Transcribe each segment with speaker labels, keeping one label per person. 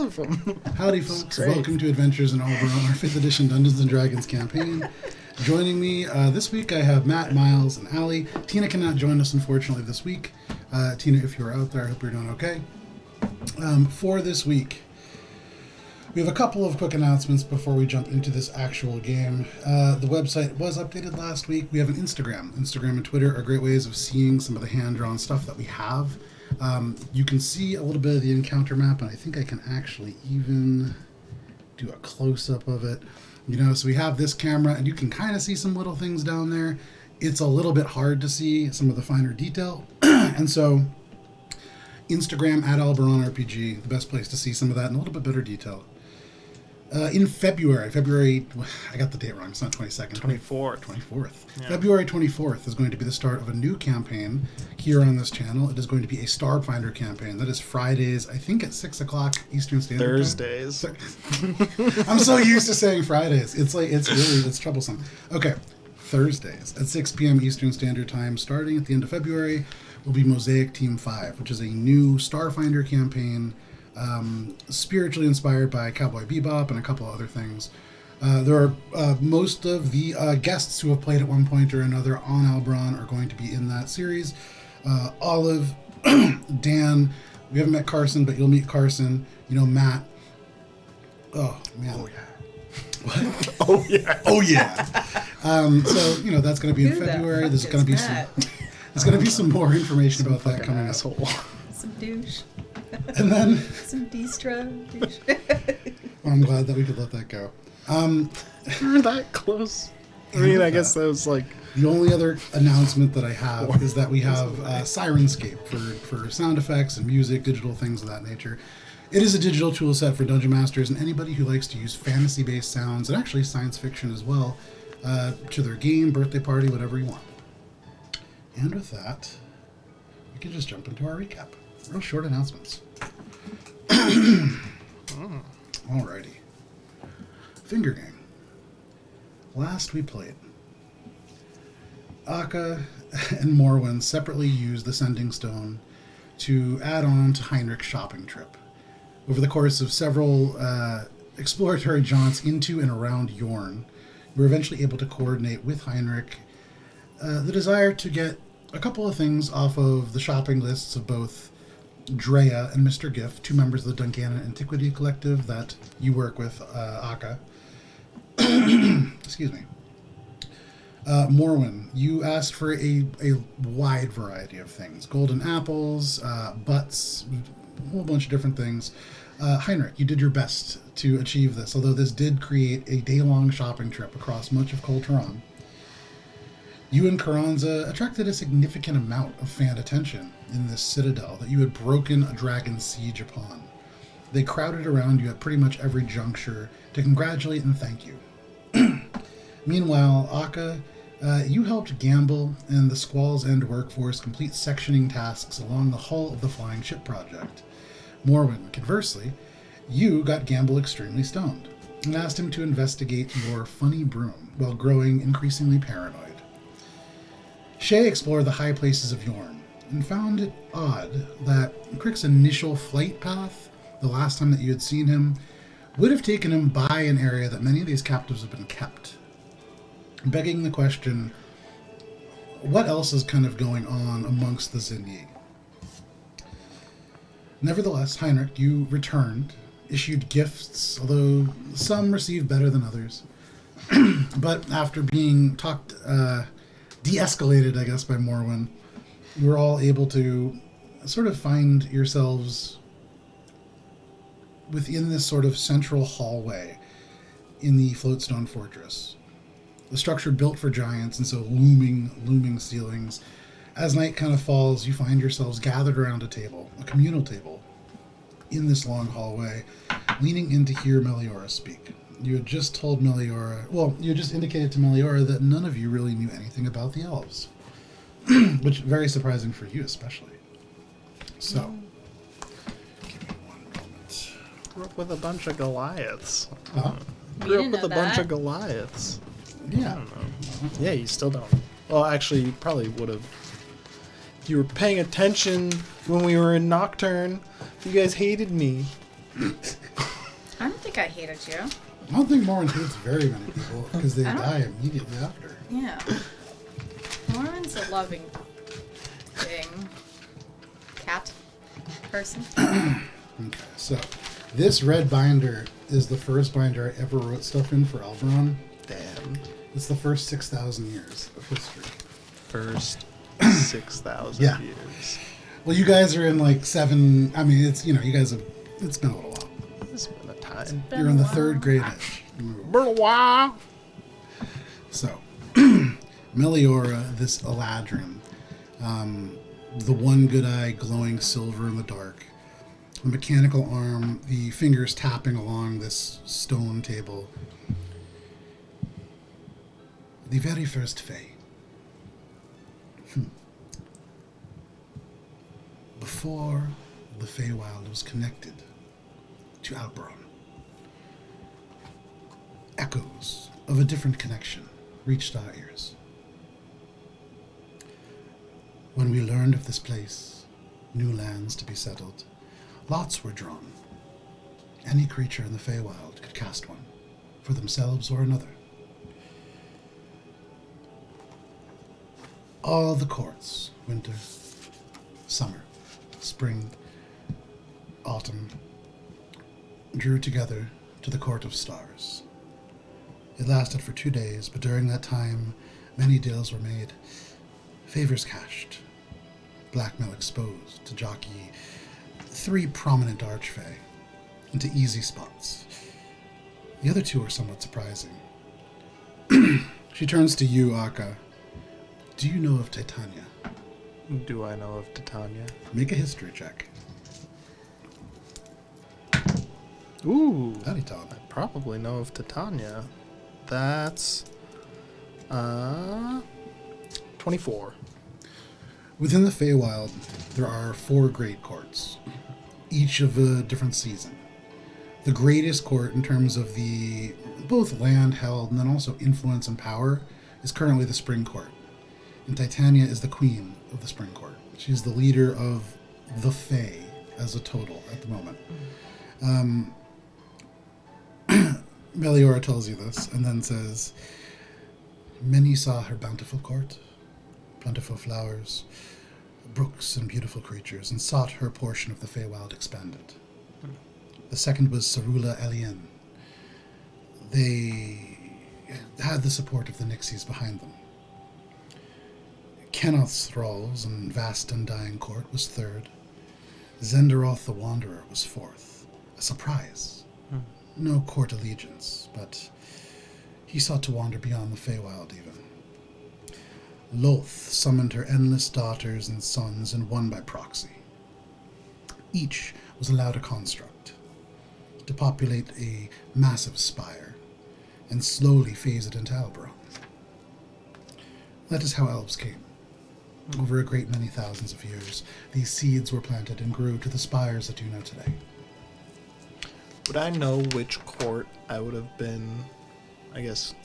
Speaker 1: of them.
Speaker 2: Howdy, folks. Welcome to Adventures in Alberon, our 5th edition Dungeons & Dragons campaign. Joining me this week, I have Matt, Miles, and Allie. Tina cannot join us, unfortunately, this week. Tina, if you're out there, I hope you're doing okay. For this week, we have a couple of quick announcements before we jump into this actual game. The website was updated last week. We have an Instagram. Instagram and Twitter are great ways of seeing some of the hand-drawn stuff that we have. You can see a little bit of the encounter map, and I think I can actually even do a close-up of it. You know, so we have this camera, and you can kind of see some little things down there. It's a little bit hard to see some of the finer detail. And so Instagram at Alberon RPG, the best place to see some of that in a little bit better detail. In February, I got the date wrong, it's not 22nd. 24th. Yeah. February 24th is going to be the start of a new campaign here on this channel. It is going to be a Starfinder campaign. That is Fridays, I think at 6 o'clock Eastern Standard
Speaker 1: Thursdays.
Speaker 2: Time. I'm so used to saying Fridays. It's troublesome. Okay, Thursdays at 6 p.m. Eastern Standard Time, starting at the end of February, will be Mosaic Team 5, which is a new Starfinder campaign. Spiritually inspired by Cowboy Bebop and a couple other things. There are most of the guests who have played at one point or another on Alberon are going to be in that series. Olive, Dan, we haven't met Carson, but you'll meet Carson. You know, Matt. Oh, man.
Speaker 1: Oh, yeah.
Speaker 2: What?
Speaker 1: Oh, yeah.
Speaker 2: Oh, yeah. So, you know, that's going to be in February. There's going to be some more information about that coming up.
Speaker 3: Some douche.
Speaker 2: And then
Speaker 3: some distro.
Speaker 2: Well, I'm glad that we could let that go.
Speaker 1: We're that close. I mean, I guess that was like...
Speaker 2: The only other announcement that I have is that we have Sirenscape for sound effects and music, digital things of that nature. It is a digital tool set for Dungeon Masters and anybody who likes to use fantasy-based sounds, and actually science fiction as well, to their game, birthday party, whatever you want. And with that, we can just jump into our recap. Real short announcements. Alrighty. Finger Gang. Last we played, Akka and Morwen separately used the Sending Stone to add on to Heinrich's shopping trip. Over the course of several exploratory jaunts into and around Yorn, we were eventually able to coordinate with Heinrich the desire to get a couple of things off of the shopping lists of both Drea and Mr. Gift, two members of the Dungannon Antiquities Collective that you work with, Akka. Excuse me. Morwen, you asked for a wide variety of things. Golden apples, butts, a whole bunch of different things. Heinrich, you did your best to achieve this, although this did create a day-long shopping trip across much of Colteron. You and Carranza attracted a significant amount of fan attention in this citadel that you had broken a dragon siege upon. They crowded around you at pretty much every juncture to congratulate and thank you. Meanwhile, Akka, you helped Gamble and the Squall's End workforce complete sectioning tasks along the hull of the Flying Ship Project. Morwen, conversely, you got Gamble extremely stoned and asked him to investigate your funny broom while growing increasingly paranoid. Shay explored the high places of Yorn and found it odd that Crick's initial flight path, the last time that you had seen him, would have taken him by an area that many of these captives have been kept. Begging the question, what else is kind of going on amongst the Zinyi? Nevertheless, Heinrich, you returned, issued gifts, although some received better than others. But after being de-escalated, I guess, by Morwen, you were all able to sort of find yourselves within this sort of central hallway in the Floatstone Fortress. The structure built for giants, and so looming ceilings. As night kind of falls, you find yourselves gathered around a table, a communal table, in this long hallway, leaning in to hear Meliora speak. You had just told Meliora, you had just indicated to Meliora that none of you really knew anything about the elves. Which, very surprising for you especially. So, give me one moment.
Speaker 1: Grew up with a bunch of Goliaths.
Speaker 2: Huh?
Speaker 1: Grew up with a bunch of Goliaths.
Speaker 2: Yeah.
Speaker 1: I don't know. Yeah, you still don't. Well, actually, you probably would have. If you were paying attention when we were in Nocturne, you guys hated me.
Speaker 3: I don't think I hated you.
Speaker 2: I don't think Morwen hates very many people because they
Speaker 3: I don't-
Speaker 2: die immediately after.
Speaker 3: Yeah. Morwen's a loving thing. Cat. Person.
Speaker 2: Okay, so this red binder is the first binder I ever wrote stuff in for Alberon.
Speaker 1: Damn.
Speaker 2: It's the first 6,000 years of history.
Speaker 1: First 6,000
Speaker 2: Yeah.
Speaker 1: years.
Speaker 2: Well, you guys are in like 7. I mean, it's, you guys have. It's been a little while.
Speaker 1: It's been a time.
Speaker 3: Been
Speaker 2: You're
Speaker 3: a
Speaker 2: in the
Speaker 3: while.
Speaker 2: 3rd grade age.
Speaker 1: Been a while.
Speaker 2: So, Meliora, this Eladrin, the one good eye glowing silver in the dark, the mechanical arm, the fingers tapping along this stone table. The very first Fae. Before the Feywild was connected to Alberon, echoes of a different connection reached our ears. When we learned of this place, new lands to be settled, lots were drawn. Any creature in the Feywild could cast one, for themselves or another. All the courts, winter, summer, spring, autumn, drew together to the Court of Stars. It lasted for 2 days, but during that time, many deals were made, favors cashed, blackmail exposed to jockey 3 prominent archfey into easy spots. The other 2 are somewhat surprising. She turns to you, Akka. Do you know of Titania?
Speaker 1: Do I know of Titania?
Speaker 2: Make a history check.
Speaker 1: Ooh.
Speaker 2: Howdy, Tom.
Speaker 1: I probably know of Titania. That's 24.
Speaker 2: Within the Feywild, there are 4 great courts, each of a different season. The greatest court in terms of the both land held and then also influence and power is currently the Spring Court. And Titania is the queen of the Spring Court. She's the leader of the Fae as a total at the moment. Meliora tells you this and then says, many saw her bountiful court, plentiful flowers, brooks and beautiful creatures, and sought her portion of the Feywild expanded. The second was Sarula Elien. They had the support of the Nixies behind them. Kenoth's thralls and vast undying court was third. Zendaroth the Wanderer was fourth. A surprise. No court allegiance, but he sought to wander beyond the Feywild even. Loth summoned her endless daughters and sons and won by proxy. Each was allowed a construct to populate a massive spire and slowly phase it into Alberon. That is how elves came. Over a great many thousands of years, these seeds were planted and grew to the spires that you know today.
Speaker 1: Would I know which court I would have been, I guess,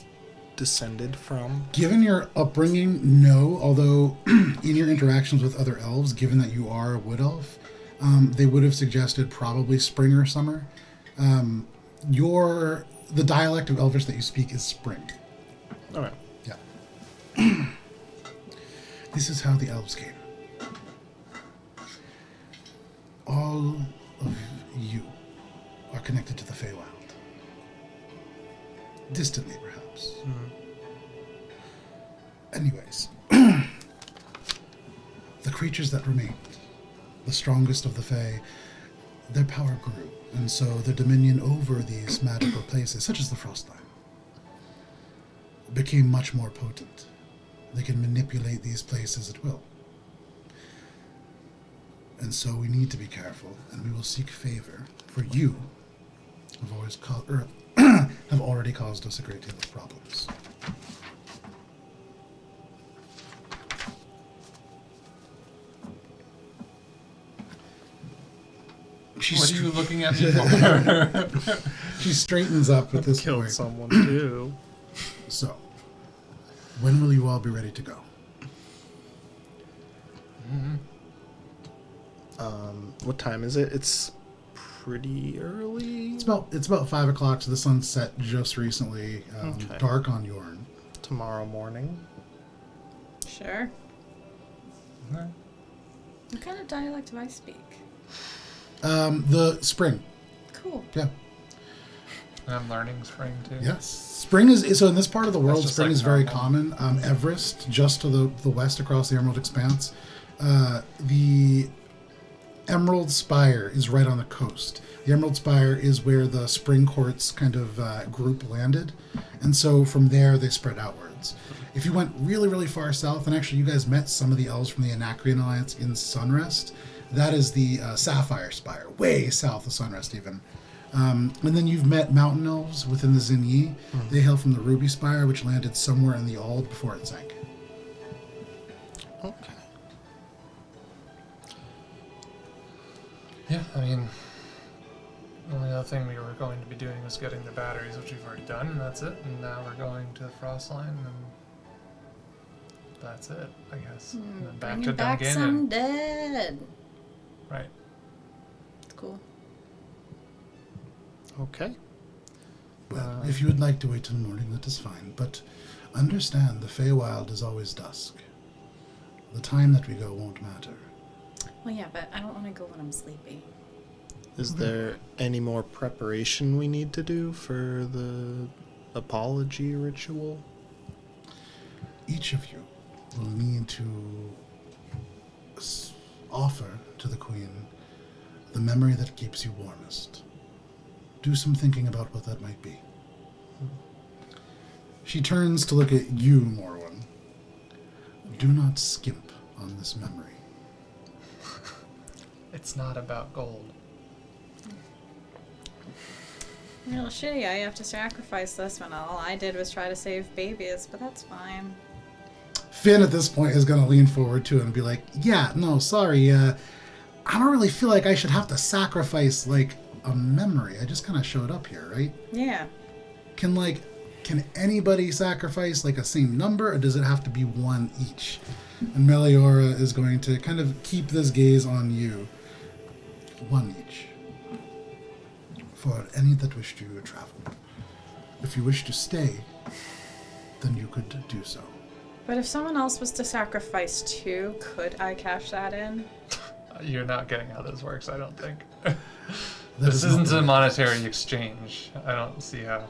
Speaker 1: descended from?
Speaker 2: Given your upbringing, no, although in your interactions with other elves, given that you are a wood elf, they would have suggested probably spring or summer. The dialect of Elvish that you speak is spring.
Speaker 1: Okay.
Speaker 2: Yeah. This is how the elves came. All of you are connected to the Feywild. Distantly, perhaps. Anyways, the creatures that remained, the strongest of the Fey, their power grew, and so their dominion over these magical places, such as the Frostline, became much more potent. They can manipulate these places at will. And so we need to be careful, and we will seek favor, for you have already caused us a great deal of problems.
Speaker 4: What are you looking at me for?
Speaker 2: She straightens up at this
Speaker 1: Killed
Speaker 2: point.
Speaker 1: someone too.
Speaker 2: So, when will you all be ready to go?
Speaker 1: What time is it? It's pretty early.
Speaker 2: It's about 5 o'clock, so the sun set just recently.
Speaker 1: Okay.
Speaker 2: Dark on Yorn.
Speaker 1: Tomorrow morning.
Speaker 3: Sure.
Speaker 4: No.
Speaker 3: What kind of dialect do I speak?
Speaker 2: The spring.
Speaker 3: Cool.
Speaker 2: Yeah.
Speaker 4: And I'm learning spring too.
Speaker 2: Yes. Spring is so in this part of the world.
Speaker 4: just
Speaker 2: Spring
Speaker 4: like
Speaker 2: is very
Speaker 4: normal.
Speaker 2: common. Everest, just to the west across the Emerald Expanse, the Emerald Spire is right on the coast. The Emerald Spire is where the Spring Court's kind of group landed, and so from there they spread outwards. If you went really, really far south, and actually you guys met some of the elves from the Anacrean Alliance in Sunrest, that is the Sapphire Spire, way south of Sunrest even. And then you've met mountain elves within the Zinyi. They hail from the Ruby Spire, which landed somewhere in the Ald before it sank.
Speaker 1: Okay.
Speaker 4: Yeah, I mean, the only other thing we were going to be doing was getting the batteries, which we've already done, and that's it. And now we're going to the Frostline, and that's it, I guess. And then back to
Speaker 3: Bringing back
Speaker 4: Dungannon.
Speaker 3: some dead.
Speaker 4: Right.
Speaker 3: It's cool.
Speaker 1: Okay.
Speaker 2: Well, if you would like to wait till morning, that is fine. But understand, the Feywild is always dusk. The time that we go won't matter.
Speaker 3: Well, yeah, but I don't want to go when I'm sleepy.
Speaker 1: Is there any more preparation we need to do for the apology ritual?
Speaker 2: Each of you will need to offer to the Queen the memory that keeps you warmest. Do some thinking about what that might be. She turns to look at you, Morwen. Do not skimp on this memory.
Speaker 4: It's not about gold.
Speaker 3: Real shitty, I have to sacrifice this when all I did was try to save babies, but that's fine.
Speaker 2: Finn at this point is going to lean forward to it and be like, yeah, no, sorry, I don't really feel like I should have to sacrifice, like, a memory. I just kind of showed up here, right?
Speaker 3: Yeah.
Speaker 2: Can anybody sacrifice, like, a same number, or does it have to be one each? And Meliora is going to kind of keep this gaze on you. One each. For any that wish to travel. If you wish to stay, then you could do so.
Speaker 3: But if someone else was to sacrifice 2, could I cash that in?
Speaker 4: You're not getting how this works, I don't think.
Speaker 2: That
Speaker 4: This
Speaker 2: is not
Speaker 4: isn't a
Speaker 2: the-
Speaker 4: monetary exchange. I don't see how.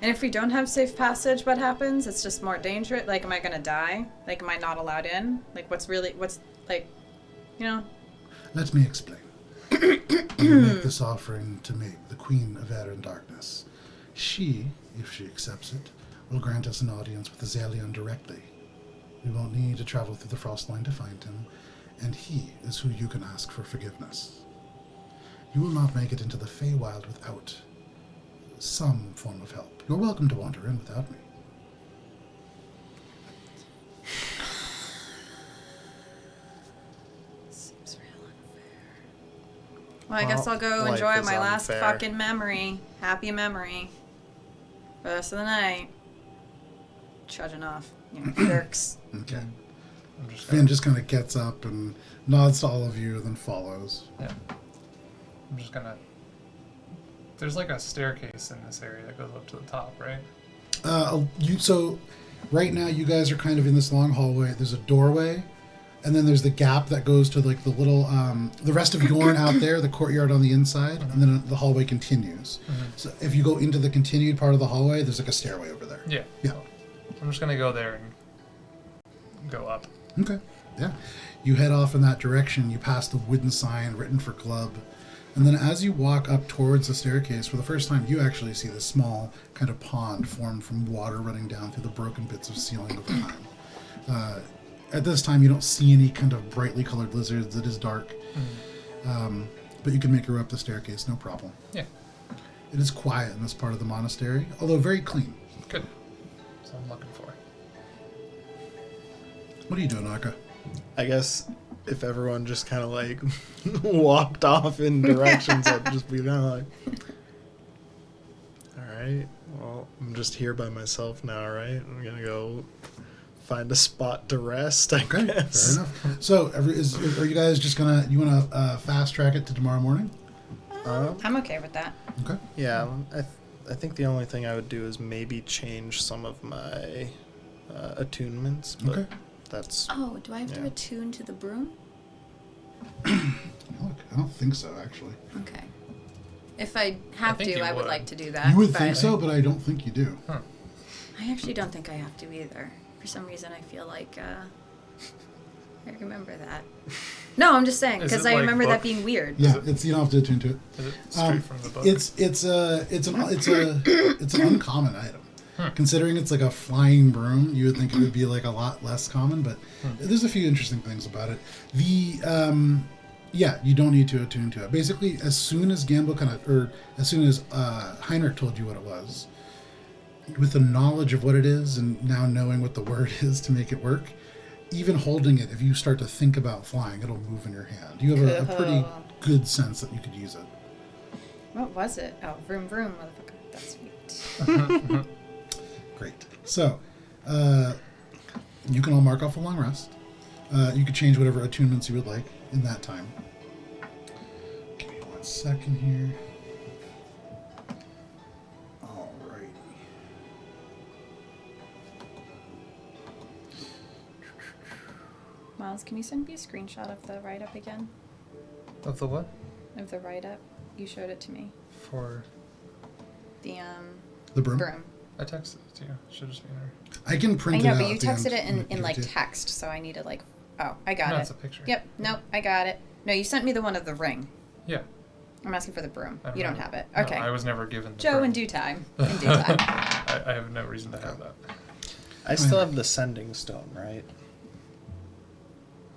Speaker 3: And if we don't have safe passage, what happens? It's just more dangerous. Like, am I gonna die? Like, am I not allowed in? Like, what's, like, you know?
Speaker 2: Let me explain. You make this offering to me, the Queen of Air and Darkness. She, if she accepts it, will grant us an audience with Azalion directly. We won't need to travel through the Frostline to find him, and he is who you can ask for forgiveness. You will not make it into the Feywild without some form of help. You're welcome to wander in without me.
Speaker 3: Seems real unfair. Well, I guess
Speaker 1: Well,
Speaker 3: I'll go
Speaker 1: life
Speaker 3: enjoy
Speaker 1: is
Speaker 3: my last
Speaker 1: unfair.
Speaker 3: fucking memory. Happy memory. For the rest of the night. Trudging off. You know, jerks.
Speaker 2: Okay.
Speaker 4: I'm just
Speaker 2: Finn
Speaker 4: gonna,
Speaker 2: just kind of gets up and nods to all of you, then follows.
Speaker 4: yeah. I'm just gonna. There's like a staircase in this area that goes up to the top, right?
Speaker 2: So right now you guys are kind of in this long hallway. There's a doorway, and then there's the gap that goes to like the little the rest of Yorn out there, the courtyard on the inside, and then the hallway continues. So if you go into the continued part of the hallway, there's like a stairway over there.
Speaker 4: Yeah.
Speaker 2: Yeah.
Speaker 4: So I'm just gonna go there and go up.
Speaker 2: Okay. Yeah. You head off in that direction. You pass the wooden sign written for club. And then as you walk up towards the staircase, for the first time, you actually see this small kind of pond formed from water running down through the broken bits of ceiling over time. At this time, you don't see any kind of brightly colored lizards. It is dark. But you can make your way up the staircase, no problem.
Speaker 4: Yeah.
Speaker 2: It is quiet in this part of the monastery, although very clean.
Speaker 4: Good. So I'm looking for.
Speaker 2: What are you doing, Aka?
Speaker 1: I guess if everyone just kind of like walked off in directions, I'd just be kind of like, all right, well, I'm just here by myself now, right? I'm gonna go find a spot to rest, I
Speaker 2: Okay,
Speaker 1: guess.
Speaker 2: fair enough. So, are you guys just gonna, you want to fast track it to tomorrow morning?
Speaker 3: I'm okay with that.
Speaker 2: Okay.
Speaker 1: Yeah, I think the only thing I would do is maybe change some of my attunements, but
Speaker 2: Okay.
Speaker 1: that's...
Speaker 3: Oh, do I have to
Speaker 1: Yeah.
Speaker 3: attune to the broom?
Speaker 2: Look, I don't think so, actually.
Speaker 3: Okay. If I have
Speaker 4: think
Speaker 3: to,
Speaker 4: you
Speaker 3: I would
Speaker 4: would.
Speaker 3: like to do that.
Speaker 2: You would
Speaker 3: but
Speaker 2: think so, but I don't think you do.
Speaker 4: Huh.
Speaker 3: I actually don't think I have to either. For some reason, I feel like I remember that. No, I'm just saying
Speaker 4: Is
Speaker 3: because
Speaker 4: it
Speaker 3: I
Speaker 4: like
Speaker 3: remember
Speaker 4: book?
Speaker 3: that being weird.
Speaker 2: Yeah, it's you don't have to attune to it.
Speaker 4: Is it straight from the book?
Speaker 2: It's an uncommon item. Considering it's like a flying broom, you would think it would be like a lot less common, but there's a few interesting things about it. You don't need to attune to it. Basically, as soon as as soon as Heinrich told you what it was, with the knowledge of what it is and now knowing what the word is to make it work, even holding it, if you start to think about flying, it'll move in your hand. You have a pretty good sense that you could use it.
Speaker 3: What was it? Oh, vroom vroom, motherfucker. That's sweet.
Speaker 2: Great. So, you can all mark off a long rest. You could change whatever attunements you would like in that time. Give me 1 second here. Alrighty.
Speaker 3: Miles, can you send me a screenshot of the write-up again?
Speaker 4: Of the what?
Speaker 3: Of the write-up? You showed it to me.
Speaker 4: For...
Speaker 3: The
Speaker 2: The broom?
Speaker 3: broom.
Speaker 4: I texted it to you. Should just be in her.
Speaker 2: I can
Speaker 3: I
Speaker 2: print
Speaker 3: know,
Speaker 2: it out.
Speaker 3: but you
Speaker 2: at the end
Speaker 3: texted it
Speaker 2: and
Speaker 3: in
Speaker 2: give
Speaker 3: like
Speaker 2: to you.
Speaker 3: text, so I need to like. Oh, I got
Speaker 4: No,
Speaker 3: it.
Speaker 4: it's a picture.
Speaker 3: Yep. Nope. I got it. No, you sent me the one of the ring.
Speaker 4: Yeah.
Speaker 3: I'm asking for the broom.
Speaker 4: I
Speaker 3: You don't
Speaker 4: know.
Speaker 3: have it.
Speaker 4: No,
Speaker 3: Okay.
Speaker 4: I was never given the
Speaker 3: Joe,
Speaker 4: broom.
Speaker 3: in due time. In due time.
Speaker 4: I have no reason to have that.
Speaker 1: I still have the sending stone, right?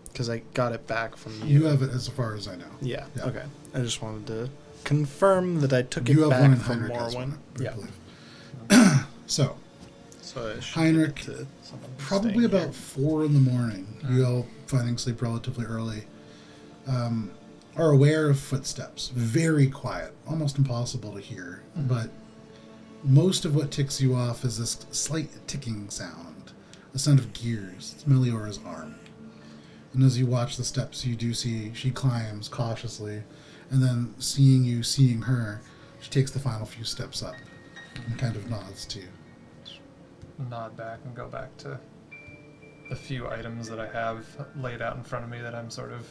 Speaker 1: Because I got it back from you.
Speaker 2: You have it as far as I know.
Speaker 1: Yeah,
Speaker 2: Yeah.
Speaker 1: okay. I just wanted to confirm that I took
Speaker 2: You
Speaker 1: it
Speaker 2: have one
Speaker 1: back
Speaker 2: in
Speaker 1: from
Speaker 2: Heinrich has
Speaker 1: Morwen.
Speaker 2: one, I
Speaker 1: Yeah.
Speaker 2: believe. So,
Speaker 1: So I should
Speaker 2: Heinrich,
Speaker 1: give it to someone who's
Speaker 2: probably
Speaker 1: staying
Speaker 2: about
Speaker 1: here.
Speaker 2: 4 in the morning, you all finding sleep relatively early, are aware of footsteps. Very quiet, almost impossible to hear, but most of what ticks you off is this slight ticking sound, a sound of gears. It's Meliora's arm. And as you watch the steps, you do see she climbs cautiously, and then seeing her, she takes the final few steps up and kind of nods to you.
Speaker 4: Nod back and go back to the few items that I have laid out in front of me that I'm sort of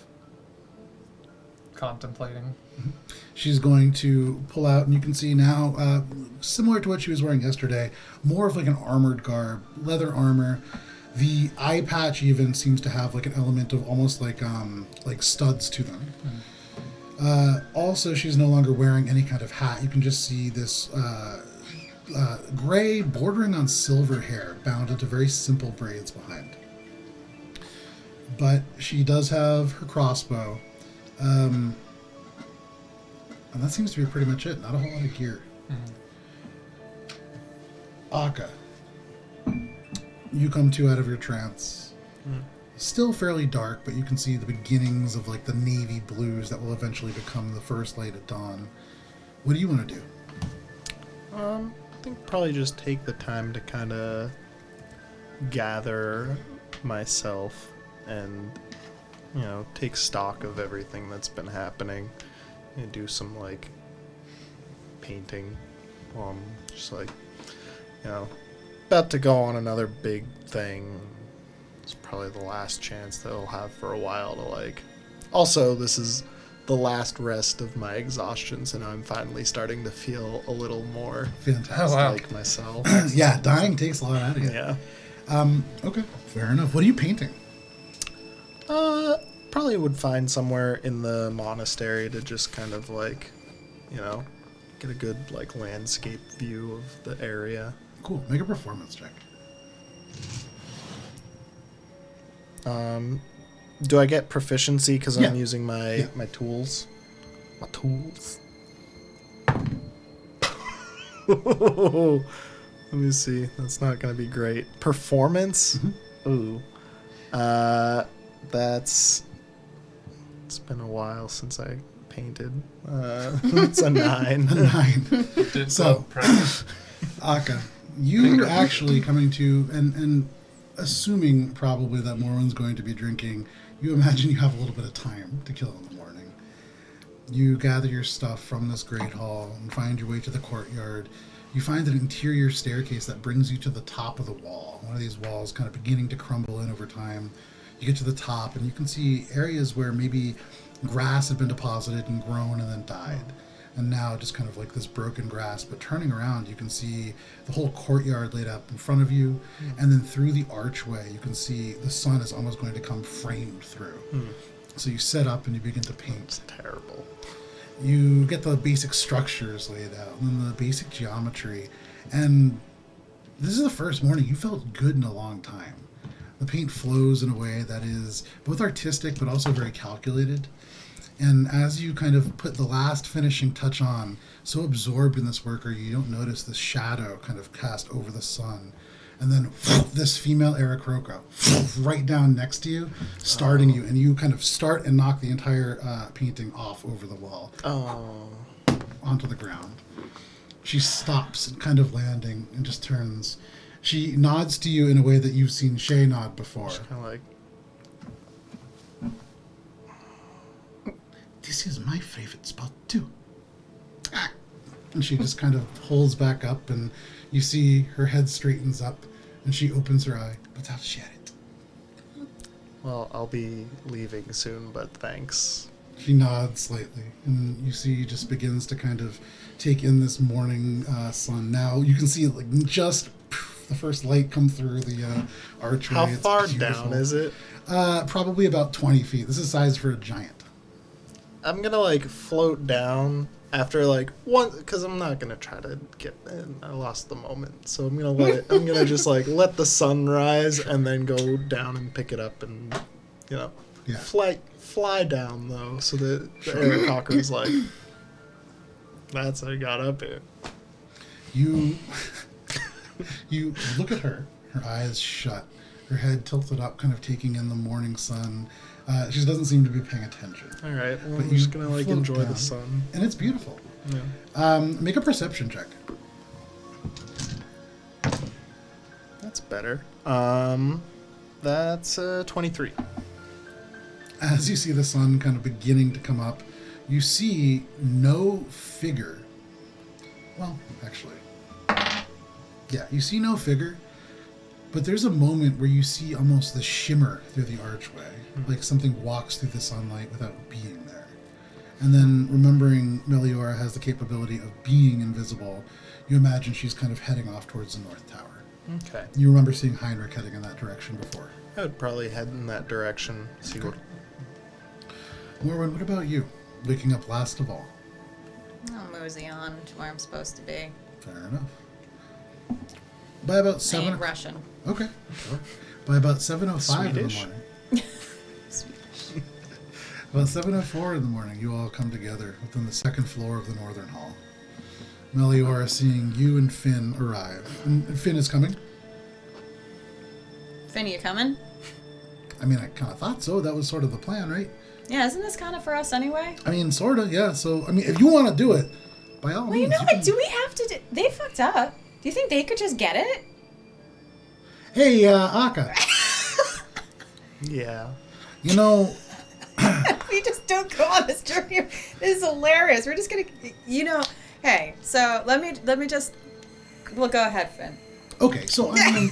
Speaker 4: contemplating.
Speaker 2: She's going to pull out, and you can see now, similar to what she was wearing yesterday, more of like an armored garb, leather armor. The eye patch even seems to have like an element of almost like studs to them. Also, she's no longer wearing any kind of hat. You can just see this gray, bordering on silver hair, bound into very simple braids behind. But she does have her crossbow. And that seems to be pretty much it. Not a whole lot of gear. Akka, you come to out of your trance. Still fairly dark, but you can see the beginnings of like the navy blues that will eventually become the first light at dawn. What do you want to do?
Speaker 1: I think probably just take the time to kind of gather myself and, you know, take stock of everything that's been happening and do some, like, painting. Just like, you know, about to go on another big thing. It's probably the last chance that I'll have for a while to, like... Also, this is the last rest of my exhaustion, so now I'm finally starting to feel a little more
Speaker 2: Fantastic.
Speaker 4: Oh, wow.
Speaker 1: like myself.
Speaker 2: Yeah, dying takes a lot out of you.
Speaker 1: Yeah.
Speaker 2: Okay, fair enough. What are you painting?
Speaker 1: Probably would find somewhere in the monastery to just kind of like, you know, get a good like landscape view of the area.
Speaker 2: Cool. Make a performance check.
Speaker 1: Do I get proficiency because
Speaker 2: Yeah.
Speaker 1: I'm using my
Speaker 2: Yeah.
Speaker 1: my tools? My tools. Let me see. That's not gonna be great. Performance. Ooh. That's. It's been a while since I painted. It's a 9.
Speaker 2: A 9.
Speaker 4: Did
Speaker 2: So-
Speaker 4: practice.
Speaker 2: Akka, you actually coming to, and assuming probably that Morwen's going to be drinking, you imagine you have a little bit of time to kill in the morning. You gather your stuff from this great hall and find your way to the courtyard. You find an interior staircase that brings you to the top of the wall. One of these walls kind of beginning to crumble in over time. You get to the top and you can see areas where maybe grass had been deposited and grown and then died. And now just kind of like this broken grass. But turning around, you can see the whole courtyard laid out in front of you. And then through the archway, you can see the sun is almost going to come framed through. So you set up and you begin to paint.
Speaker 1: It's terrible.
Speaker 2: You get the basic structures laid out and then the basic geometry. And this is the first morning you felt good in a long time. The paint flows in a way that is both artistic but also very calculated. And as you kind of put the last finishing touch on, so absorbed in this work, or you don't notice this shadow kind of cast over the sun. And then this female Aarakocra right down next to you, starting you, and you kind of start and knock the entire painting off over the wall onto the ground. She stops, kind of landing, and just turns. She nods to you in a way that you've seen Shay nod before.
Speaker 1: Kind of like,
Speaker 2: this is my favorite spot too. And she just kind of holds back up, and you see her head straightens up, and she opens her eye. But I'll share it.
Speaker 1: well, I'll be leaving soon, but thanks.
Speaker 2: She nods slightly, and you see just begins to kind of take in this morning sun. Now you can see like just the first light come through the archway.
Speaker 1: How
Speaker 2: It's
Speaker 1: far
Speaker 2: beautiful.
Speaker 1: down is it?
Speaker 2: Probably about 20 feet. This is size for a giant.
Speaker 1: I'm gonna like float down after like one, because I'm not gonna try to get in. I lost the moment, so I'm gonna let it. I'm gonna just like let the sun rise and then go down and pick it up and
Speaker 2: Yeah.
Speaker 1: fly down though, so that the Aarakocra is like, that's how I got up here.
Speaker 2: You you look at her, her eyes shut, her head tilted up, kind of taking in the morning sun. She doesn't seem to be paying attention.
Speaker 1: All right, well,
Speaker 2: But
Speaker 1: I'm
Speaker 2: you
Speaker 1: just gonna like
Speaker 2: float
Speaker 1: enjoy
Speaker 2: down.
Speaker 1: the sun.
Speaker 2: And it's beautiful.
Speaker 1: Yeah.
Speaker 2: Make a perception check.
Speaker 1: That's better. That's 23.
Speaker 2: As you see the sun kind of beginning to come up, you see no figure. Well, actually, yeah, you see no figure, but there's a moment where you see almost the shimmer through the archway, like something walks through the sunlight without being there. And then, remembering Meliora has the capability of being invisible, you imagine she's kind of heading off towards the North Tower.
Speaker 1: Okay.
Speaker 2: You remember seeing Heinrich heading in that direction before.
Speaker 1: I would probably head in that direction. See what.
Speaker 2: Morwen, what about you? Waking up last of all.
Speaker 3: I'll mosey on to where I'm supposed to be.
Speaker 2: Fair enough. By about
Speaker 3: I
Speaker 2: 7
Speaker 3: ain't Russian.
Speaker 2: Okay, sure. By about 7:05 in the
Speaker 1: Swedish.
Speaker 2: morning. About 7:04 in the morning, you all come together within the second floor of the Northern Hall. Meliora seeing you and Finn arrive. And Finn is coming.
Speaker 3: Finn, you coming?
Speaker 2: I mean, I kind of thought so. That was sort of the plan, right?
Speaker 3: Yeah, isn't this kind of for us anyway?
Speaker 2: I mean, sort of, yeah. So, I mean, if you want to do it, by all
Speaker 3: Well,
Speaker 2: means.
Speaker 3: you know,
Speaker 2: you
Speaker 3: like,
Speaker 2: can-
Speaker 3: do we have to do... They fucked up. Do you think they could just get it?
Speaker 2: Hey, Aka,
Speaker 1: Yeah.
Speaker 2: you know,
Speaker 3: We just don't go on this journey. This is hilarious. We're just gonna... You know... Hey, so let me just... Well, go ahead, Finn.
Speaker 2: okay, so, I mean,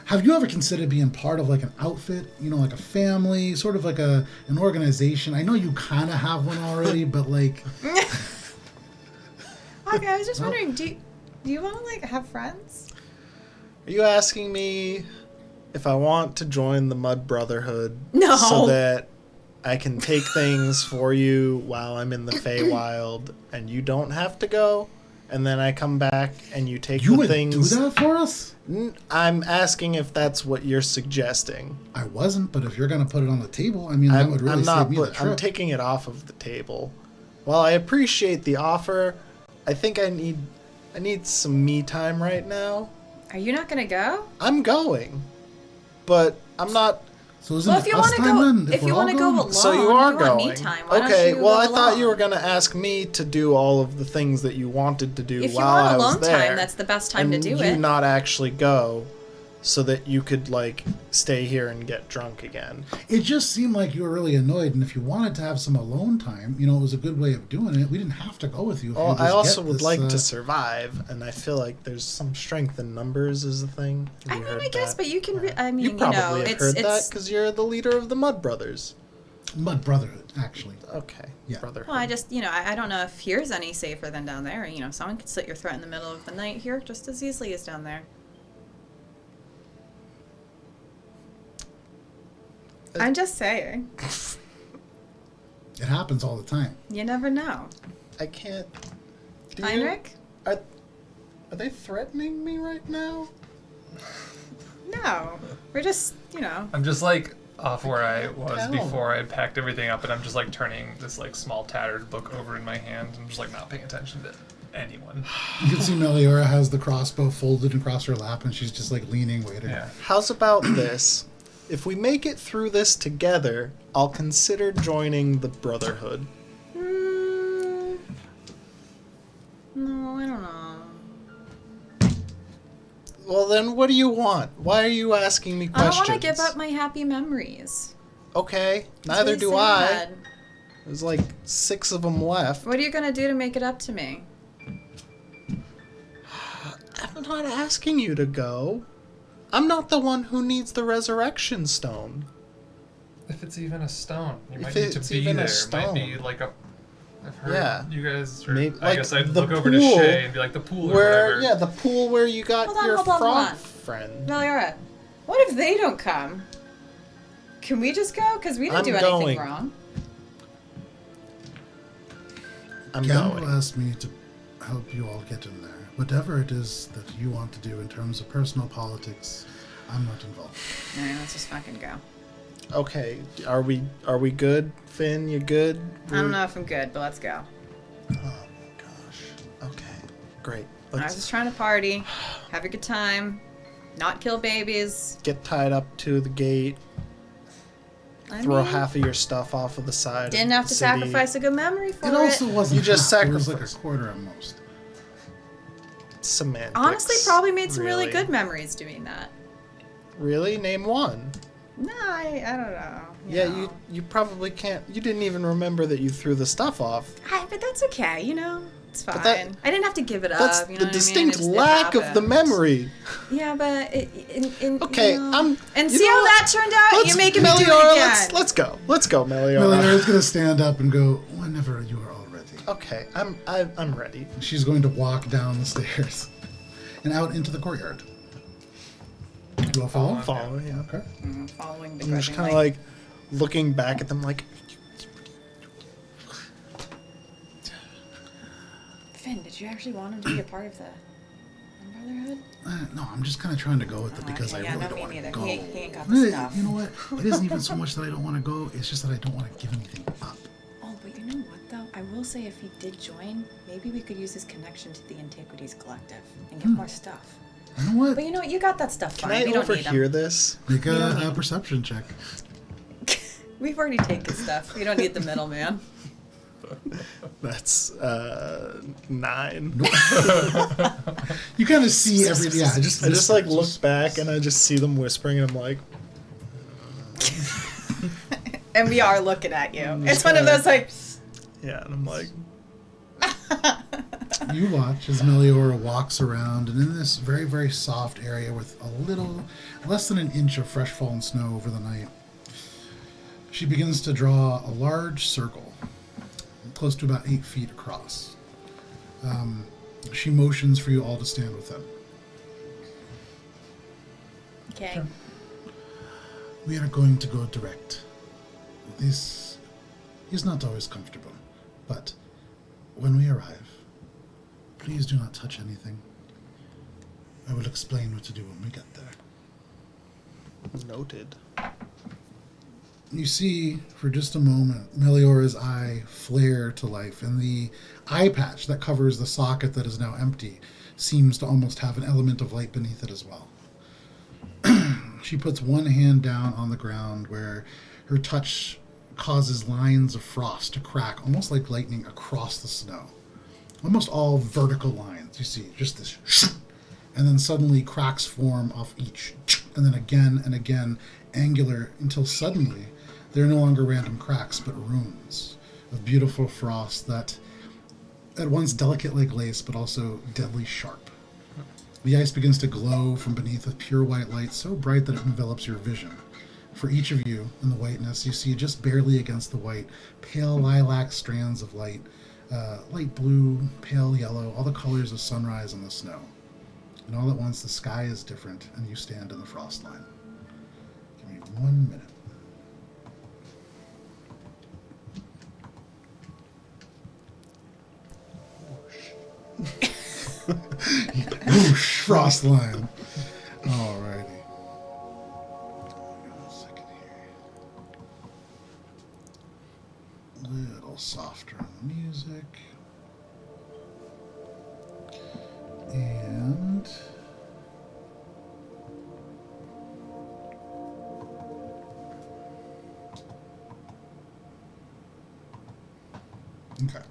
Speaker 2: have you ever considered being part of, like, an outfit? You know, like a family, sort of like an organization? I know you kind of have one already, but, like...
Speaker 3: Okay, I was just
Speaker 2: Well-
Speaker 3: wondering, do you want to, like, have friends?
Speaker 1: Are you asking me if I want to join the Mud Brotherhood
Speaker 3: No.
Speaker 1: so that I can take things for you while I'm in the Feywild and you don't have to go? And then I come back and you take
Speaker 2: You
Speaker 1: the
Speaker 2: would
Speaker 1: things.
Speaker 2: do that for us?
Speaker 1: I'm asking if that's what you're suggesting.
Speaker 2: I wasn't, but if you're going to put it on the table, I mean, that would really save me the trip.
Speaker 1: I'm taking it off of the table. While I appreciate the offer, I think I need some me time right now.
Speaker 3: Are you not gonna go?
Speaker 1: I'm going, but I'm not.
Speaker 2: So isn't
Speaker 3: Well,
Speaker 2: it
Speaker 3: if you
Speaker 2: us
Speaker 3: want to
Speaker 2: time
Speaker 3: go,
Speaker 2: then?
Speaker 3: if
Speaker 2: we're
Speaker 3: you
Speaker 2: all
Speaker 3: want to go
Speaker 2: going?
Speaker 3: alone,
Speaker 1: So you are
Speaker 3: want
Speaker 1: going.
Speaker 3: me time. Why don't
Speaker 1: Okay.
Speaker 3: you
Speaker 1: Well,
Speaker 3: go
Speaker 1: I thought you
Speaker 3: alone?
Speaker 1: were going to ask me to do all of the things that you wanted to do
Speaker 3: If you
Speaker 1: while I
Speaker 3: want
Speaker 1: was
Speaker 3: alone
Speaker 1: there.
Speaker 3: time, that's the best time
Speaker 1: and
Speaker 3: to do
Speaker 1: you
Speaker 3: it.
Speaker 1: not actually go. so that you could, like, stay here and get drunk again.
Speaker 2: It just seemed like you were really annoyed, and if you wanted to have some alone time, it was a good way of doing it. We didn't have to go with you. If
Speaker 1: Well,
Speaker 2: you just
Speaker 1: I also
Speaker 2: get
Speaker 1: would
Speaker 2: this,
Speaker 1: like to survive, and I feel like there's some strength in numbers is a thing. Have
Speaker 3: I
Speaker 1: you
Speaker 3: mean,
Speaker 1: heard
Speaker 3: I guess,
Speaker 1: that?
Speaker 3: but you can.
Speaker 1: You probably have
Speaker 3: it's
Speaker 1: heard that because you're the leader of the Mud Brothers.
Speaker 2: Mud Brotherhood, actually.
Speaker 1: Okay.
Speaker 2: Yeah.
Speaker 1: Brotherhood.
Speaker 3: Well, I just, I don't know if here's any safer than down there. Someone could slit your throat in the middle of the night here just as easily as down there. I'm just saying.
Speaker 2: It happens all the time.
Speaker 3: You never know.
Speaker 1: I can't.
Speaker 3: Heinrich?
Speaker 1: Are they threatening me right now?
Speaker 3: No. We're just,
Speaker 4: I'm just like off where I was
Speaker 1: Tell.
Speaker 4: before I had packed everything up, and I'm just like turning this like small tattered book over in my hand. I'm just like not paying attention to anyone.
Speaker 2: You can see Meliora has the crossbow folded across her lap, and she's just like leaning, waiting.
Speaker 4: Yeah.
Speaker 1: How's about this? If we make it through this together, I'll consider joining the Brotherhood.
Speaker 3: No, I don't know.
Speaker 1: Well, then what do you want? Why are you asking me
Speaker 3: I
Speaker 1: questions?
Speaker 3: don't want to give up my happy memories.
Speaker 1: Okay,
Speaker 3: It's
Speaker 1: neither
Speaker 3: really
Speaker 1: do I.
Speaker 3: sad.
Speaker 1: There's like 6 of them left.
Speaker 3: What are you going to do to make it up to me?
Speaker 1: I'm not asking you to go. I'm not the one who needs the resurrection stone.
Speaker 4: If it's even a stone, you
Speaker 1: If
Speaker 4: might need to
Speaker 1: it's
Speaker 4: be
Speaker 1: even a
Speaker 4: there. It might be
Speaker 1: stone.
Speaker 4: like a. I've heard
Speaker 1: Yeah.
Speaker 4: you guys.
Speaker 1: Maybe-
Speaker 4: I
Speaker 1: like
Speaker 4: guess I'd
Speaker 1: the
Speaker 4: look over to
Speaker 1: pool
Speaker 4: Shay and be like the pool or
Speaker 1: Where,
Speaker 4: whatever.
Speaker 1: yeah, the pool where you got
Speaker 3: Hold on,
Speaker 1: your
Speaker 3: hold on, hold
Speaker 1: frog
Speaker 3: on.
Speaker 1: friend.
Speaker 3: Meliora, what if they don't come? Can we just go? Because we didn't
Speaker 1: I'm
Speaker 3: do anything
Speaker 1: going.
Speaker 3: wrong.
Speaker 1: I'm
Speaker 2: Gamble
Speaker 1: going.
Speaker 2: asked me to help you all get in there. Whatever it is that you want to do in terms of personal politics, I'm not involved.
Speaker 3: Alright, let's just fucking go.
Speaker 1: Okay, are we good? Finn, you good?
Speaker 3: I don't know if I'm good, but let's go.
Speaker 1: Oh gosh. Okay, great.
Speaker 3: I was
Speaker 1: Let's
Speaker 3: just trying to party, have a good time, not kill babies.
Speaker 1: get tied up to the gate.
Speaker 3: I
Speaker 1: Throw
Speaker 3: mean,
Speaker 1: half of your stuff off of the side.
Speaker 3: didn't
Speaker 1: of
Speaker 3: have
Speaker 1: the
Speaker 3: to
Speaker 1: city.
Speaker 3: sacrifice a good memory for
Speaker 2: It also wasn't
Speaker 1: You just
Speaker 2: half, it was like a
Speaker 1: sacrificed.
Speaker 2: quarter at most.
Speaker 1: Semantics.
Speaker 3: Honestly, probably made some really
Speaker 1: really
Speaker 3: good memories doing that.
Speaker 1: Really? Name one.
Speaker 3: No, I don't know.
Speaker 1: Yeah,
Speaker 3: know.
Speaker 1: you probably can't. You didn't even remember that you threw the stuff off.
Speaker 3: But that's okay, It's fine.
Speaker 1: But that-
Speaker 3: I didn't have to give it
Speaker 1: That's
Speaker 3: up. You know
Speaker 1: the
Speaker 3: what I mean?
Speaker 1: distinct
Speaker 3: It just- it
Speaker 1: lack of the
Speaker 3: happened.
Speaker 1: memory.
Speaker 3: Yeah, but
Speaker 1: Okay,
Speaker 3: And
Speaker 1: you
Speaker 3: see
Speaker 1: know
Speaker 3: how
Speaker 1: what?
Speaker 3: that turned out?
Speaker 1: Let's-
Speaker 3: You're making me do
Speaker 1: Meliora,
Speaker 3: it again.
Speaker 1: Let's go. Let's go, Meliora.
Speaker 2: Meliora's gonna stand up and go, whenever you are all ready.
Speaker 1: Okay, I'm ready.
Speaker 2: She's going to walk down the stairs and out into the courtyard. You all follow?
Speaker 1: Follow, yeah.
Speaker 2: Okay.
Speaker 3: Following the
Speaker 1: I'm just
Speaker 3: grudging
Speaker 1: kind of
Speaker 3: light.
Speaker 1: like looking back at them, like,
Speaker 3: Finn, did you actually want him to be a part of the Brotherhood?
Speaker 2: No, I'm just kind of trying to go with it because
Speaker 3: okay,
Speaker 2: I
Speaker 3: yeah,
Speaker 2: really
Speaker 3: no,
Speaker 2: don't
Speaker 3: me
Speaker 2: want to
Speaker 3: neither.
Speaker 2: go.
Speaker 3: He ain't got the
Speaker 2: Really,
Speaker 3: stuff.
Speaker 2: you know what? It isn't even so much that I don't want to go. It's just that I don't want to give anything up.
Speaker 3: Oh, but you know what though? I will say if he did join, maybe we could use his connection to the Antiquities Collective and get more stuff.
Speaker 2: You know what?
Speaker 3: But you know what? You got that stuff
Speaker 1: can
Speaker 3: fine.
Speaker 1: I
Speaker 3: We don't need
Speaker 1: overhear
Speaker 3: them.
Speaker 1: this?
Speaker 2: Make
Speaker 3: don't need
Speaker 2: a
Speaker 3: them.
Speaker 2: perception check.
Speaker 3: We've already taken stuff. We don't need the middleman.
Speaker 1: That's 9.
Speaker 2: You kind of see everything. Yeah, just
Speaker 1: I just like look back and I just see them whispering and I'm like,
Speaker 3: And we are looking at you. It's one of those like.
Speaker 1: yeah, and I'm like,
Speaker 2: You watch as Meliora walks around, and in this very, very soft area with a little less than an inch of fresh fallen snow over the night, she begins to draw a large circle, close to about 8 feet across. She motions for you all to stand with them.
Speaker 3: Okay.
Speaker 2: We are going to go direct. This is not always comfortable, but when we arrive, please do not touch anything. I will explain what to do when we get there.
Speaker 1: noted.
Speaker 2: You see, for just a moment, Meliora's eye flare to life, and the eye patch that covers the socket that is now empty seems to almost have an element of light beneath it as well. She puts one hand down on the ground where her touch causes lines of frost to crack, almost like lightning, across the snow. Almost all vertical lines, you see, just this. and then suddenly cracks form off each, and then again and again, angular, until suddenly they're no longer random cracks, but runes of beautiful frost that at once delicate like lace, but also deadly sharp. The ice begins to glow from beneath with pure white light, so bright that it envelops your vision. For each of you, in the whiteness, you see just barely against the white, pale lilac strands of light, light blue, pale yellow, all the colors of sunrise and the snow. And all at once, the sky is different, and you stand in the frost line. Give me 1 minute. Whoosh, frost line. Alrighty. Hang on a second here. Little softer on the music. And okay.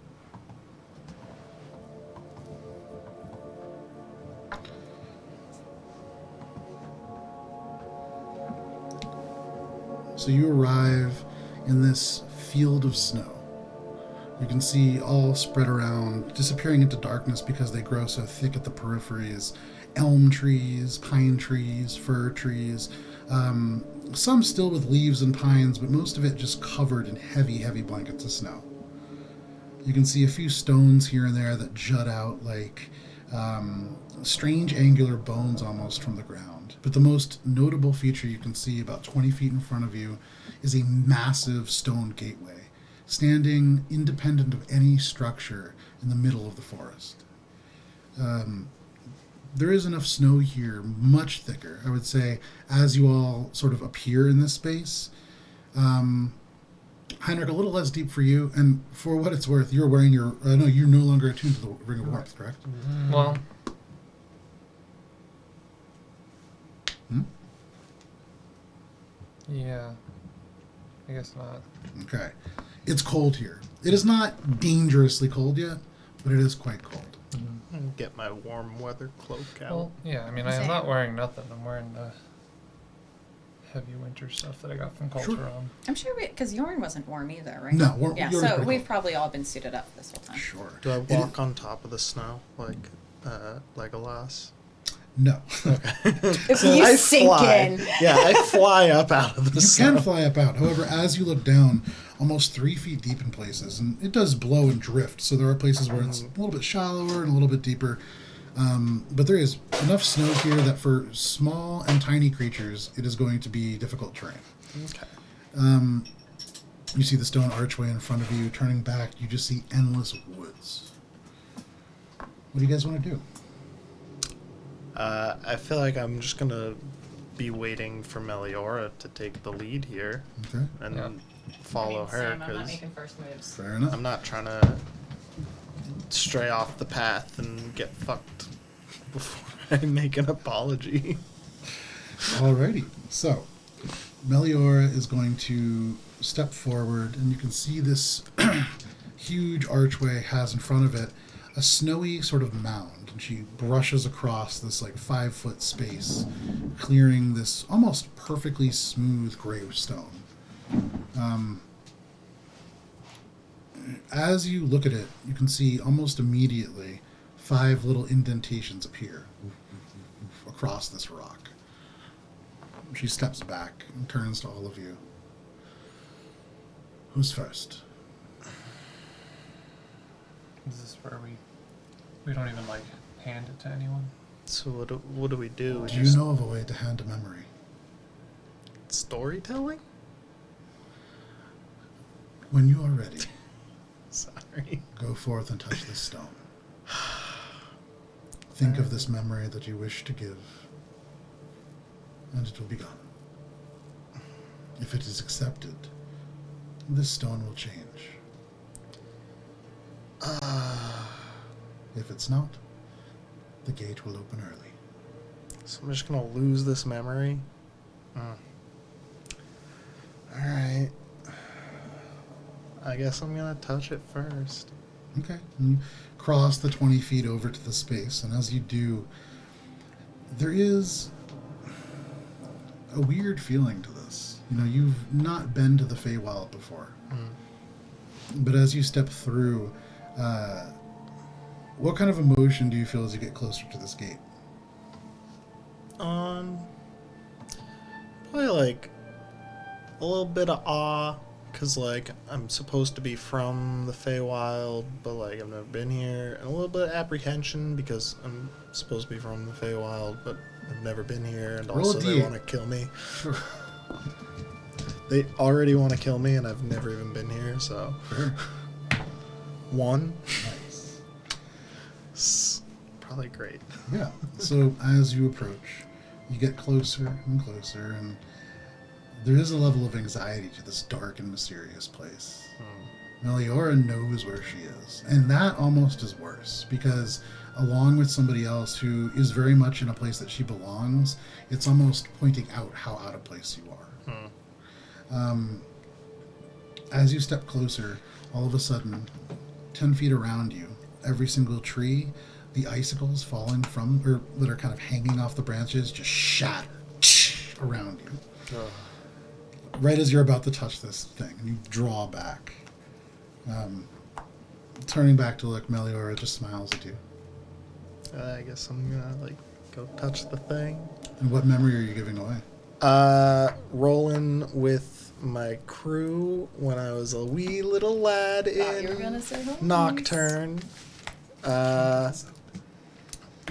Speaker 2: So you arrive in this field of snow. You can see all spread around, disappearing into darkness because they grow so thick at the peripheries. Elm trees, pine trees, fir trees, some still with leaves and pines, but most of it just covered in heavy, heavy blankets of snow. You can see a few stones here and there that jut out like strange angular bones almost from the ground. But the most notable feature you can see about 20 feet in front of you is a massive stone gateway, standing independent of any structure in the middle of the forest. There is enough snow here, much thicker, I would say, as you all sort of appear in this space. Heinrich, a little less deep for you, and for what it's worth, you're wearing your... no, you're no longer attuned to the Ring of Warmth, correct?
Speaker 4: Well... Yeah. I guess not.
Speaker 2: Okay. It's cold here. It is not dangerously cold yet, but it is quite cold.
Speaker 1: And get my warm weather cloak out.
Speaker 4: Well, yeah, I mean, I'm not wearing nothing. I'm wearing the heavy winter stuff that I got from Culture
Speaker 2: Sure.
Speaker 4: on.
Speaker 3: I'm sure because Yorn wasn't warm either, right?
Speaker 2: No,
Speaker 3: Yeah,
Speaker 2: you're
Speaker 3: so
Speaker 2: pretty
Speaker 3: we've
Speaker 2: cold.
Speaker 3: probably all been suited up this whole time.
Speaker 2: Sure.
Speaker 1: Do I walk on top of the snow like Legolas?
Speaker 2: No.
Speaker 3: If
Speaker 1: So
Speaker 3: you
Speaker 1: I
Speaker 3: sink
Speaker 1: fly.
Speaker 3: in.
Speaker 1: Yeah, I fly up out of the
Speaker 2: You
Speaker 1: snow.
Speaker 2: can fly up out. However, as you look down, almost 3 feet deep in places, and it does blow and drift, so there are places where it's a little bit shallower and a little bit deeper. But there is enough snow here that for small and tiny creatures, it is going to be difficult terrain.
Speaker 1: Okay.
Speaker 2: You see the stone archway in front of you. Turning back, you just see endless woods. What do you guys want to do?
Speaker 1: I feel like I'm just gonna be waiting for Meliora to take the lead here
Speaker 2: Okay,
Speaker 1: and follow her
Speaker 3: I'm not
Speaker 1: because
Speaker 3: making first moves.
Speaker 2: fair enough.
Speaker 1: I'm not trying to stray off the path and get fucked before I make an apology.
Speaker 2: Alrighty. So, Meliora is going to step forward, and you can see this huge archway has in front of it a snowy sort of mound. And she brushes across this like 5-foot space, clearing this almost perfectly smooth gray stone. As you look at it, you can see almost immediately 5 little indentations appear across this rock. She steps back and turns to all of you. Who's first?
Speaker 4: Is this where we don't even, like, hand it to anyone?
Speaker 1: So what do we do?
Speaker 2: Do you know of a way to hand a memory?
Speaker 1: Storytelling?
Speaker 2: When you are ready,
Speaker 1: Sorry.
Speaker 2: go forth and touch this stone. Think of this memory that you wish to give, and it will be gone. If it is accepted, this stone will change. If it's not, the gate will open early.
Speaker 1: So I'm just gonna lose this memory? Alright. I guess I'm gonna touch it first.
Speaker 2: Okay. And you cross the 20 feet over to the space, and as you do, there is a weird feeling to this. You know, you've not been to the Feywild before. But as you step through, what kind of emotion do you feel as you get closer to this gate?
Speaker 1: Probably like a little bit of awe, because like I'm supposed to be from the Feywild, but like I've never been here, and a little bit of apprehension because I'm supposed to be from the Feywild, but I've never been here, and
Speaker 2: Roll a
Speaker 1: also they
Speaker 2: D8.
Speaker 1: want to kill me. They already want to kill me, and I've never even been here, so
Speaker 2: Sure.
Speaker 1: 1.
Speaker 2: Nice.
Speaker 1: Probably great.
Speaker 2: Yeah. So as you approach, you get closer and closer, and there is a level of anxiety to this dark and mysterious place. Meliora knows where she is, and that almost is worse, because along with somebody else who is very much in a place that she belongs, it's almost pointing out how out of place you are. As you step closer, all of a sudden, 10 feet around you, every single tree, the icicles falling from, or that are kind of hanging off the branches, just shatter around you. Right as you're about to touch this thing, and you draw back. Turning back to look, Meliora just smiles at you.
Speaker 1: I guess I'm gonna like go touch the thing.
Speaker 2: And what memory are you giving away?
Speaker 1: Rolling with my crew when I was a wee little lad
Speaker 3: Thought you were
Speaker 1: in
Speaker 3: gonna say home.
Speaker 1: Nocturne.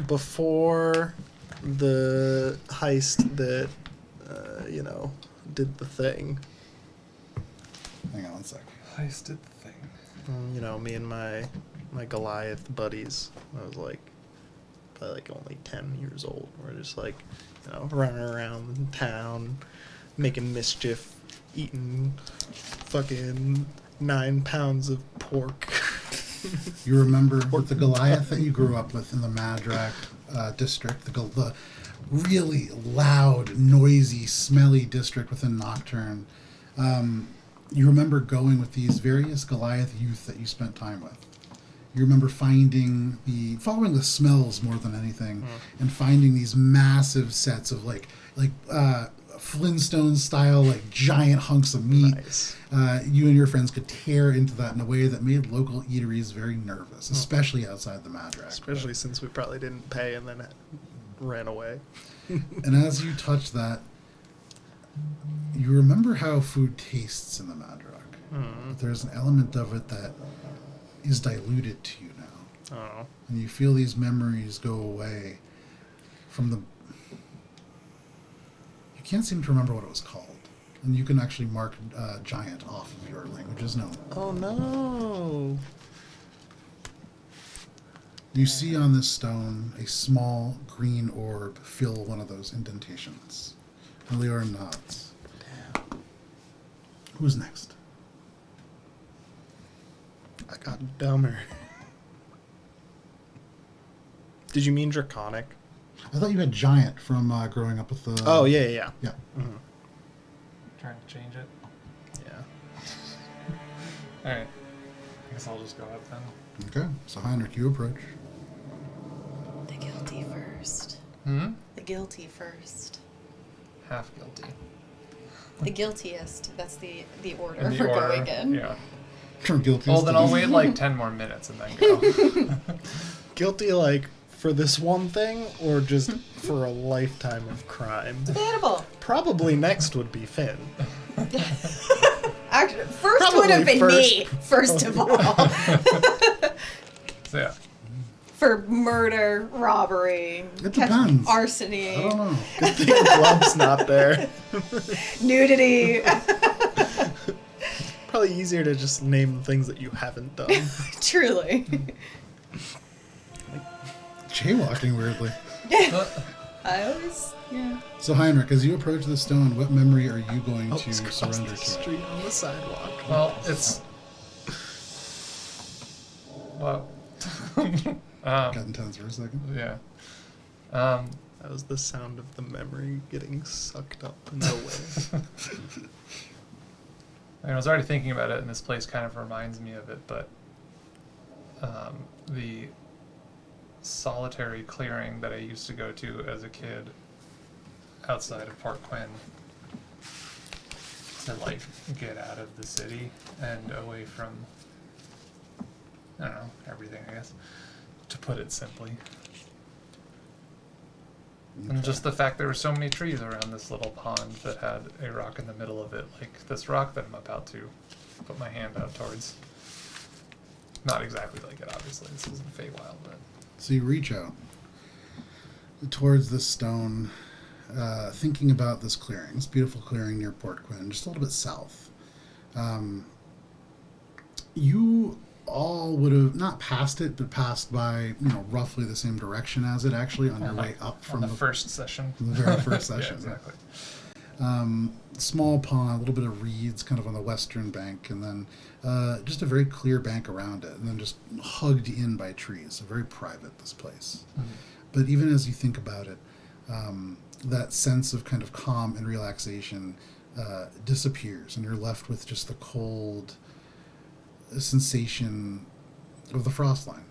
Speaker 1: Before the heist that, did the thing.
Speaker 2: Hang on one sec.
Speaker 4: Heisted the thing.
Speaker 1: Me and my Goliath buddies. I was like, probably like only 10 years old. We're just like, running around town, making mischief, eating fucking 9 pounds of pork.
Speaker 2: You remember with the Goliath that you grew up with in the Madrak district, the really loud, noisy, smelly district within Nocturne. You remember going with these various Goliath youth that you spent time with. You remember following the smells more than anything, and finding these massive sets of like Flintstone style, like giant hunks of meat.
Speaker 1: Nice.
Speaker 2: You and your friends could tear into that in a way that made local eateries very nervous, especially outside the Madrak.
Speaker 1: Especially since we probably didn't pay and then ran away.
Speaker 2: And as you touch that, you remember how food tastes in the Madrak. There's an element of it that is diluted to you now.
Speaker 1: Oh.
Speaker 2: And you feel these memories go away from the... You can't seem to remember what it was called. And you can actually mark giant off of your languages known.
Speaker 1: Oh no.
Speaker 2: You see on this stone a small green orb fill one of those indentations. Meliora nods.
Speaker 1: Damn.
Speaker 2: Who's next?
Speaker 1: I got dumber. Did you mean draconic?
Speaker 2: I thought you had giant from growing up with the...
Speaker 1: Oh, yeah.
Speaker 2: Yeah.
Speaker 1: Mm-hmm.
Speaker 4: Trying to change it.
Speaker 1: Yeah.
Speaker 4: Alright. I guess I'll just go up then.
Speaker 2: Okay. So Heinrich, you approach.
Speaker 3: The guilty first.
Speaker 4: The
Speaker 3: guilty first.
Speaker 4: Half guilty.
Speaker 3: The guiltiest. That's the order
Speaker 4: In the
Speaker 3: we're
Speaker 4: order,
Speaker 3: going in.
Speaker 4: Yeah.
Speaker 2: Turn guilty.
Speaker 4: Well, then I'll wait like 10 more minutes and then go.
Speaker 1: Guilty, like, for this one thing, or just for a lifetime of crime?
Speaker 3: Debatable.
Speaker 1: Probably next would be Finn.
Speaker 3: Actually, first
Speaker 1: Probably
Speaker 3: would have been
Speaker 1: first.
Speaker 3: me, first of all.
Speaker 4: So yeah.
Speaker 3: For murder, robbery,
Speaker 2: It depends.
Speaker 3: arsony,
Speaker 2: I don't know.
Speaker 1: Good thing Glub's not there.
Speaker 3: nudity.
Speaker 1: Probably easier to just name the things that you haven't done.
Speaker 3: Truly.
Speaker 2: Jaywalking weirdly.
Speaker 3: I always, yeah.
Speaker 2: So Heinrich, as you approach the stone, what memory are you going to
Speaker 1: Almost crossed
Speaker 2: surrender
Speaker 1: the
Speaker 2: to?
Speaker 1: street on the sidewalk.
Speaker 4: Well, it's. Wow.
Speaker 2: Got intense for a second.
Speaker 4: Yeah.
Speaker 1: That was the sound of the memory getting sucked up and away.
Speaker 4: I was already thinking about it, and this place kind of reminds me of it, but solitary clearing that I used to go to as a kid outside of Port Quinn to like get out of the city and away from, I don't know, everything, I guess, to put it simply. And just the fact there were so many trees around this little pond that had a rock in the middle of it, like this rock that I'm about to put my hand out towards. Not exactly like it, obviously. This isn't Feywild, but...
Speaker 2: So you reach out towards this stone, thinking about this clearing, this beautiful clearing near Port Quinn, just a little bit south. You all would have not passed it, but passed by, roughly the same direction as it, actually, on your way up from
Speaker 4: the first session.
Speaker 2: The very first session.
Speaker 4: Yeah, exactly.
Speaker 2: Small pond, a little bit of reeds kind of on the western bank, and then just a very clear bank around it, and then just hugged in by trees. So very private, this place. Mm-hmm. But even as you think about it, that sense of kind of calm and relaxation disappears, and you're left with just the cold sensation of the Frostline.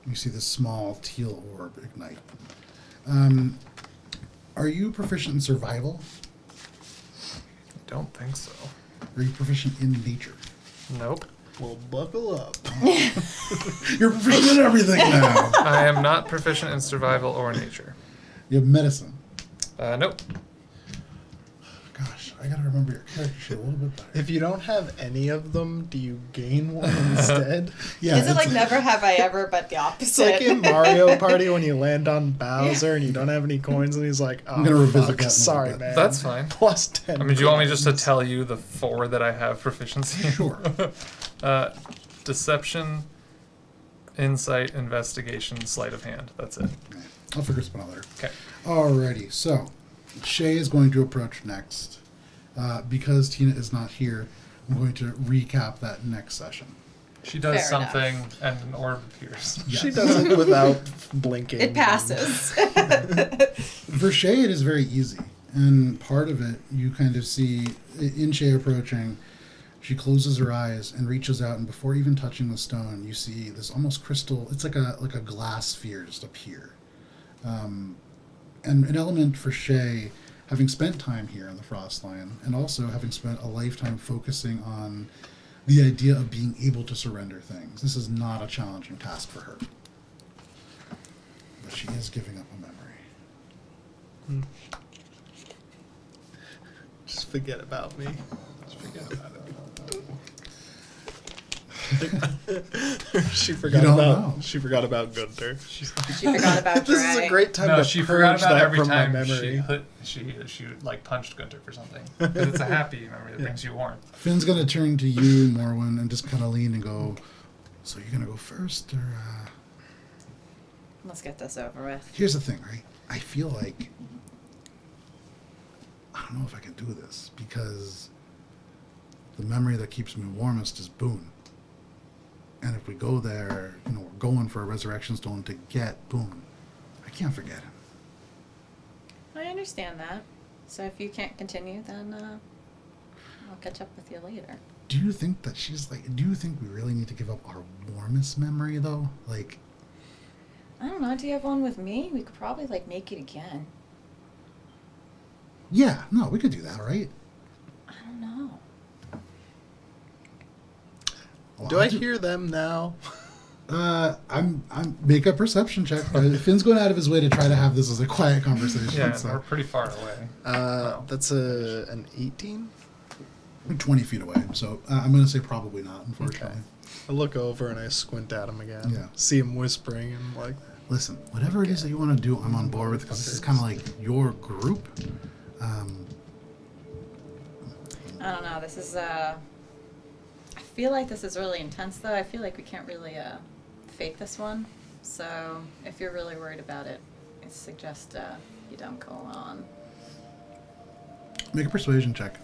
Speaker 2: You see this small teal orb ignite. Are you proficient in survival?
Speaker 4: Don't think so.
Speaker 2: Are you proficient in nature?
Speaker 4: Nope.
Speaker 1: Well, buckle up.
Speaker 2: You're proficient in everything now.
Speaker 4: I am not proficient in survival or nature.
Speaker 2: You have medicine.
Speaker 4: Nope.
Speaker 2: Gosh, I gotta remember your character sheet a little bit better.
Speaker 1: If you don't have any of them, do you gain one instead?
Speaker 2: Yeah,
Speaker 3: Is it like never have I ever, but the
Speaker 1: It's
Speaker 3: opposite?
Speaker 1: like in Mario Party when you land on Bowser and you don't have any coins, and he's like, "Oh,
Speaker 2: I'm gonna revisit
Speaker 1: fuck,
Speaker 2: that in a
Speaker 1: sorry,
Speaker 2: little bit.
Speaker 1: man."
Speaker 4: That's fine.
Speaker 1: Plus 10.
Speaker 4: I mean, do you want me just to tell you the 4 that I have proficiency in?
Speaker 2: Sure.
Speaker 4: Deception, insight, investigation, sleight of hand. That's it.
Speaker 2: Okay. I'll figure something out later.
Speaker 4: Okay.
Speaker 2: Alrighty, so Shay is going to approach next. Because Tina is not here, I'm going to recap that next session.
Speaker 4: She does
Speaker 3: Fair enough.
Speaker 4: something and an orb appears.
Speaker 1: She does it without blinking.
Speaker 3: It passes.
Speaker 2: For Shay, it is very easy. And part of it, you kind of see, in Shay approaching, she closes her eyes and reaches out, and before even touching the stone, you see this almost crystal, it's like a glass sphere just appear. And an element for Shay, having spent time here in the Frostline, and also having spent a lifetime focusing on the idea of being able to surrender things. This is not a challenging task for her. But she is giving up a memory.
Speaker 1: Just forget about me.
Speaker 4: Just forget about it.
Speaker 1: She forgot
Speaker 2: don't
Speaker 1: about.
Speaker 2: know.
Speaker 1: She forgot about Guntir.
Speaker 3: She forgot about
Speaker 1: This
Speaker 3: Dre.
Speaker 1: is a great time
Speaker 4: No,
Speaker 1: to
Speaker 4: she
Speaker 1: purge
Speaker 4: forgot about
Speaker 1: that
Speaker 4: every
Speaker 1: from my
Speaker 4: time
Speaker 1: memory.
Speaker 4: she like punched Guntir for something. Because it's a happy memory that brings you warmth.
Speaker 2: Finn's going to turn to you, Morwen, and just kind of lean and go, so you're going to go first, or...
Speaker 3: Let's get this over with.
Speaker 2: Here's the thing, right? I feel like... I don't know if I can do this, because the memory that keeps me warmest is Boone. And if we go there, we're going for a resurrection stone to get Boone. I can't forget him.
Speaker 3: I understand that. So if you can't continue, then I'll catch up with you later.
Speaker 2: Do you think that she's like... Do you think we really need to give up our warmest memory, though? Like...
Speaker 3: I don't know. Do you have one with me? We could probably make it again.
Speaker 2: Yeah, no, we could do that, right?
Speaker 3: I don't know.
Speaker 2: Well,
Speaker 1: Do I hear them now?
Speaker 2: I'm make a perception check. Finn's going out of his way to try to have this as a quiet conversation.
Speaker 4: Yeah,
Speaker 2: so
Speaker 4: we're pretty far away.
Speaker 1: That's an 18.
Speaker 2: we're 20 feet away. So I'm going to say probably not, unfortunately.
Speaker 1: Okay. I look over and I squint at him again.
Speaker 2: Yeah.
Speaker 1: See him whispering and like.
Speaker 2: Listen, whatever it is that you want to do, I'm on board with, because this is kind of like your group.
Speaker 3: I don't know. This is I feel like this is really intense, though. I feel like we can't really fake this one. So if you're really worried about it, I suggest you don't go on.
Speaker 2: Make a persuasion check.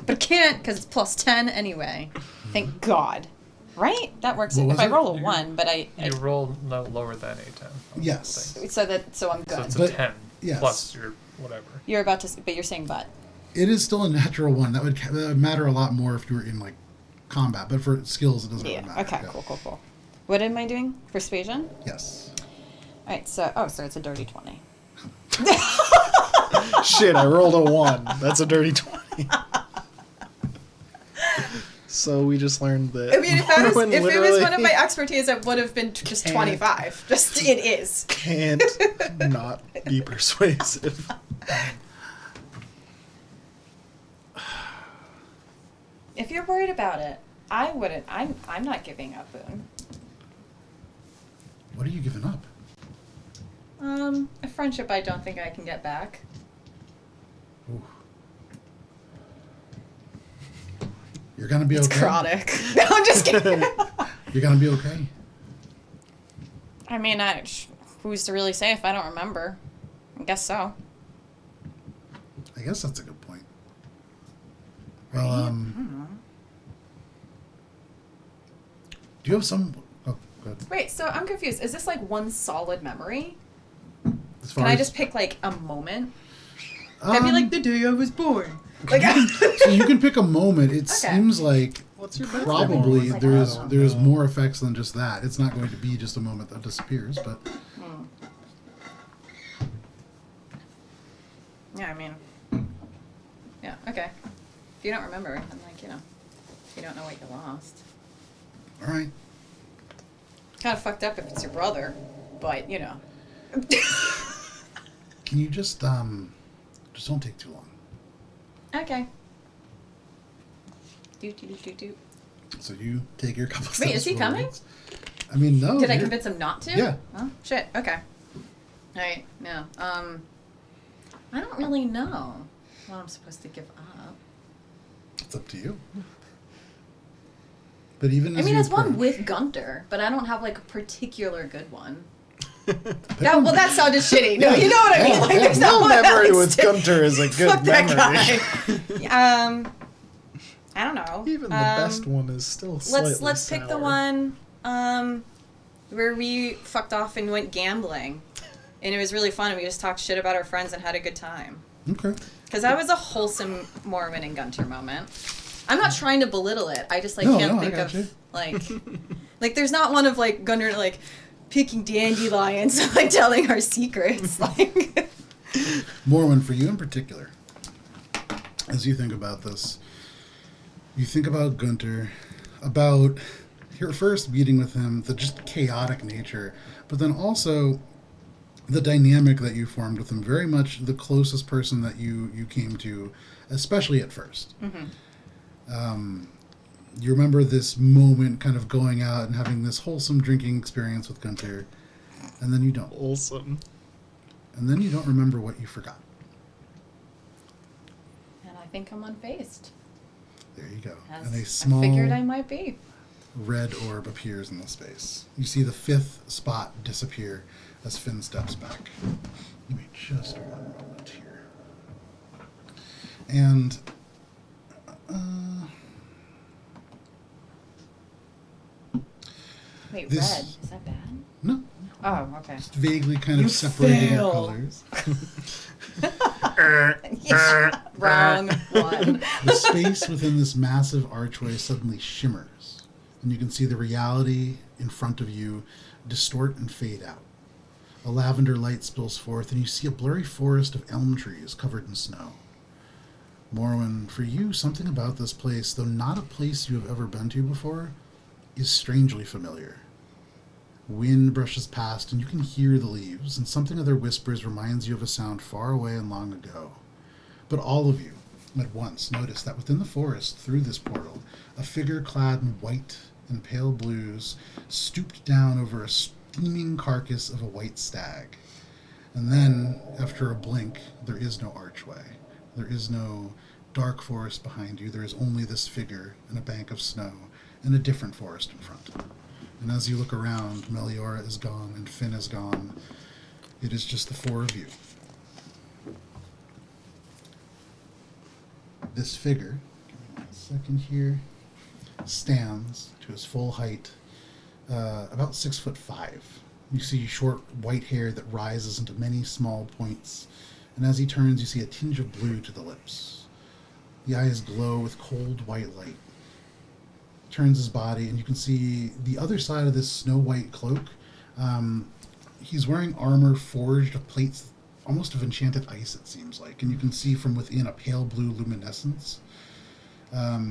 Speaker 3: But can't, because it's plus 10 anyway. Thank God. Right? That works.
Speaker 2: What
Speaker 3: If
Speaker 2: was
Speaker 3: I
Speaker 2: it?
Speaker 3: roll a 1, but I
Speaker 4: You roll no lower than a 10.
Speaker 2: Yes.
Speaker 3: so I'm
Speaker 4: So
Speaker 3: good.
Speaker 4: it's
Speaker 2: But-
Speaker 4: a 10
Speaker 2: yes.
Speaker 4: plus your whatever.
Speaker 3: You're about to, but you're saying but.
Speaker 2: It is still a natural one. That would matter a lot more if you were in like combat, but for skills, it doesn't really matter.
Speaker 3: Okay.
Speaker 2: Yeah.
Speaker 3: Cool. What am I doing? Persuasion.
Speaker 2: Yes.
Speaker 3: All right. So it's a dirty 20.
Speaker 1: Shit, I rolled a 1. That's a dirty 20. So we just learned that.
Speaker 3: I mean, if it was one of
Speaker 1: literally
Speaker 3: my expertise, it would have been just 25. Just it is.
Speaker 1: Can't not be persuasive.
Speaker 3: If you're worried about it, I wouldn't. I'm not giving up Boone.
Speaker 2: What are you giving up?
Speaker 3: A friendship I don't think I can get back.
Speaker 2: Ooh. You're gonna be
Speaker 3: It's
Speaker 2: okay.
Speaker 3: chronic. No, I'm just kidding.
Speaker 2: You're gonna be okay.
Speaker 3: I mean, who's to really say if I don't remember? I guess so.
Speaker 2: I guess that's a good point. Well, do you have some? Oh, go ahead.
Speaker 3: Wait, so I'm confused. Is this like one solid memory?
Speaker 2: As far
Speaker 3: Can I
Speaker 2: as-
Speaker 3: just pick like a moment? That'd be like the day I was born. Like,
Speaker 2: So you can pick a moment. It
Speaker 3: Okay.
Speaker 2: seems like
Speaker 1: What's your birthday
Speaker 2: probably
Speaker 1: moment?
Speaker 2: there's more effects than just that. It's not going to be just a moment that disappears, but
Speaker 3: yeah, I mean, yeah, okay. If you don't remember, then like, you don't know what you lost.
Speaker 2: all right.
Speaker 3: Kind of fucked up if it's your brother, but
Speaker 2: Can you just don't take too long?
Speaker 3: Okay. Do.
Speaker 2: So you take your couple steps.
Speaker 3: Wait, is he coming?
Speaker 2: forwards. I mean, no.
Speaker 3: Did I
Speaker 2: you're-
Speaker 3: convince him not to?
Speaker 2: Yeah.
Speaker 3: Oh, shit. Okay. All right. No. I don't really know what I'm supposed to give up.
Speaker 2: It's up to you. But even
Speaker 3: I
Speaker 2: as
Speaker 3: mean,
Speaker 2: you
Speaker 3: it's one
Speaker 2: approach-
Speaker 3: with Guntir, but I don't have like a particular good one.
Speaker 2: pick
Speaker 3: That, well, that sounded shitty. No, you know what I mean. Like, there's no
Speaker 1: No
Speaker 3: one
Speaker 1: memory
Speaker 3: else
Speaker 1: with
Speaker 3: to-
Speaker 1: Guntir is a good
Speaker 3: Fuck that
Speaker 1: memory.
Speaker 3: guy. I don't know.
Speaker 1: Even the best one is still slightly
Speaker 3: Let's pick the
Speaker 1: sour.
Speaker 3: one where we fucked off and went gambling, and it was really fun. We just talked shit about our friends and had a good time.
Speaker 2: Okay.
Speaker 3: Because that was a wholesome Morwen and Guntir moment. I'm not trying to belittle it. I just
Speaker 2: No,
Speaker 3: can't
Speaker 2: I
Speaker 3: think
Speaker 2: got
Speaker 3: of
Speaker 2: you.
Speaker 3: like there's not one of like Guntir like picking dandelions and like telling our secrets. Like
Speaker 2: Morwen, for you in particular, as you think about this, you think about Guntir, about your first meeting with him, the just chaotic nature, but then also the dynamic that you formed with him, very much the closest person that you came to, especially at first. You remember this moment kind of going out and having this wholesome drinking experience with Guntir, and then you don't.
Speaker 1: Wholesome.
Speaker 2: And then you don't remember what you forgot.
Speaker 3: and I think I'm unfazed.
Speaker 2: There you go.
Speaker 3: As
Speaker 2: And a
Speaker 3: I
Speaker 2: small
Speaker 3: figured I might be.
Speaker 2: red orb appears in the space. You see the fifth spot disappear as Finn steps back. Give me just one moment here. And
Speaker 3: Wait,
Speaker 2: This-
Speaker 3: red. Is that bad?
Speaker 2: no,
Speaker 3: Oh, okay.
Speaker 2: just vaguely kind of separating the
Speaker 3: failed.
Speaker 2: colors.
Speaker 3: Wrong one.
Speaker 2: The space within this massive archway suddenly shimmers, and you can see the reality in front of you distort and fade out. A lavender light spills forth, and you see a blurry forest of elm trees covered in snow. Morwen, for you, something about this place, though not a place you have ever been to before, is strangely familiar. Wind brushes past, and you can hear the leaves, and something of their whispers reminds you of a sound far away and long ago. But all of you, at once, notice that within the forest, through this portal, a figure clad in white and pale blues stooped down over a steaming carcass of a white stag. And then, after a blink, there is no archway. There is no dark forest behind you. There is only this figure and a bank of snow and a different forest in front. And as you look around, Meliora is gone and Finn is gone. It is just the four of you. This figure, give me 1 second here, stands to his full height, about 6'5". You see short white hair that rises into many small points, and as he turns, you see a tinge of blue to the lips. The eyes glow with cold white light. Turns his body, and you can see the other side of this snow white cloak. He's wearing armor forged of plates, almost of enchanted ice, it seems like. And you can see from within a pale blue luminescence.
Speaker 1: This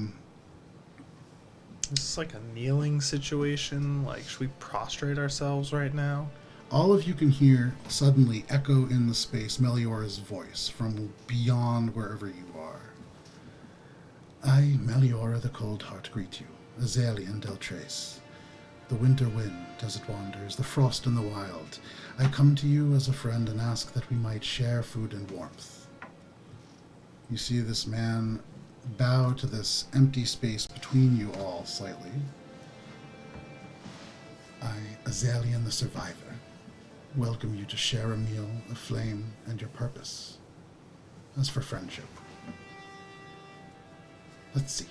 Speaker 1: is like a kneeling situation. Like, should we prostrate ourselves right now?
Speaker 2: All of you can hear suddenly echo in the space Meliora's voice from beyond wherever you are. I, Meliora the Cold Heart, greet you, Azalian Deltrace. The winter wind as it wanders, the frost in the wild. I come to you as a friend and ask that we might share food and warmth. You see this man bow to this empty space between you all slightly. I, Azalian the Survivor, welcome you to share a meal, a flame, and your purpose. As for friendship, let's see.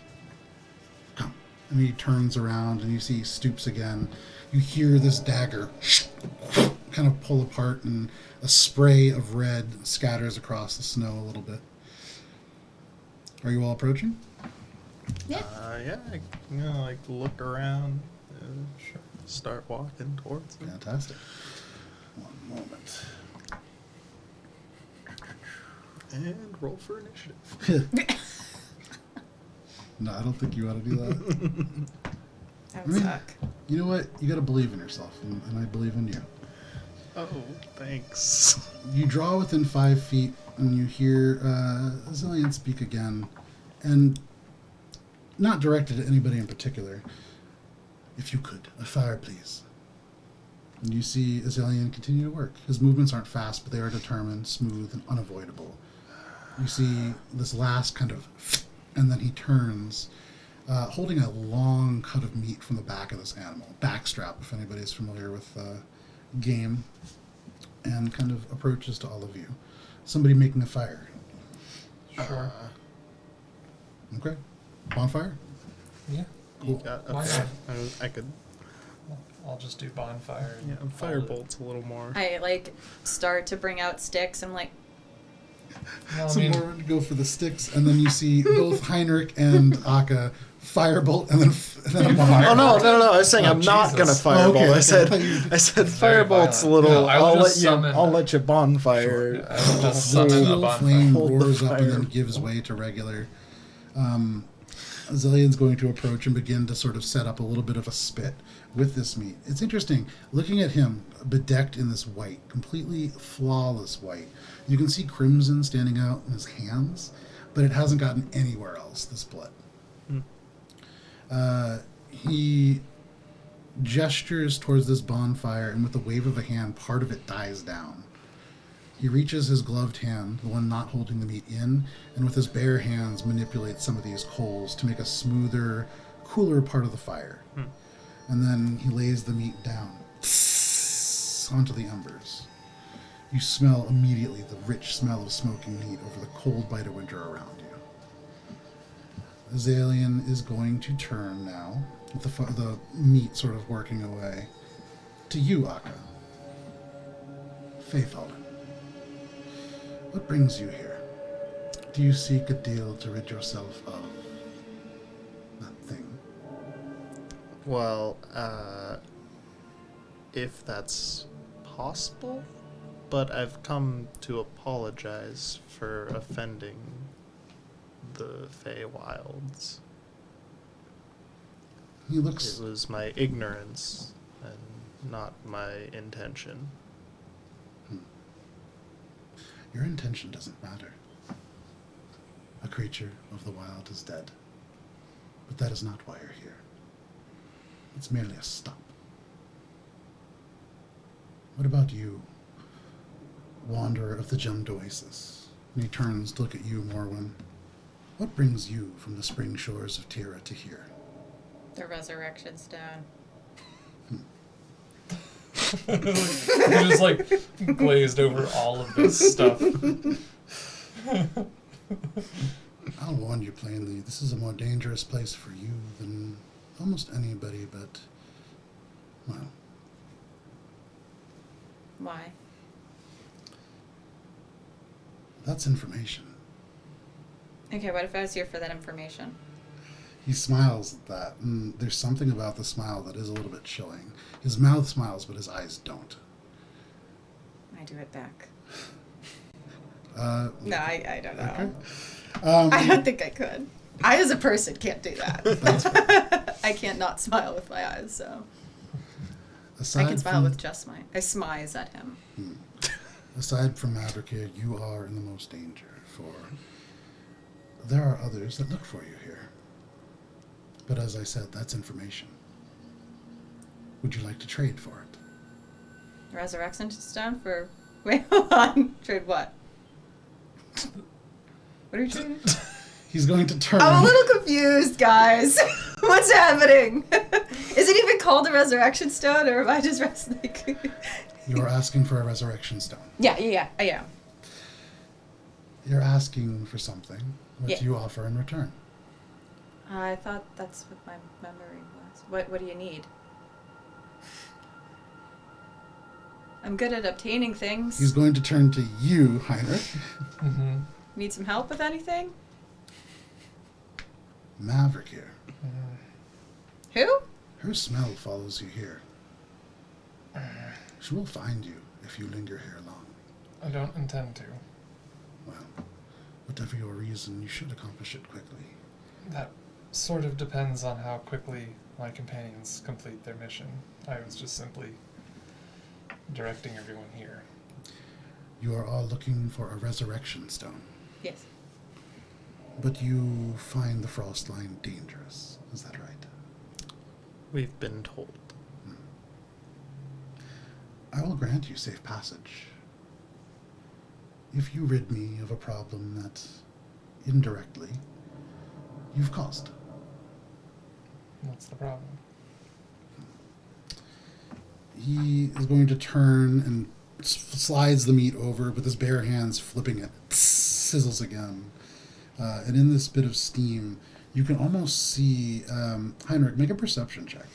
Speaker 2: Come. And he turns around and you see he stoops again. You hear this dagger kind of pull apart and a spray of red scatters across the snow a little bit. Are you all approaching?
Speaker 3: Yeah.
Speaker 1: Yeah, like look around and start walking towards it.
Speaker 2: Fantastic. One moment.
Speaker 1: And roll for initiative.
Speaker 2: No, I don't think you ought to do that.
Speaker 3: That would suck.
Speaker 2: You know what? You got to believe in yourself, and I believe in you.
Speaker 1: Oh, thanks.
Speaker 2: You draw within 5 feet, and you hear Zillion speak again, and not directed at anybody in particular. If you could, a fire, please. And you see Azalian continue to work. His movements aren't fast, but they are determined, smooth, and unavoidable. You see this last kind of, and then he turns, holding a long cut of meat from the back of this animal, backstrap, if anybody's familiar with game, and kind of approaches to all of you. Somebody making a fire.
Speaker 4: Sure.
Speaker 2: Okay. Bonfire?
Speaker 4: Yeah.
Speaker 1: You got,
Speaker 4: Why
Speaker 1: okay.
Speaker 4: not?
Speaker 1: I could.
Speaker 4: I'll just do bonfire.
Speaker 1: Yeah,
Speaker 4: and
Speaker 1: firebolt's a little more.
Speaker 3: I start to bring out sticks. I'm like,
Speaker 4: Well, I
Speaker 2: So
Speaker 4: mean,
Speaker 2: Morwen go for the sticks, and then you see both Heinrich and Akka firebolt, and then a bonfire.
Speaker 1: Oh no! I was saying
Speaker 4: Oh,
Speaker 1: I'm not
Speaker 4: Jesus.
Speaker 1: gonna fireball.
Speaker 2: Okay,
Speaker 1: I said
Speaker 2: okay.
Speaker 1: I said
Speaker 4: Very
Speaker 1: firebolt's a
Speaker 4: violent.
Speaker 1: little.
Speaker 4: No, I will just summon-
Speaker 1: I'll let you bonfire.
Speaker 4: I will just
Speaker 2: The
Speaker 4: summon a
Speaker 2: whole
Speaker 4: bonfire.
Speaker 2: flame
Speaker 1: Hold the
Speaker 2: roars up and then
Speaker 1: fire.
Speaker 2: gives way to regular. Zillion's going to approach and begin to sort of set up a little bit of a spit with this meat. It's interesting, looking at him bedecked in this white, completely flawless white. You can see crimson standing out in his hands, but it hasn't gotten anywhere else, this blood. He gestures towards this bonfire, and with a wave of a hand, part of it dies down. He reaches his gloved hand, the one not holding the meat in, and with his bare hands manipulates some of these coals to make a smoother, cooler part of the fire. And then he lays the meat down onto the embers. You smell immediately the rich smell of smoking meat over the cold bite of winter around you. Azalian is going to turn now, with the meat sort of working away, to you, Akka. Faithful. What brings you here? Do you seek a deal to rid yourself of that thing?
Speaker 1: Well, if that's possible, but I've come to apologize for offending the Feywilds.
Speaker 2: He looks.
Speaker 1: It was my ignorance and not my intention.
Speaker 2: Your intention doesn't matter. A creature of the wild is dead. But that is not why you're here. It's merely a stop. What about you, wanderer of the gemmed oasis? And he turns to look at you, Morwen. What brings you from the spring shores of Tira to here?
Speaker 3: the resurrection stone.
Speaker 4: You just like glazed over all of this stuff.
Speaker 2: I'll warn you plainly, this is a more dangerous place for you than almost anybody, but, well,
Speaker 3: Why?
Speaker 2: that's information.
Speaker 3: Okay, what if I was here for that information?
Speaker 2: He smiles at that, and there's something about the smile that is a little bit chilling. His mouth smiles, but his eyes don't.
Speaker 3: I do it back.
Speaker 2: Uh,
Speaker 3: No, I don't know.
Speaker 2: okay.
Speaker 3: I don't think I could. I, as a person, can't do that.
Speaker 2: That's fair.
Speaker 3: I can't not smile with my eyes, so.
Speaker 2: Aside
Speaker 3: I can smile
Speaker 2: from,
Speaker 3: with just my... I smize at him.
Speaker 2: Aside from Maverick here, you are in the most danger, for there are others that look for you here. But as I said, that's information. Would you like to trade for it?
Speaker 3: Resurrection stone for... Wait, hold on. Trade what? What are you trading?
Speaker 2: He's going to turn.
Speaker 3: I'm a little confused, guys. What's happening? Is it even called a resurrection stone, or am I just like...
Speaker 2: You're asking for a resurrection stone.
Speaker 3: Yeah, I am.
Speaker 2: You're asking for something. What
Speaker 3: Yeah.
Speaker 2: do you offer in return?
Speaker 3: I thought that's what my memory was. What do you need? I'm good at obtaining things.
Speaker 2: He's going to turn to you, Heinrich.
Speaker 4: Mm-hmm.
Speaker 3: Need some help with anything?
Speaker 2: Maverick here.
Speaker 3: Who?
Speaker 2: Her smell follows you here. She will find you if you linger here long.
Speaker 4: I don't intend to.
Speaker 2: Well, whatever your reason, you should accomplish it quickly.
Speaker 4: That sort of depends on how quickly my companions complete their mission. I was just simply directing everyone here.
Speaker 2: You are all looking for a resurrection stone,
Speaker 3: Yes.
Speaker 2: but you find the Frostline dangerous. Is that right?
Speaker 1: We've been told.
Speaker 2: I will grant you safe passage if you rid me of a problem that, indirectly, you've caused.
Speaker 4: What's the problem?
Speaker 2: He is going to turn and slides the meat over with his bare hands, flipping it. Sizzles again. And in this bit of steam, you can almost see... Heinrich, make a perception check.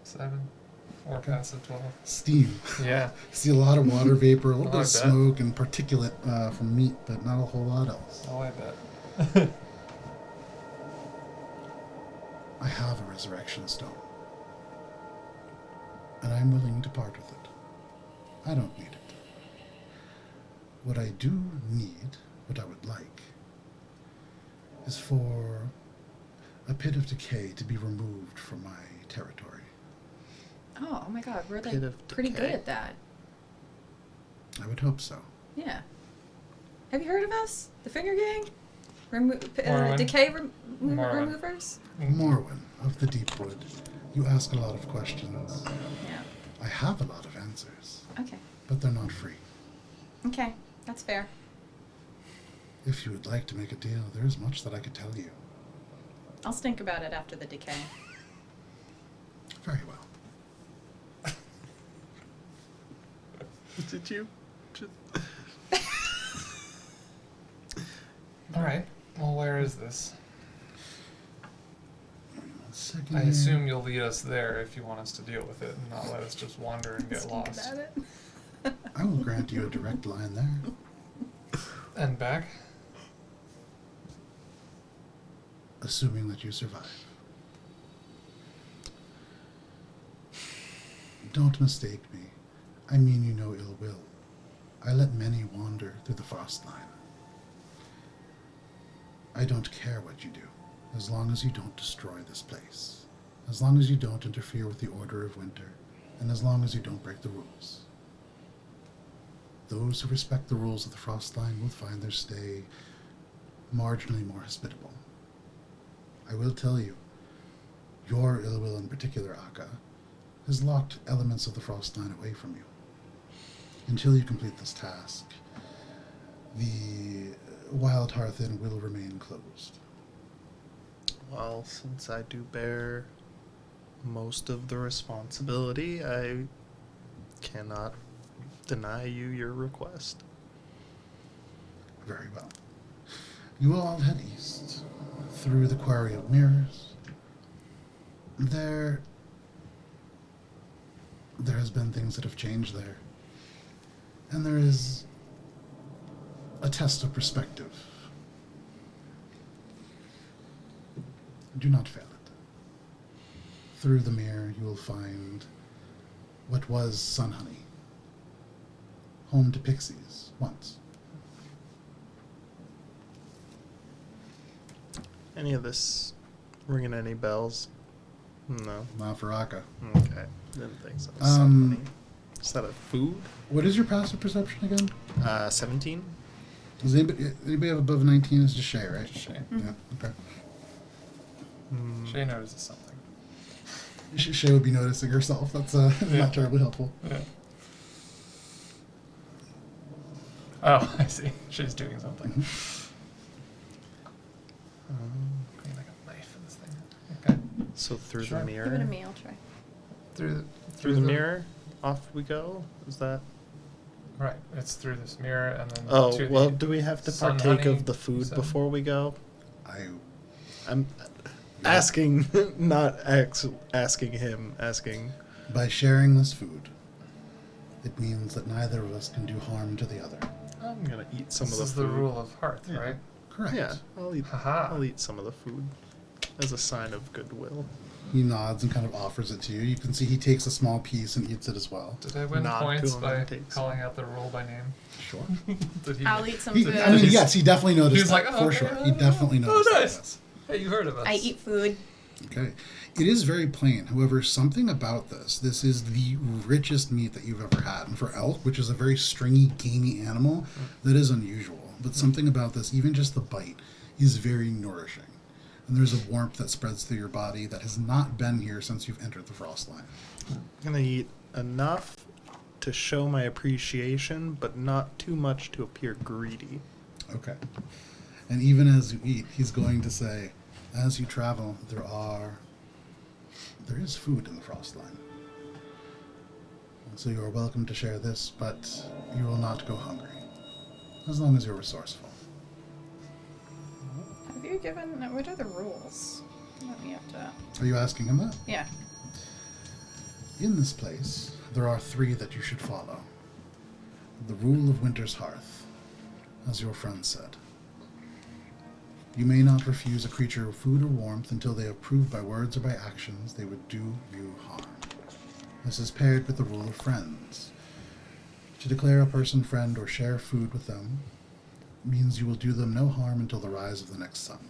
Speaker 4: 7. Forecast of 12.
Speaker 2: Steam.
Speaker 4: Yeah.
Speaker 2: See a lot of water vapor, a little
Speaker 4: Oh,
Speaker 2: bit of
Speaker 4: I bet.
Speaker 2: smoke and particulate from meat, but not a whole lot else.
Speaker 4: Oh, I bet.
Speaker 2: I have a resurrection stone, and I'm willing to part with it. I don't need it. What I do need, what I would like, is for a pit of decay to be removed from my territory.
Speaker 3: Oh my god, we're
Speaker 1: Pit
Speaker 3: like
Speaker 1: of
Speaker 3: pretty good
Speaker 1: decay.
Speaker 3: at that.
Speaker 2: I would hope so.
Speaker 3: Yeah. Have you heard of us? The Finger Gang?
Speaker 4: Morwen.
Speaker 3: Decay
Speaker 4: Morwen.
Speaker 3: removers?
Speaker 2: Morwen of the Deepwood, you ask a lot of questions.
Speaker 3: Yeah.
Speaker 2: I have a lot of answers,
Speaker 3: Okay.
Speaker 2: but they're not free.
Speaker 3: Okay. That's fair.
Speaker 2: If you would like to make a deal, there is much that I could tell you.
Speaker 3: I'll think about it after the decay.
Speaker 2: Very well.
Speaker 1: Did you? Just...
Speaker 4: Alright. Well, where is this?
Speaker 2: One second
Speaker 4: I
Speaker 2: here.
Speaker 4: assume you'll lead us there if you want us to deal with it and not let us just wander and get
Speaker 3: Think
Speaker 4: lost.
Speaker 3: about it.
Speaker 2: I will grant you a direct line there,
Speaker 4: And back?
Speaker 2: assuming that you survive. Don't mistake me. I mean you no ill will. I let many wander through the Frostline. I don't care what you do, as long as you don't destroy this place, as long as you don't interfere with the Order of Winter, and as long as you don't break the rules. Those who respect the rules of the Frostline will find their stay marginally more hospitable. I will tell you, your ill will in particular, Akka, has locked elements of the Frostline away from you. Until you complete this task, the Wild Hearth Inn will remain closed.
Speaker 1: Well, since I do bear most of the responsibility, I cannot deny you your request.
Speaker 2: Very well. You will all head east, through the Quarry of Mirrors. There has been things that have changed there. And there is a test of perspective. Do not fail it. Through the mirror, you will find what was Sun Honey, home to pixies once.
Speaker 1: Any of this ringing any bells? No.
Speaker 2: Mafaraka.
Speaker 1: Okay. Didn't think so. Is that a food?
Speaker 2: What is your passive perception again?
Speaker 1: 17?
Speaker 2: Does anybody have above 19? It's just Shay, right?
Speaker 4: Shay.
Speaker 2: Yeah, okay.
Speaker 4: Shay notices something.
Speaker 2: Shay would be noticing herself. That's not terribly helpful.
Speaker 4: Yeah. Oh, I see. She's doing something. Putting like a knife in this thing. Okay.
Speaker 1: So through
Speaker 4: Sure.
Speaker 1: the
Speaker 3: Give it a
Speaker 1: mirror?
Speaker 3: me, I'll try.
Speaker 1: Through the mirror? Off we go? Is that...
Speaker 4: Right. It's through this mirror and then
Speaker 1: Oh,
Speaker 4: to
Speaker 1: well,
Speaker 4: the
Speaker 1: do we have to
Speaker 4: sun
Speaker 1: partake
Speaker 4: honey,
Speaker 1: of the
Speaker 4: you
Speaker 1: food
Speaker 4: said?
Speaker 1: before we go? I'm
Speaker 2: Yeah.
Speaker 1: asking, not asking him, asking...
Speaker 2: By sharing this food, it means that neither of us can do harm to the other.
Speaker 1: I'm gonna eat some
Speaker 4: This
Speaker 1: of the
Speaker 4: is
Speaker 1: food.
Speaker 4: the rule of hearth,
Speaker 1: Yeah.
Speaker 4: right?
Speaker 2: Correct.
Speaker 1: Yeah, I'll
Speaker 4: Haha.
Speaker 1: eat some of the food as a sign of goodwill.
Speaker 2: He nods and kind of offers it to you. You can see he takes a small piece and eats it as well.
Speaker 4: Did I win
Speaker 1: Nod to
Speaker 4: points
Speaker 1: him
Speaker 4: by
Speaker 1: and takes
Speaker 4: calling out the rule by name?
Speaker 2: Sure.
Speaker 4: Did he?
Speaker 3: I'll eat some
Speaker 2: He,
Speaker 3: food.
Speaker 2: I mean, yes, he definitely noticed
Speaker 4: He was
Speaker 2: that,
Speaker 4: like, oh,
Speaker 2: for
Speaker 4: okay,
Speaker 2: sure. He definitely noticed that,
Speaker 4: nice.
Speaker 2: yes.
Speaker 4: Hey, you heard of us?
Speaker 3: I eat food.
Speaker 2: Okay. It is very plain. However, something about this is the richest meat that you've ever had. And for elk, which is a very stringy, gamey animal, that is unusual. But something about this, even just the bite, is very nourishing. And there's a warmth that spreads through your body that has not been here since you've entered the Frostline.
Speaker 1: I'm gonna eat enough to show my appreciation, but not too much to appear greedy.
Speaker 2: Okay. And even as you eat, he's going to say, as you travel, there is food in the Frostline. So you are welcome to share this, but you will not go hungry. As long as you're resourceful.
Speaker 3: Have you given... What are the rules? Let me have to...
Speaker 2: Are you asking him that?
Speaker 3: Yeah.
Speaker 2: In this place, there are 3 that you should follow. The rule of Winter's Hearth, as your friend said. You may not refuse a creature food or warmth until they have proved by words or by actions they would do you harm. This is paired with the rule of friends. To declare a person friend or share food with them means you will do them no harm until the rise of the next sun.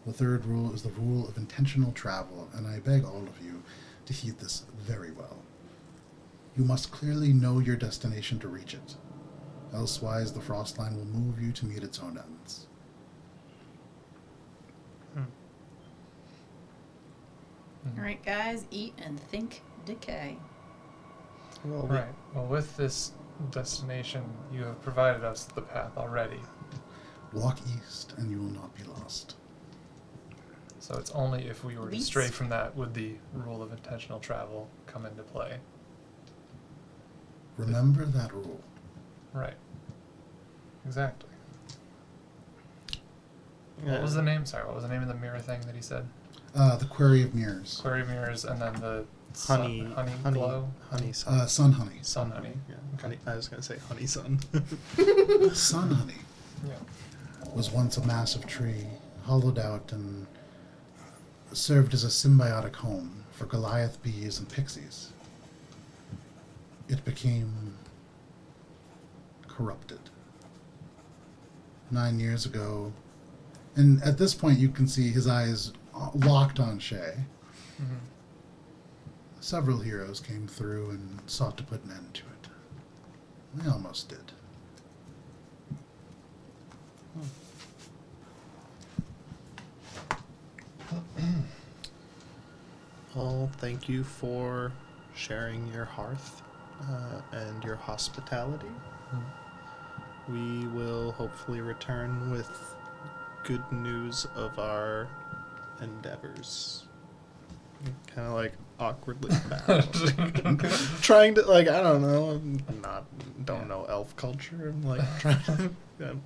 Speaker 2: The 3rd rule is the rule of intentional travel, and I beg all of you to heed this very well. You must clearly know your destination to reach it. Elsewise, the Frostline will move you to meet its own ends.
Speaker 3: Alright, guys, eat and think decay.
Speaker 1: Well,
Speaker 4: Right. Well, with this destination, you have provided us the path already.
Speaker 2: Walk east, and you will not be lost.
Speaker 4: So it's only if we were to
Speaker 3: Least.
Speaker 4: stray from that would the rule of intentional travel come into play.
Speaker 2: Remember that rule.
Speaker 4: Right. Exactly.
Speaker 1: yeah.
Speaker 4: What was the name? Sorry, what was the name of the mirror thing that he said?
Speaker 2: The Query of Mirrors.
Speaker 4: Query mirrors, and then the
Speaker 1: honey
Speaker 4: glow,
Speaker 1: sun.
Speaker 2: Sun Honey.
Speaker 4: sun honey.
Speaker 1: Yeah,
Speaker 4: Okay.
Speaker 1: honey, I was gonna say honey sun.
Speaker 2: Sun Honey
Speaker 4: Yeah.
Speaker 2: was once a massive tree, hollowed out and served as a symbiotic home for Goliath bees and pixies. It became corrupted 9 years ago, and at this point you can see his eyes locked on Shay.
Speaker 4: Mm-hmm.
Speaker 2: Several heroes came through and sought to put an end to it. They almost did.
Speaker 1: Well, thank you for sharing your hearth and your hospitality. We will hopefully return with good news of our endeavors. Kind of like awkwardly bow. Trying to, like, I don't know. Don't know elf culture. I'm like trying to.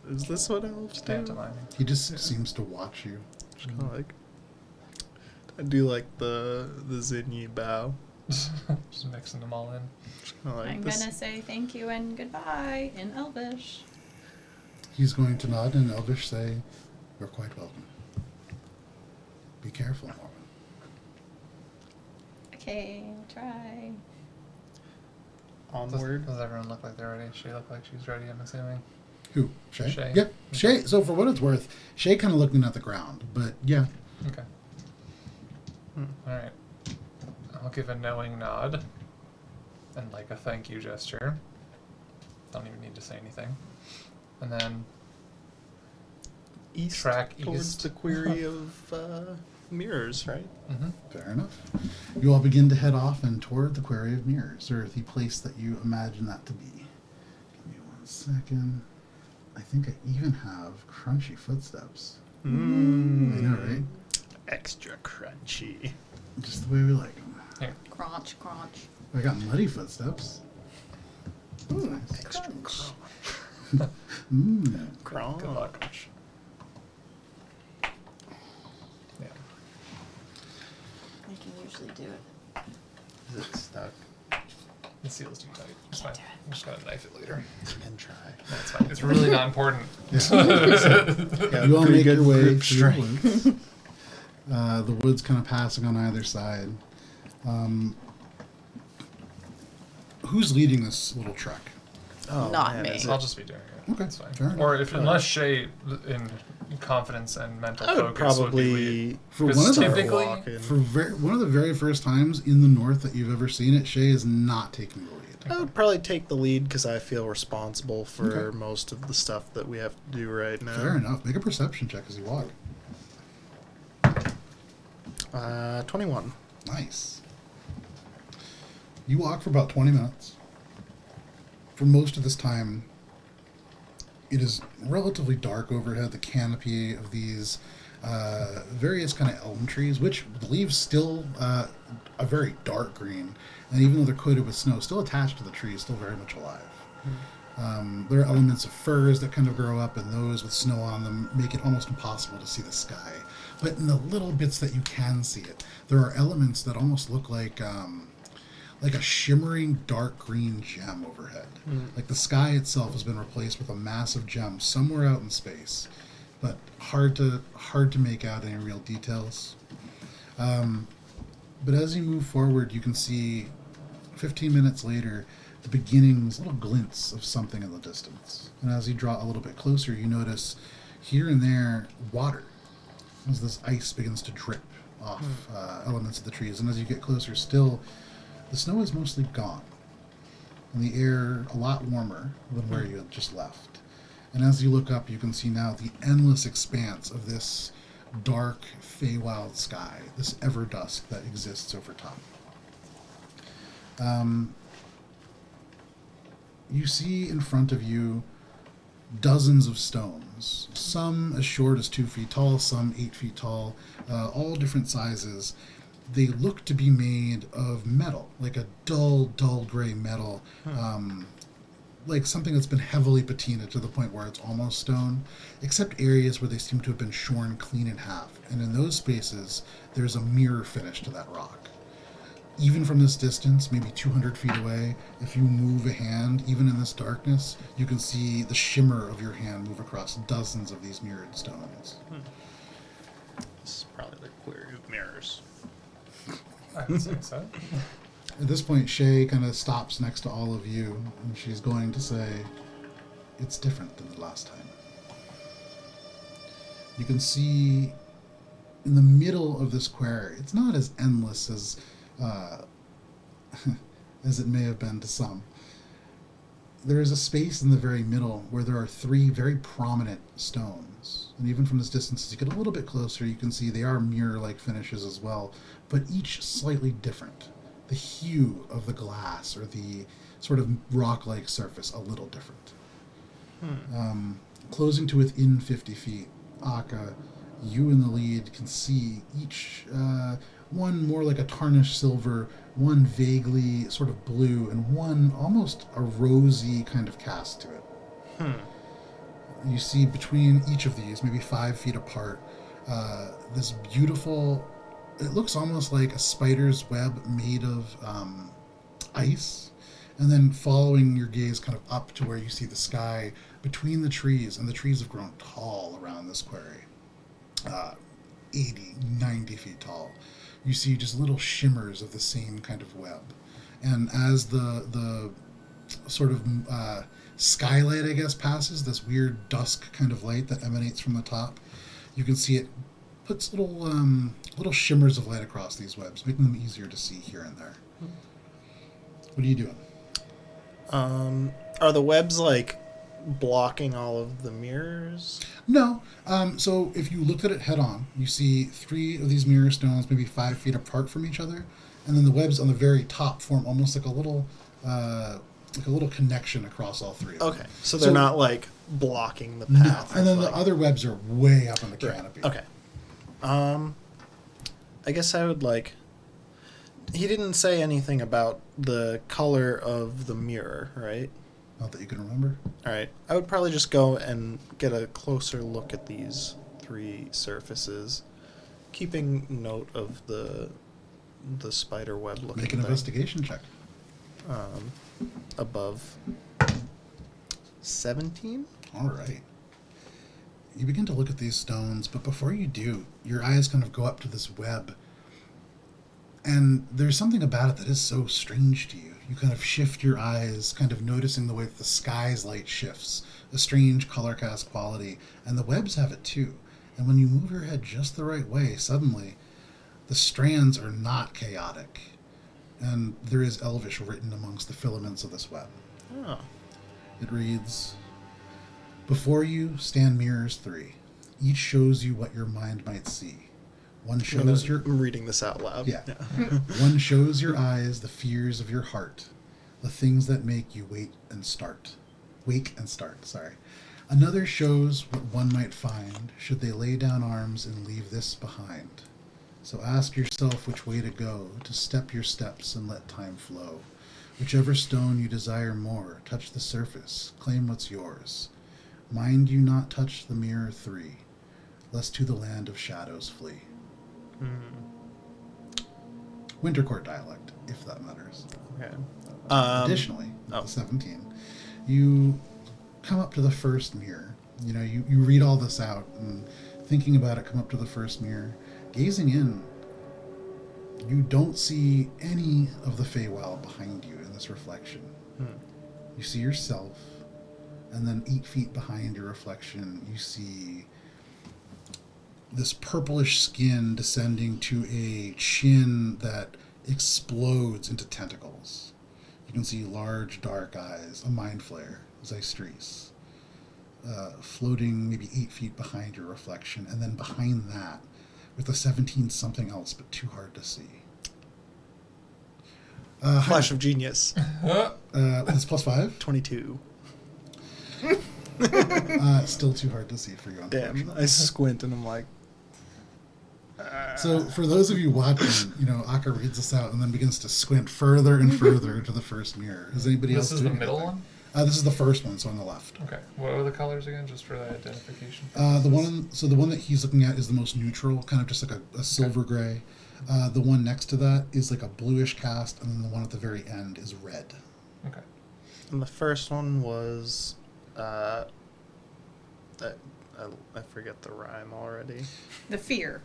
Speaker 1: Is this what elves do?
Speaker 4: Pantomiming.
Speaker 2: He just seems to watch you.
Speaker 1: Just kind of like. I do like the Zinyi bow.
Speaker 4: Just mixing them all in.
Speaker 1: Just kinda like
Speaker 3: I'm
Speaker 1: this.
Speaker 3: gonna say thank you and goodbye in Elvish.
Speaker 2: He's going to nod and in Elvish say, "You're quite welcome. Be careful, Morwen."
Speaker 3: Okay, I'll try.
Speaker 1: Onward.
Speaker 4: Does everyone look like they're ready? She look like she's ready, I'm assuming.
Speaker 2: Who? Shay?
Speaker 4: Shay.
Speaker 2: Yep. Shay. So for what it's worth, Shay kind of looking at the ground, but yeah.
Speaker 4: Okay. Alright. I'll give a knowing nod and like a thank you gesture. Don't even need to say anything. And then
Speaker 1: East
Speaker 4: track
Speaker 1: towards
Speaker 4: east.
Speaker 1: the query of mirrors, right?
Speaker 4: Mm-hmm.
Speaker 2: Fair enough. You all begin to head off and toward the Quarry of Mirrors, or the place that you imagine that to be. Give me 1 second. I think I even have crunchy footsteps. I know, right?
Speaker 1: Extra crunchy.
Speaker 2: Just the way we like them.
Speaker 4: Here.
Speaker 3: Crunch, crunch.
Speaker 2: I got muddy footsteps. That's nice.
Speaker 1: Extra
Speaker 3: Crunch.
Speaker 1: crunch.
Speaker 4: Good luck. Yeah.
Speaker 3: I can usually do it.
Speaker 1: Is it stuck?
Speaker 4: The seal's too tight. It's
Speaker 3: Can't
Speaker 4: fine.
Speaker 3: do it.
Speaker 4: I'm just gonna knife it later.
Speaker 1: And try.
Speaker 4: No, it's fine. It's really not important.
Speaker 1: Yeah,
Speaker 2: You all
Speaker 1: pretty
Speaker 2: make
Speaker 1: good
Speaker 2: your way
Speaker 1: grip
Speaker 2: through
Speaker 1: strength.
Speaker 2: the woods. The woods kind of passing on either side. Who's leading this little trek?
Speaker 1: Oh,
Speaker 3: Not
Speaker 1: man,
Speaker 3: me.
Speaker 1: is it-
Speaker 4: I'll just be doing it.
Speaker 2: Okay,
Speaker 4: It's fine.
Speaker 2: fair enough.
Speaker 4: Or if unless Shay, in confidence and mental
Speaker 1: I would
Speaker 4: focus, would be
Speaker 1: probably
Speaker 4: lead.
Speaker 2: For
Speaker 4: Because
Speaker 2: one of the
Speaker 4: typically,
Speaker 1: walking.
Speaker 2: For one of the very first times in the north that you've ever seen it, Shay is not taking the lead.
Speaker 1: I would probably take the lead because I feel responsible for
Speaker 2: Okay.
Speaker 1: most of the stuff that we have to do right now.
Speaker 2: Fair enough. Make a perception check as you walk.
Speaker 1: 21.
Speaker 2: Nice. You walk for about 20 minutes. For most of this time, it is relatively dark overhead. The canopy of these various kind of elm trees, which the leaves still a very dark green, and even though they're coated with snow, still attached to the trees, still very much alive. There are elements of firs that kind of grow up, and those with snow on them make it almost impossible to see the sky. But in the little bits that you can see it, there are elements that almost look like a shimmering dark green gem overhead. Like the sky itself has been replaced with a massive gem somewhere out in space, but hard to make out any real details. But as you move forward, you can see 15 minutes later the beginnings, little glints of something in the distance. And as you draw a little bit closer, you notice here and there water, as this ice begins to drip off elements of the trees. And as you get closer still, the snow is mostly gone, and the air a lot warmer than where you had just left. And as you look up, you can see now the endless expanse of this dark Feywild sky, this ever dusk that exists over top. You see in front of you dozens of stones, some as short as 2 feet tall, some 8 feet tall, all different sizes. They look to be made of metal, like a dull gray metal, like something that's been heavily patinaed to the point where it's almost stone, except areas where they seem to have been shorn clean in half. And in those spaces, there's a mirror finish to that rock. Even from this distance, maybe 200 feet away, if you move a hand, even in this darkness, you can see the shimmer of your hand move across dozens of these mirrored stones.
Speaker 1: This is probably the query of mirrors.
Speaker 4: I would say so.
Speaker 2: At this point, Shay kind of stops next to all of you, and she's going to say, "It's different than the last time." You can see in the middle of this quarry, it's not as endless as as it may have been to some. There is a space in the very middle where there are 3 very prominent stones. And even from this distance, as you get a little bit closer, you can see they are mirror-like finishes as well, but each slightly different. The hue of the glass or the sort of rock-like surface a little different. Closing to within 50 feet, Akka, you in the lead can see each, one more like a tarnished silver, one vaguely sort of blue, and one almost a rosy kind of cast to it. You see between each of these, maybe 5 feet apart, this beautiful, it looks almost like a spider's web made of ice, And then following your gaze kind of up to where you see the sky between the trees, and the trees have grown tall around this quarry, 80, 90 feet tall. You see just little shimmers of the same kind of web. And as the sort of skylight, I guess, passes, this weird dusk kind of light that emanates from the top, you can see it puts little shimmers of light across these webs, making them easier to see here and there. What are you doing?
Speaker 1: Are the webs like blocking all of the mirrors?
Speaker 2: No. So if you looked at it head on, you see 3 of these mirror stones maybe 5 feet apart from each other, and then the webs on the very top form almost like a little connection across all 3 of them.
Speaker 1: Okay, so they're not like blocking the path.
Speaker 2: No. And then
Speaker 1: like...
Speaker 2: the other webs are way up on the canopy.
Speaker 1: Okay. I guess I would like... He didn't say anything about the color of the mirror, right?
Speaker 2: Not that you can remember.
Speaker 1: All right. I would probably just go and get a closer look at these 3 surfaces, keeping note of the spider web looking
Speaker 2: Make an
Speaker 1: thing.
Speaker 2: investigation check.
Speaker 1: Above 17?
Speaker 2: All right. You begin to look at these stones, but before you do, your eyes kind of go up to this web. And there's something about it that is so strange to you. You kind of shift your eyes, kind of noticing the way that the sky's light shifts, a strange color cast quality, and the webs have it too. And when you move your head just the right way, suddenly, the strands are not chaotic. And there is Elvish written amongst the filaments of this web.
Speaker 1: Oh.
Speaker 2: It reads, "Before you stand mirrors 3. Each shows you what your mind might see. One shows your...
Speaker 1: I'm reading this out loud.
Speaker 2: Yeah. One shows your eyes the fears of your heart, the things that make you wake and start. Another shows what one might find should they lay down arms and leave this behind. So ask yourself which way to go, to step your steps and let time flow. Whichever stone you desire more, touch the surface, claim what's yours. Mind you not touch the mirror 3, lest to the land of shadows flee." Wintercourt dialect, if that matters.
Speaker 1: Okay.
Speaker 2: Additionally, the 17, you come up to the first mirror. You know, you read all this out, and thinking about it, come up to the first mirror. Gazing in, you don't see any of the Feywild behind you in this reflection. You see yourself, and then 8 feet behind your reflection, you see this purplish skin descending to a chin that explodes into tentacles. You can see large dark eyes, a mind flare, Zystrees, floating maybe 8 feet behind your reflection, and then behind that, with the 17 something else, but too hard to see.
Speaker 1: Flash of genius.
Speaker 2: It's +5.
Speaker 1: 22.
Speaker 2: Still too hard to see for you, unfortunately.
Speaker 1: Damn. I squint and I'm like...
Speaker 2: So for those of you watching, you know, Akka reads this out and then begins to squint further and further to the first mirror. Is anybody else
Speaker 4: This is the
Speaker 2: doing
Speaker 4: middle
Speaker 2: anything?
Speaker 4: one?
Speaker 2: This is the first one, so on the left.
Speaker 4: Okay. What are the colors again, just for the identification?
Speaker 2: The one that he's looking at is the most neutral, kind of just like a silver gray. The one next to that is like a bluish cast, and then the one at the very end is red.
Speaker 4: Okay.
Speaker 1: And the first one was... I forget the rhyme already.
Speaker 3: The fear.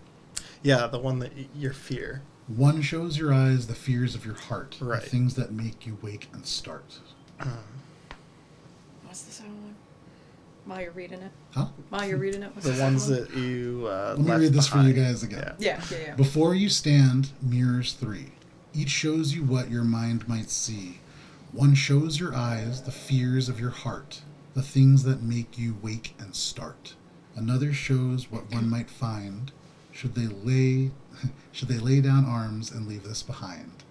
Speaker 1: Yeah, the one that your fear.
Speaker 2: One shows your eyes the fears of your heart,
Speaker 1: Right.
Speaker 2: the things that make you wake and start.
Speaker 3: What's the second one? While you're reading it.
Speaker 2: Huh?
Speaker 3: While you're reading it. What's
Speaker 1: The
Speaker 3: second
Speaker 1: ones
Speaker 3: one?
Speaker 1: that you
Speaker 2: Let me
Speaker 1: left
Speaker 2: read this for
Speaker 1: behind.
Speaker 2: you guys again.
Speaker 1: Yeah.
Speaker 3: Yeah.
Speaker 2: Before you stand, mirrors 3. Each shows you what your mind might see. One shows your eyes the fears of your heart, the things that make you wake and start. Another shows what one might find should they lay down arms and leave this behind.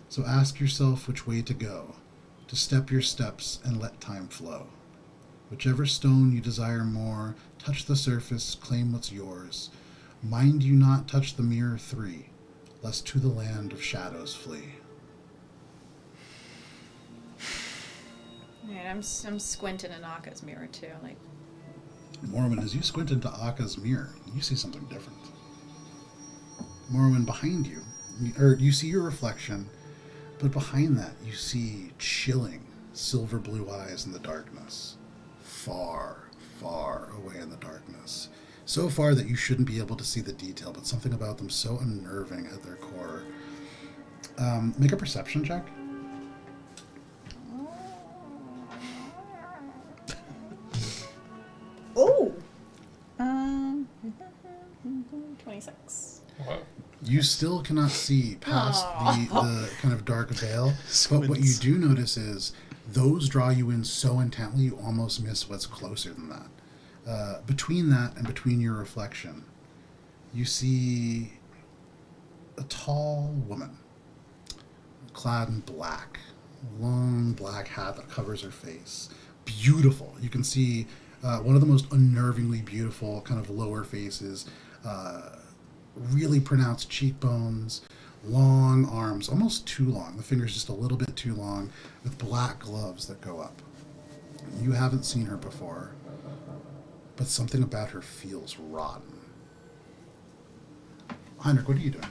Speaker 2: So ask yourself which way to go, to step your steps and let time flow. Whichever stone you desire more, touch the surface, claim what's yours. Mind you not touch the mirror 3, lest to the land of shadows flee.
Speaker 3: Yeah, I'm squinting in Akka's mirror too. Like,
Speaker 2: Morwen, as you squint into Akka's mirror, you see something different. Morwen, behind you, you see your reflection, But behind that, you see chilling silver blue eyes in the darkness. Far, far away in the darkness. So far that you shouldn't be able to see the detail, but something about them so unnerving at their core. Make a perception check.
Speaker 3: Oh! 26.
Speaker 4: Whoa.
Speaker 2: You still cannot see past the kind of dark veil, but what you do notice is those draw you in so intently you almost miss what's closer than that. Between that and between your reflection, you see a tall woman, clad in black, long black hat that covers her face. Beautiful. You can see one of the most unnervingly beautiful kind of lower faces, really pronounced cheekbones, long arms, almost too long. The fingers just a little bit too long, with black gloves that go up. You haven't seen her before, but something about her feels rotten. Heinrich, what are you doing?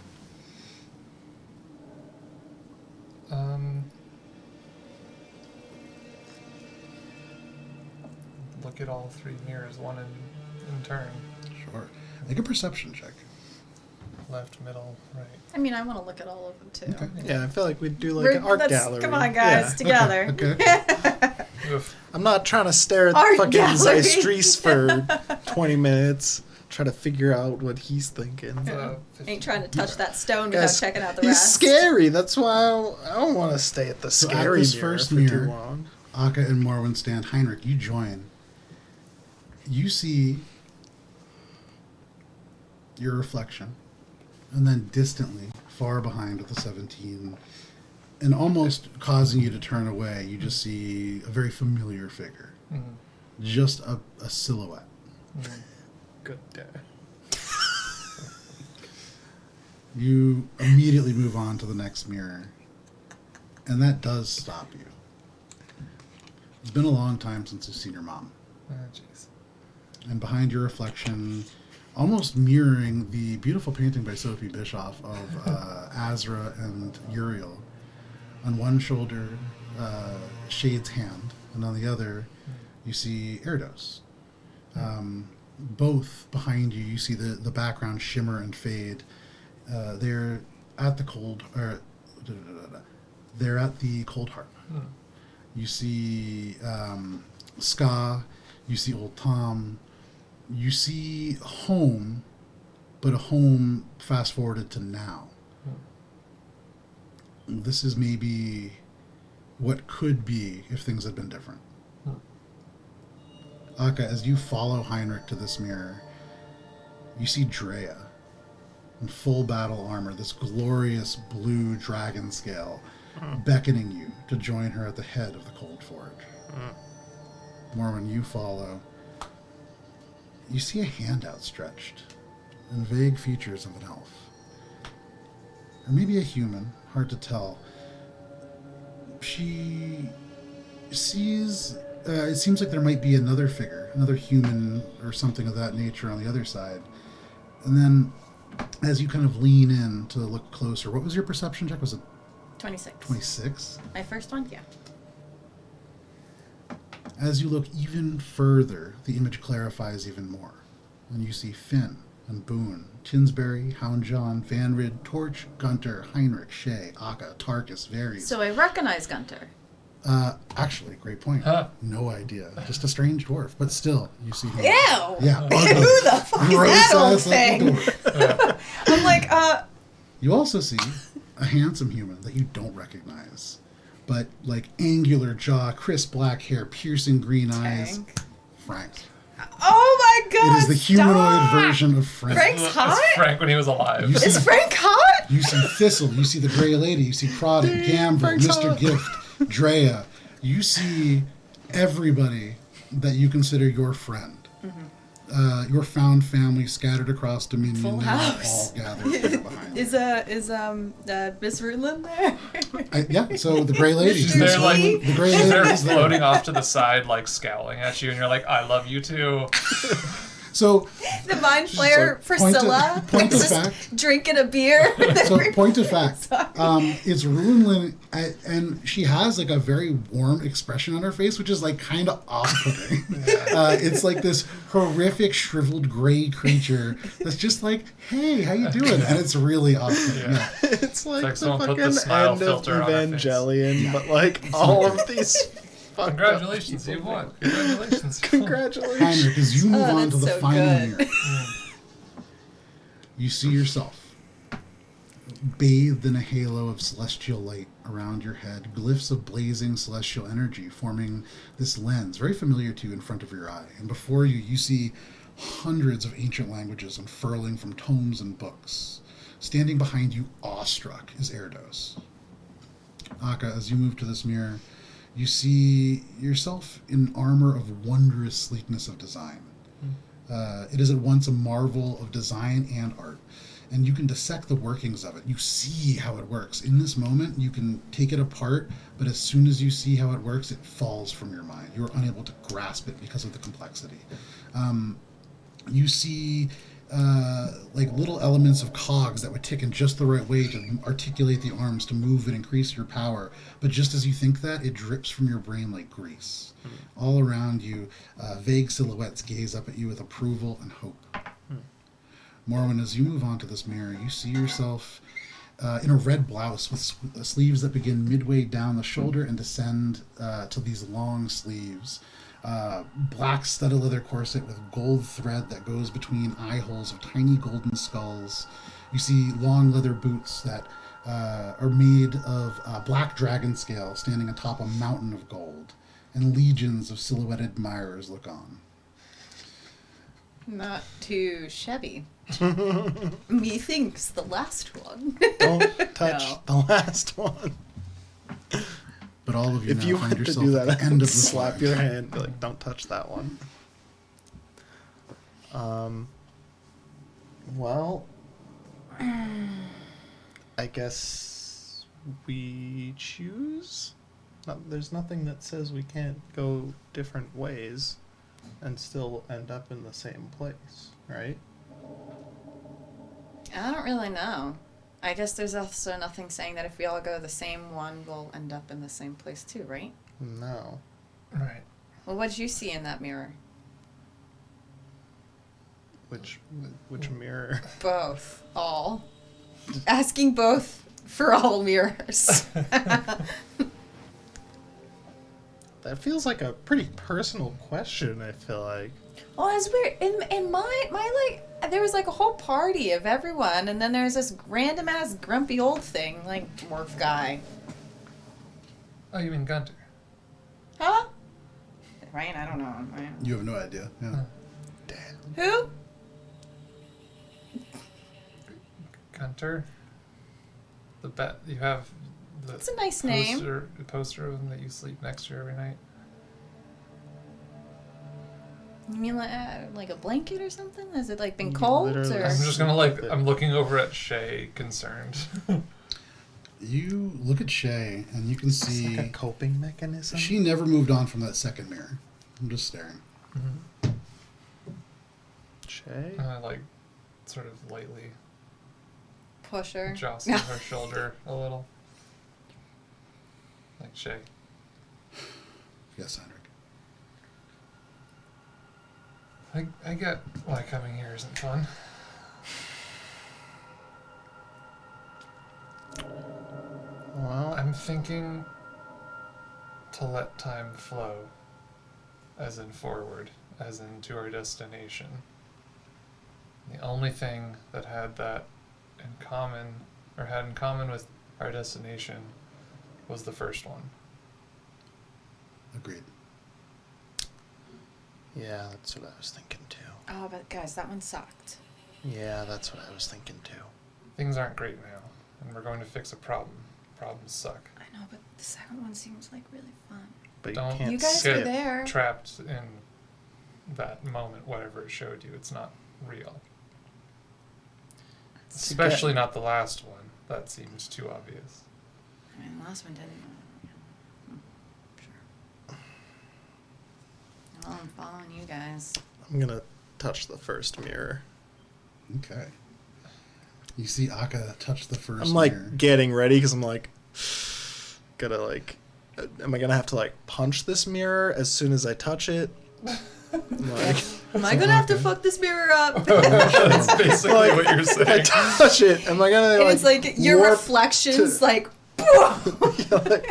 Speaker 4: Look at all three mirrors, one in turn.
Speaker 2: Sure. Make a perception check.
Speaker 4: Left, middle, right.
Speaker 3: I mean, I want to look at all of them too.
Speaker 2: Okay.
Speaker 1: Yeah, I feel like we'd do like an art gallery.
Speaker 3: Come on, guys, together.
Speaker 2: Okay.
Speaker 4: Oof.
Speaker 1: I'm not trying to stare at
Speaker 3: Art
Speaker 1: fucking
Speaker 3: gallery.
Speaker 1: Zeistries for 20 minutes, try to figure out what he's thinking.
Speaker 3: Ain't trying to touch that stone
Speaker 1: Guys,
Speaker 3: without checking out the
Speaker 1: he's
Speaker 3: rest.
Speaker 1: scary. That's why I don't want to stay at the
Speaker 2: So at
Speaker 1: scary
Speaker 2: this
Speaker 1: mirror
Speaker 2: first
Speaker 1: for
Speaker 2: mirror-
Speaker 1: too long.
Speaker 2: Akka and Morwen stand. Heinrich, you join. You see your reflection, and then distantly, far behind with the 17, and almost causing you to turn away, you just see a very familiar figure.
Speaker 4: Mm-hmm.
Speaker 2: Just a silhouette.
Speaker 4: Mm-hmm.
Speaker 1: Good day.
Speaker 2: You immediately move on to the next mirror, and that does stop you. It's been a long time since you've seen your mom.
Speaker 4: Oh, jeez.
Speaker 2: And behind your reflection, almost mirroring the beautiful painting by Sophie Bischoff of Azra and Uriel. On one shoulder, Shade's hand, and on the other, you see Erdos. Both behind you, you see the background shimmer and fade. They're at the cold harp.
Speaker 4: Hmm.
Speaker 2: You see Ska. You see Old Tom. You see home, but a home fast forwarded to now. This is maybe what could be if things had been different. Akka, as you follow Heinrich to this mirror, you see Drea in full battle armor, this glorious blue dragon scale, beckoning you to join her at the head of the Cold Forge. Morwen, you follow. You see a hand outstretched, and vague features of an elf. Or maybe a human, hard to tell. She sees, it seems like there might be another figure, another human or something of that nature on the other side. And then, as you kind of lean in to look closer, what was your perception check? Was it
Speaker 3: 26.
Speaker 2: 26?
Speaker 3: My first one? Yeah.
Speaker 2: As you look even further, the image clarifies even more. And you see Finn and Boone, Tinsbury, Houndjohn, Vanrid, Torch, Guntir, Heinrich, Shay, Akka, Tarkus, Varys.
Speaker 3: So I recognize Guntir.
Speaker 2: Actually, great point.
Speaker 4: Huh.
Speaker 2: No idea. Just a strange dwarf. But still, you see him.
Speaker 3: Ew!
Speaker 2: Yeah,
Speaker 3: Who
Speaker 2: ugly.
Speaker 3: the fuck is that old
Speaker 2: Gross-ass
Speaker 3: thing?
Speaker 2: little dwarf.
Speaker 3: I'm like,
Speaker 2: You also see a handsome human that you don't recognize. But, like, angular jaw, crisp black hair, piercing green eyes.
Speaker 3: Tank.
Speaker 2: Frank.
Speaker 3: Oh my god!
Speaker 2: It is the humanoid
Speaker 3: stop!
Speaker 2: version of Frank.
Speaker 3: Frank's
Speaker 4: It's
Speaker 3: hot?
Speaker 4: Frank when he was alive.
Speaker 2: You see-
Speaker 3: Is Frank hot?
Speaker 2: You see Thistle, you see the Grey Lady, you see Prodic, Gambrel,
Speaker 1: Frank's
Speaker 2: Mr.
Speaker 1: hot.
Speaker 2: Gift, Drea. You see everybody that you consider your friend. Your found family scattered across Dominion
Speaker 3: Full
Speaker 2: now,
Speaker 3: house.
Speaker 2: all gathered there behind.
Speaker 3: Is Miss Rutland there?
Speaker 2: Yeah, so the Grey Lady.
Speaker 4: She's there, like,
Speaker 2: the Grey
Speaker 4: They're
Speaker 2: Lady is there.
Speaker 4: floating off to the side, like scowling at you, and you're like, "I love you too."
Speaker 2: So,
Speaker 3: The mind flayer
Speaker 1: like,
Speaker 3: Priscilla
Speaker 2: point of
Speaker 3: just
Speaker 2: fact.
Speaker 3: drinking a beer.
Speaker 2: So, point of fact,
Speaker 3: Sorry.
Speaker 2: it's Ruinlin, and she has like a very warm expression on her face, which is like kind of off-putting. It's like this horrific, shriveled gray creature that's just like, "Hey, how you doing?" And it's really off-putting.
Speaker 4: Yeah.
Speaker 1: It's like
Speaker 4: like
Speaker 1: the
Speaker 4: someone put the
Speaker 1: fucking
Speaker 4: smile
Speaker 1: end of
Speaker 4: filter on her face.
Speaker 1: Evangelion, but like all of these. fucked up
Speaker 4: Congratulations,
Speaker 1: people.
Speaker 4: you won. Congratulations.
Speaker 1: Congratulations.
Speaker 2: Heinrich, as you move
Speaker 3: Oh,
Speaker 2: on to
Speaker 3: that's
Speaker 2: the
Speaker 3: so
Speaker 2: final
Speaker 3: good.
Speaker 2: mirror, you see yourself bathed in a halo of celestial light around your head, glyphs of blazing celestial energy forming this lens, very familiar to you, in front of your eye. And before you, you see hundreds of ancient languages unfurling from tomes and books. Standing behind you, awestruck, is Erdos. Akka, as you move to this mirror, you see yourself in armor of wondrous sleekness of design. It is at once a marvel of design and art, and you can dissect the workings of it. You see how it works. In this moment, you can take it apart, but as soon as you see how it works, it falls from your mind. You're unable to grasp it because of the complexity. You see like little elements of cogs that would tick in just the right way to articulate the arms to move and increase your power. But just as you think that, it drips from your brain like grease. All around you, vague silhouettes gaze up at you with approval and hope. Morwen, as you move on to this mirror, you see yourself in a red blouse with sleeves that begin midway down the shoulder and descend to these long sleeves. Black studded leather corset with gold thread that goes between eye holes of tiny golden skulls. You see long leather boots that are made of black dragon scale standing atop a mountain of gold, and legions of silhouetted admirers look on.
Speaker 3: Not too shabby. Methinks the last one.
Speaker 1: Don't touch
Speaker 3: No.
Speaker 1: the last one.
Speaker 2: But all of you
Speaker 1: If
Speaker 2: now
Speaker 1: you
Speaker 2: find
Speaker 1: had to
Speaker 2: yourself
Speaker 1: do
Speaker 2: at
Speaker 1: that,
Speaker 2: the
Speaker 1: I
Speaker 2: end
Speaker 1: would
Speaker 2: of the
Speaker 1: slap
Speaker 2: slide.
Speaker 1: your hand. Be like, don't touch that one. Well, I guess we choose. There's nothing that says we can't go different ways and still end up in the same place, right?
Speaker 3: I don't really know. I guess there's also nothing saying that if we all go the same one, we'll end up in the same place too, right?
Speaker 1: No.
Speaker 4: Right.
Speaker 3: Well, what did you see in that mirror?
Speaker 1: Which mirror?
Speaker 3: Both. All. Asking both for all mirrors.
Speaker 1: That feels like a pretty personal question, I feel like.
Speaker 3: Well, it's weird. In my like, there was like a whole party of everyone, and then there's this random ass grumpy old thing, like dwarf guy.
Speaker 4: Oh, you mean Guntir?
Speaker 3: Huh? Right? I don't know. Right?
Speaker 2: You have no idea. Yeah.
Speaker 1: Damn.
Speaker 3: Who?
Speaker 4: Guntir? The bet you have.
Speaker 3: That's a nice name.
Speaker 4: The poster of him that you sleep next to every night.
Speaker 3: You mean like a blanket or something? Has it like been
Speaker 1: You
Speaker 3: cold
Speaker 1: literally-
Speaker 3: or?
Speaker 4: I'm just gonna I'm looking over at Shay, concerned.
Speaker 2: You look at Shay, and you can
Speaker 1: It's
Speaker 2: see
Speaker 1: like a coping mechanism.
Speaker 2: she never moved on from that second mirror. I'm just staring.
Speaker 1: Shay?
Speaker 4: And I like sort of lightly
Speaker 3: Push her.
Speaker 4: jostle her shoulder a little. Like Shay.
Speaker 2: Yes, Heinrich.
Speaker 4: I get why coming here isn't fun.
Speaker 1: Well,
Speaker 4: I'm thinking to let time flow, as in forward, as in to our destination. The only thing that had that in common, or had in common with our destination, was the first one.
Speaker 2: Agreed.
Speaker 1: yeah, that's what I was thinking too.
Speaker 3: Oh, but guys, that one sucked.
Speaker 1: Yeah, that's what I was thinking too.
Speaker 4: Things aren't great now, and we're going to fix a problem. Problems suck.
Speaker 3: I know, but the second one seems like really fun.
Speaker 1: But
Speaker 4: Don't-
Speaker 1: you can't
Speaker 3: You guys
Speaker 1: skip.
Speaker 3: were there.
Speaker 4: Trapped in that moment, whatever it showed you, it's not real. Especially not the last one. That seems too obvious.
Speaker 3: I mean, the last one didn't. Sure. Well, I'm following you guys.
Speaker 1: I'm gonna touch the first mirror.
Speaker 2: Okay. You see Akka touch the first
Speaker 1: I'm like
Speaker 2: mirror.
Speaker 1: getting ready because I'm like, gotta like, am I gonna have to like punch this mirror as soon as I touch it? Like,
Speaker 3: Am I gonna have to fuck this mirror up?
Speaker 4: That's basically what you're
Speaker 1: if I
Speaker 4: saying.
Speaker 1: touch it, am I gonna
Speaker 3: And
Speaker 1: like?
Speaker 3: it's like your
Speaker 1: warp
Speaker 3: reflections,
Speaker 1: to-
Speaker 3: like.
Speaker 1: like,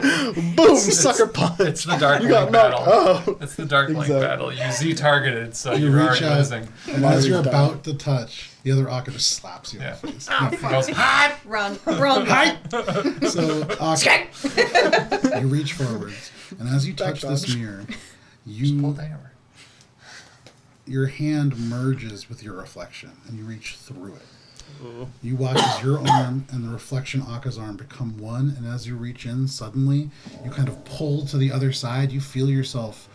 Speaker 1: boom, sucker punch.
Speaker 4: It's the Dark
Speaker 1: You
Speaker 4: Link
Speaker 1: got knocked
Speaker 4: battle.
Speaker 1: out.
Speaker 4: It's the Dark Link
Speaker 1: Exactly.
Speaker 4: battle. You Z-targeted, so
Speaker 2: You
Speaker 4: you're
Speaker 2: reach
Speaker 4: already
Speaker 2: out,
Speaker 4: losing.
Speaker 2: and as you're
Speaker 1: Already
Speaker 2: about to touch, the other Akka just slaps you
Speaker 4: Yeah.
Speaker 2: in the face.
Speaker 4: He goes, "Hi!"
Speaker 3: Run.
Speaker 2: So Akka, you reach forwards, and as you touch
Speaker 1: Back
Speaker 2: this
Speaker 1: dodge.
Speaker 2: mirror,
Speaker 4: Just pull
Speaker 2: you
Speaker 4: the hammer.
Speaker 2: your hand merges with your reflection, and you reach through it.
Speaker 1: Ooh.
Speaker 2: You watch as your arm and the reflection Akka's arm become one, and as you reach in, suddenly you kind of pull to the other side. You feel yourself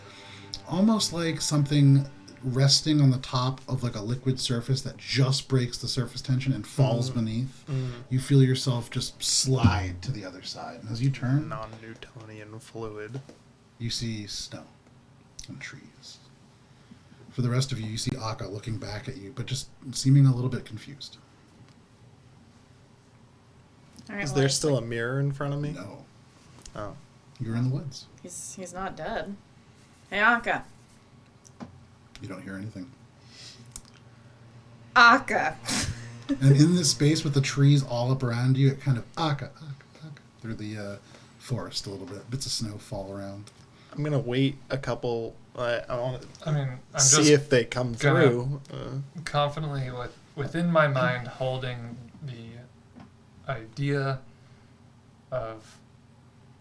Speaker 2: almost like something resting on the top of like a liquid surface that just breaks the surface tension and falls beneath. You feel yourself just slide to the other side. And as you turn,
Speaker 1: Non-Newtonian fluid.
Speaker 2: you see snow and trees. For the rest of you, you see Akka looking back at you, but just seeming a little bit confused.
Speaker 3: All right,
Speaker 1: Is
Speaker 3: well,
Speaker 1: there
Speaker 3: it's
Speaker 1: still
Speaker 3: like-
Speaker 1: a mirror in front of me?
Speaker 2: No,
Speaker 1: Oh.
Speaker 2: you're in the woods.
Speaker 3: He's not dead. Hey, Akka.
Speaker 2: You don't hear anything.
Speaker 3: Akka.
Speaker 2: And in this space with the trees all up around you, it kind of Akka through the forest a little bit. Bits of snow fall around.
Speaker 1: I'm gonna wait a couple. I want
Speaker 4: I mean,
Speaker 1: to
Speaker 4: I'm
Speaker 1: see
Speaker 4: just
Speaker 1: if they come
Speaker 4: gonna-
Speaker 1: through.
Speaker 4: confidently within my mind holding the idea of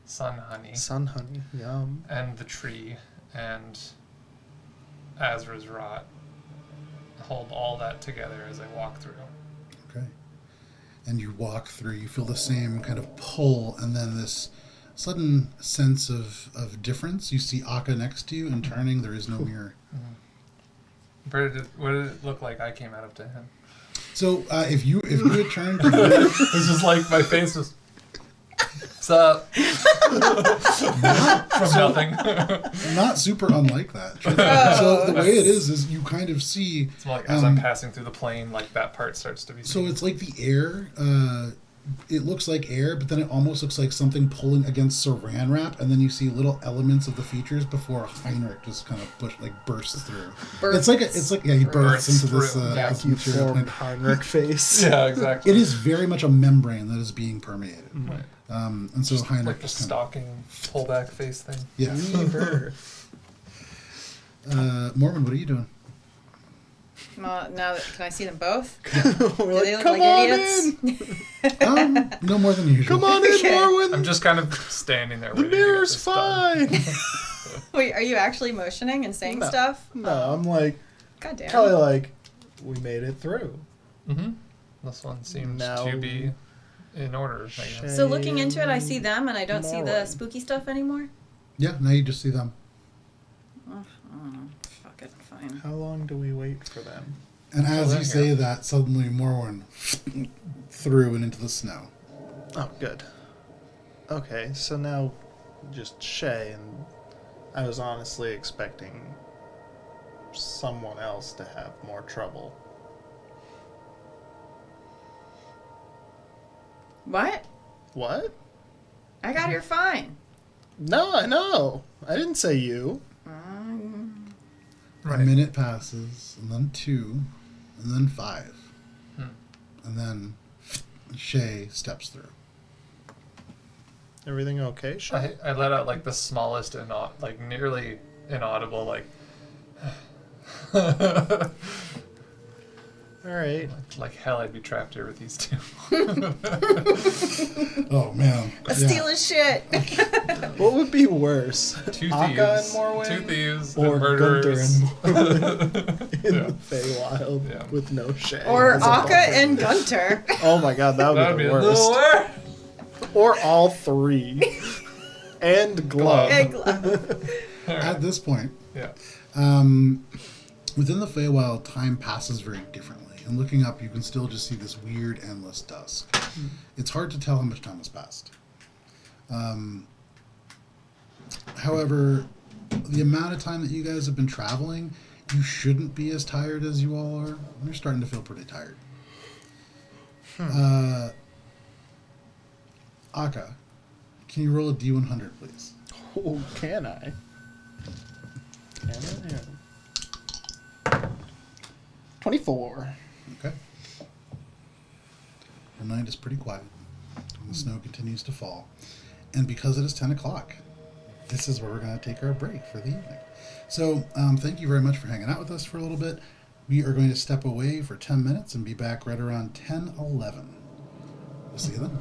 Speaker 4: sun honey
Speaker 1: Sun honey, yum.
Speaker 4: and the tree and Azra's rot. Hold all that together as I walk through.
Speaker 2: Okay. And you walk through, you feel the same kind of pull, and then this sudden sense of difference. You see Akka next to you, and turning, there is no mirror.
Speaker 4: What did it look like I came out of to him?
Speaker 2: So if you had turned,
Speaker 4: It's just like my face was. What's up? From nothing.
Speaker 2: not super unlike that. So the way it is you kind of see.
Speaker 4: It's more like as I'm passing through the plane, like that part starts to be.
Speaker 2: So it's like the air. It looks like air, but then it almost looks like something pulling against saran wrap, and then you see little elements of the features before Heinrich just kind of bursts through. It's like he bursts into this
Speaker 4: through.
Speaker 2: this material
Speaker 1: Formed
Speaker 2: plant.
Speaker 1: Heinrich face.
Speaker 4: Yeah, exactly.
Speaker 2: It is very much a membrane that is being permeated,
Speaker 4: Right.
Speaker 2: and so Heinrich
Speaker 4: Like the
Speaker 2: just kind
Speaker 4: stalking pullback face thing.
Speaker 2: of, yeah.
Speaker 1: Rebirth.
Speaker 2: Morwen, what are you doing?
Speaker 3: Well, now that, can I see them both?
Speaker 1: We're
Speaker 3: Do
Speaker 1: like,
Speaker 3: they look
Speaker 1: come
Speaker 3: like
Speaker 1: on
Speaker 3: idiots?
Speaker 2: No more than usual.
Speaker 1: Come on in,
Speaker 3: Okay.
Speaker 1: Morwen.
Speaker 4: I'm just kind of standing there.
Speaker 1: The
Speaker 4: waiting to get
Speaker 1: mirror's
Speaker 4: this done.
Speaker 1: fine.
Speaker 3: Wait, are you actually motioning and saying
Speaker 1: No.
Speaker 3: stuff?
Speaker 1: No, I'm like,
Speaker 3: God damn.
Speaker 1: probably like, we made it through.
Speaker 4: Mm-hmm. This one seems
Speaker 1: Now-
Speaker 4: to be in order. I guess.
Speaker 3: So looking into it, I see them, and I don't see the
Speaker 1: Morwen.
Speaker 3: spooky stuff anymore.
Speaker 2: Yeah, now you just see them.
Speaker 3: Oh, I don't know. Fuck it, fine.
Speaker 1: How long do we wait for them?
Speaker 2: And as
Speaker 4: they're
Speaker 2: you say
Speaker 4: here.
Speaker 2: that, suddenly Morwen through and into the snow.
Speaker 1: Oh, good. Okay, so now just Shay, and I was honestly expecting someone else to have more trouble.
Speaker 3: What?
Speaker 1: What?
Speaker 3: I got here fine.
Speaker 1: No, I know. I didn't say you.
Speaker 2: A minute passes, and then 2, and then 5. And then Shay steps through.
Speaker 1: Everything okay, Shay?
Speaker 4: I let out like the smallest like nearly inaudible like.
Speaker 1: All right.
Speaker 4: Like hell, I'd be trapped here with these two.
Speaker 2: Oh, man.
Speaker 3: A steal his shit.
Speaker 1: What would be worse?
Speaker 4: Two
Speaker 1: Akka
Speaker 4: thieves.
Speaker 1: and Morwen?
Speaker 4: Two thieves.
Speaker 1: Or
Speaker 4: and
Speaker 1: Guntir
Speaker 4: murderers.
Speaker 1: and Morwen in
Speaker 4: Yeah.
Speaker 1: the Feywild
Speaker 4: Yeah.
Speaker 1: with no Shay.
Speaker 3: Or
Speaker 1: as a
Speaker 3: Akka
Speaker 1: buffer.
Speaker 3: and Guntir.
Speaker 1: Oh my god, that would
Speaker 4: That'd
Speaker 1: be
Speaker 4: be
Speaker 1: the
Speaker 4: a little
Speaker 1: worst.
Speaker 4: worse.
Speaker 1: Or all three. And Glove.
Speaker 3: Egg glove.
Speaker 2: At this point,
Speaker 4: Yeah.
Speaker 2: within the Feywild, time passes very differently. And looking up, you can still just see this weird, endless dusk. It's hard to tell how much time has passed. However, the amount of time that you guys have been traveling, You shouldn't be as tired as you all are. You're starting to feel pretty tired. Aka, can you roll a D100, please?
Speaker 1: Oh, can I? Can I? 24.
Speaker 2: Okay. The night is pretty quiet. The snow continues to fall. And because it is 10 o'clock, this is where we're going to take our break for the evening. So thank you very much for hanging out with us for a little bit. We are going to step away for 10 minutes and be back right around 10:11. We'll see you then.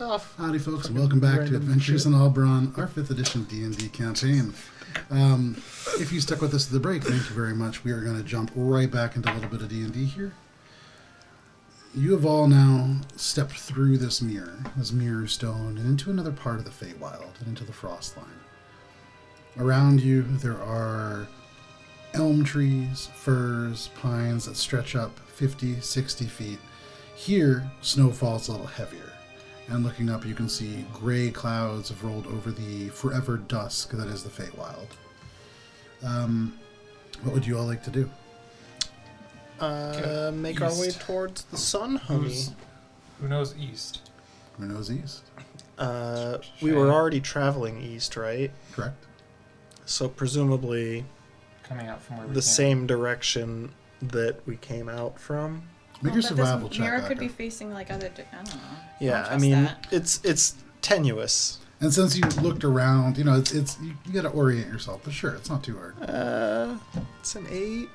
Speaker 1: off.
Speaker 2: Howdy, folks, and welcome back to
Speaker 1: Random
Speaker 2: Adventures
Speaker 1: shit.
Speaker 2: in Alberon, our 5th edition D&D campaign. If you stuck with us to the break, thank you very much. We are going to jump right back into a little bit of D&D here. You have all now stepped through this mirror stone, and into another part of the Feywild, and into the Frostline. Around you, there are elm trees, firs, pines that stretch up 50, 60 feet. Here, snow falls a little heavier. And looking up, you can see gray clouds have rolled over the forever dusk that is the Feywild. What would you all like to do?
Speaker 1: Make our way
Speaker 4: East.
Speaker 1: towards the sun, honey.
Speaker 4: Who knows east?
Speaker 2: Who knows east?
Speaker 1: We were already traveling east, right?
Speaker 2: Correct.
Speaker 1: So presumably
Speaker 4: Coming out from where we
Speaker 1: the
Speaker 4: came.
Speaker 1: same direction that we came out from.
Speaker 2: Make
Speaker 3: Well,
Speaker 2: your
Speaker 3: but
Speaker 2: survival
Speaker 3: this
Speaker 2: check.
Speaker 3: mirror could
Speaker 2: Akka.
Speaker 3: be facing like other. I don't know.
Speaker 1: Yeah,
Speaker 3: don't
Speaker 1: I
Speaker 3: trust
Speaker 1: mean
Speaker 3: that.
Speaker 1: it's tenuous.
Speaker 2: And since you looked around, you know, it's you got to orient yourself. But sure, it's not too hard.
Speaker 1: It's an 8.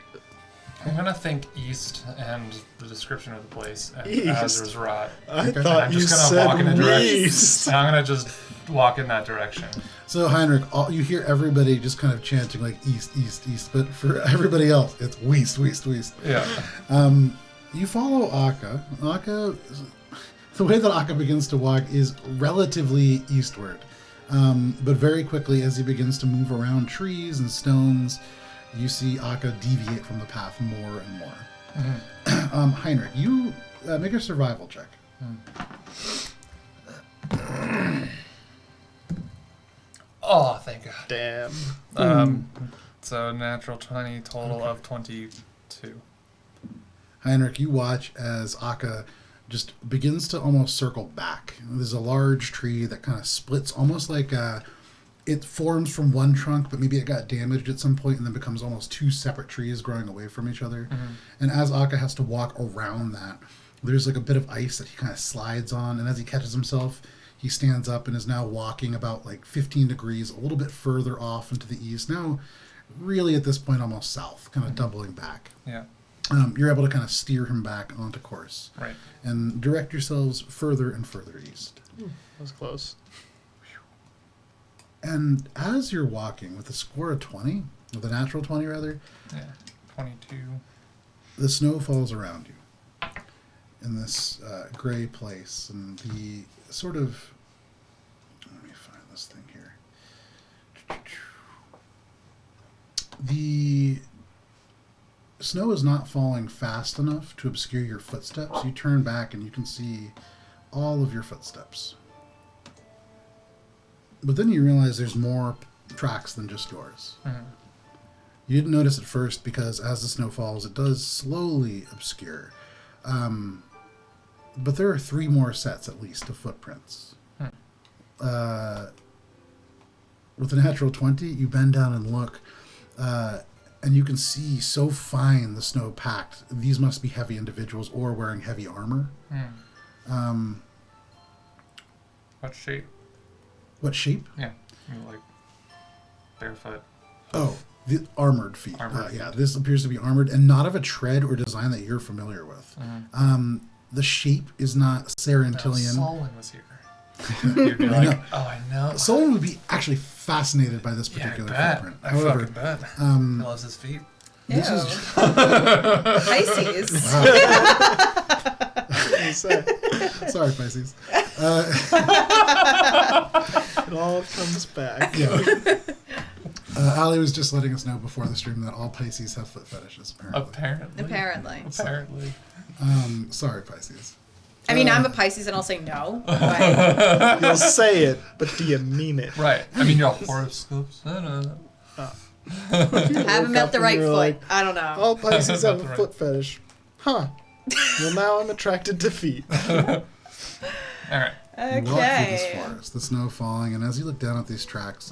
Speaker 4: I'm gonna think east and the description of the place and
Speaker 1: East.
Speaker 4: as rot.
Speaker 1: I
Speaker 2: Okay.
Speaker 1: thought
Speaker 4: I'm
Speaker 1: you
Speaker 4: just gonna walk in a
Speaker 1: said
Speaker 4: direction.
Speaker 1: east.
Speaker 4: And I'm gonna just walk in that direction.
Speaker 2: So Heinrich, you hear everybody just kind of chanting like east, east, east. But for everybody else, it's west, west, west.
Speaker 4: Yeah.
Speaker 2: You follow Akka. Akka, the way that Akka begins to walk is relatively eastward. But very quickly, as he begins to move around trees and stones, you see Akka deviate from the path more and more. Heinrich, you make a survival check.
Speaker 4: Oh, thank God.
Speaker 1: Damn.
Speaker 4: So natural 20, total of 22.
Speaker 2: Heinrich, you watch as Akka just begins to almost circle back. There's a large tree that kind of splits, almost like it forms from one trunk, but maybe it got damaged at some point and then becomes almost two separate trees growing away from each other. And as Akka has to walk around that, there's like a bit of ice that he kind of slides on, and as he catches himself, he stands up and is now walking about like 15 degrees, a little bit further off into the east. Now, really at this point, almost south, kind of doubling back.
Speaker 4: Yeah.
Speaker 2: You're able to kind of steer him back onto course
Speaker 4: Right.
Speaker 2: and direct yourselves further and further east.
Speaker 1: That was close.
Speaker 2: And as you're walking with a score of 20, with a natural 20 rather,
Speaker 4: Yeah. 22.
Speaker 2: the snow falls around you in this gray place, and the sort of, let me find this thing here. The snow is not falling fast enough to obscure your footsteps. You turn back and you can see all of your footsteps. But then you realize there's more tracks than just yours. You didn't notice at first because as the snow falls, it does slowly obscure. But there are 3 more sets at least of footprints. With a natural 20, you bend down and look, and you can see so fine the snow packed. These must be heavy individuals or wearing heavy armor.
Speaker 4: What shape?
Speaker 2: What shape?
Speaker 4: Yeah. I mean, like barefoot.
Speaker 2: Oh, the armored feet.
Speaker 4: Armored
Speaker 2: Yeah,
Speaker 4: feet.
Speaker 2: this appears to be armored and not of a tread or design that you're familiar with. The shape is not Sarentillian.
Speaker 4: Solon was here. You'd be
Speaker 2: I know.
Speaker 4: like, oh, I know.
Speaker 2: Someone would be actually fascinated by this
Speaker 4: Yeah, I
Speaker 2: particular
Speaker 4: bet.
Speaker 2: footprint.
Speaker 4: I
Speaker 2: However,
Speaker 4: fucking bet. He loves his feet.
Speaker 2: this
Speaker 3: Ew.
Speaker 2: is
Speaker 3: Pisces.
Speaker 2: sorry, Pisces.
Speaker 1: It all comes back.
Speaker 2: Yeah. Ali was just letting us know before the stream that all Pisces have foot fetishes. Apparently.
Speaker 4: Apparently.
Speaker 3: Apparently.
Speaker 2: Sorry, Pisces.
Speaker 3: I mean, I'm a Pisces and I'll say no. But
Speaker 1: You'll say it, but do you mean it?
Speaker 4: Right. I mean, your horoscopes. I don't know.
Speaker 3: haven't met the
Speaker 1: and
Speaker 3: right
Speaker 1: you're
Speaker 3: foot.
Speaker 1: like,
Speaker 3: I don't know.
Speaker 1: All Pisces have a
Speaker 4: Right.
Speaker 1: foot fetish. Huh. Well, now I'm attracted to feet.
Speaker 4: All right.
Speaker 2: You walk through this
Speaker 3: Okay.
Speaker 2: forest, the snow falling, and as you look down at these tracks,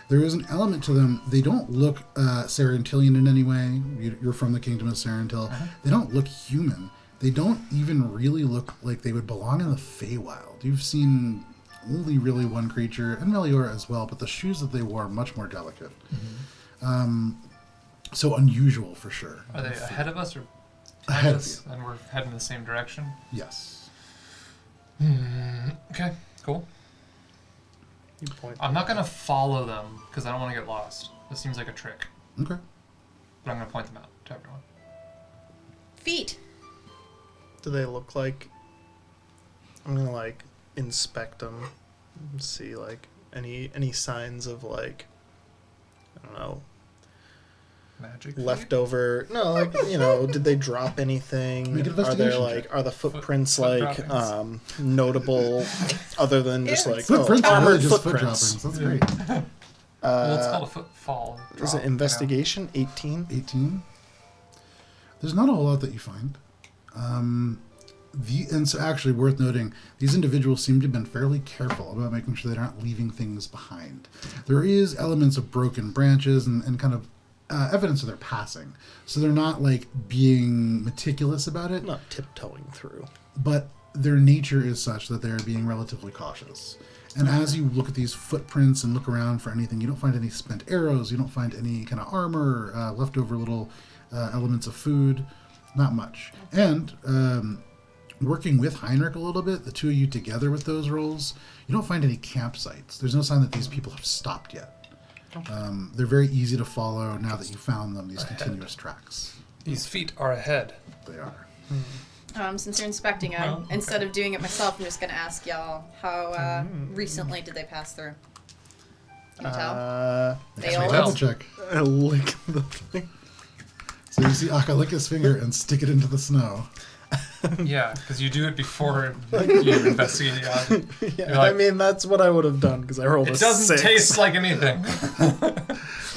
Speaker 2: there is an element to them. They don't look Sarentillian in any way. You're from the kingdom of Sarentil. They don't look human. They don't even really look like they would belong in the Feywild. You've seen only really one creature, and Meliora as well, but the shoes that they wore are much more delicate. So unusual for sure.
Speaker 4: Are they ahead of us or
Speaker 2: Ahead
Speaker 4: behind
Speaker 2: of
Speaker 4: us? And we're heading the same direction?
Speaker 2: Yes.
Speaker 4: Okay, Cool.
Speaker 1: You point.
Speaker 4: I'm not gonna follow them because I don't want to get lost. This seems like a trick,
Speaker 2: Okay.
Speaker 4: but I'm gonna point them out to everyone.
Speaker 3: Feet.
Speaker 1: Do they look like? I'm gonna like inspect them, see like any signs of like, I don't know,
Speaker 4: Magic.
Speaker 1: leftover. No, like did they drop anything?
Speaker 2: Make an
Speaker 1: Are there
Speaker 2: investigation
Speaker 1: like
Speaker 2: check.
Speaker 1: are the footprints
Speaker 4: foot
Speaker 1: like
Speaker 4: droppings.
Speaker 1: notable, other than just
Speaker 3: Ew,
Speaker 1: like
Speaker 2: Footprints are
Speaker 1: armored
Speaker 2: really just foot
Speaker 1: footprints?
Speaker 2: droppings. That's great.
Speaker 4: Well, it's called a footfall.
Speaker 1: Is it investigation 18?
Speaker 2: 18. There's not a whole lot that you find. And so actually worth noting, these individuals seem to have been fairly careful about making sure they're not leaving things behind. There is elements of broken branches and kind of evidence of their passing. So they're not like being meticulous about it,
Speaker 1: Not tiptoeing through.
Speaker 2: but their nature is such that they're being relatively cautious. And as you look at these footprints and look around for anything, you don't find any spent arrows, you don't find any kind of armor, leftover little elements of food, not much. And working with Heinrich a little bit, the two of you together with those rolls, you don't find any campsites. There's no sign that these people have stopped yet. They're very easy to follow now that you found them, these continuous tracks.
Speaker 4: These feet are ahead.
Speaker 2: They are.
Speaker 3: Since you're inspecting them,
Speaker 4: Well, okay.
Speaker 3: instead of doing it myself, I'm just going to ask y'all how recently did they pass through? Can you tell? They
Speaker 4: Can we
Speaker 3: old?
Speaker 4: tell?
Speaker 2: Double check.
Speaker 1: I lick the thing.
Speaker 2: So you see Akka lick his finger and stick it into the snow.
Speaker 4: Yeah, because you do it before you investigate the object.
Speaker 1: Yeah,
Speaker 4: You're like,
Speaker 1: I mean that's what I would have done because I rolled
Speaker 4: It
Speaker 1: a
Speaker 4: doesn't
Speaker 1: 6.
Speaker 4: taste like anything.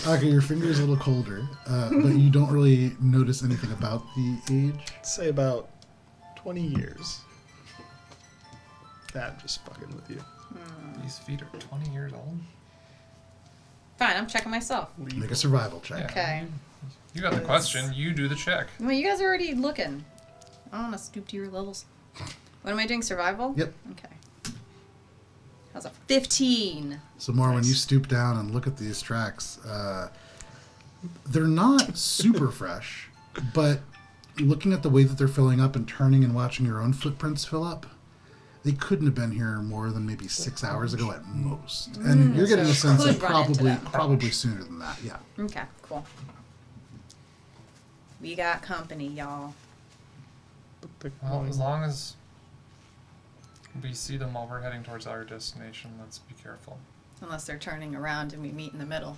Speaker 2: Akka, your finger is a little colder, but you don't really notice anything about the age.
Speaker 1: Say about 20 years. I'm just fucking with you.
Speaker 4: These feet are 20 years old.
Speaker 3: Fine, I'm checking myself.
Speaker 2: Make a survival check.
Speaker 4: Yeah.
Speaker 3: Okay.
Speaker 4: You got the question. You do the check.
Speaker 3: Well, you guys are already looking. I don't want to stoop to your levels. What am I doing? Survival?
Speaker 2: Yep.
Speaker 3: Okay. How's a 15?
Speaker 2: So more when
Speaker 1: Nice.
Speaker 2: you stoop down and look at these tracks, they're not super fresh, but looking at the way that they're filling up and turning and watching your own footprints fill up, they couldn't have been here more than maybe 6 hours ago at most. And you're getting
Speaker 3: so
Speaker 2: a sense
Speaker 3: could
Speaker 2: that
Speaker 3: run into them.
Speaker 2: probably sooner than that. Yeah.
Speaker 3: Okay, cool. We got company, y'all.
Speaker 4: Well, as long as we see them while we're heading towards our destination, let's be careful.
Speaker 3: Unless they're turning around and we meet in the middle.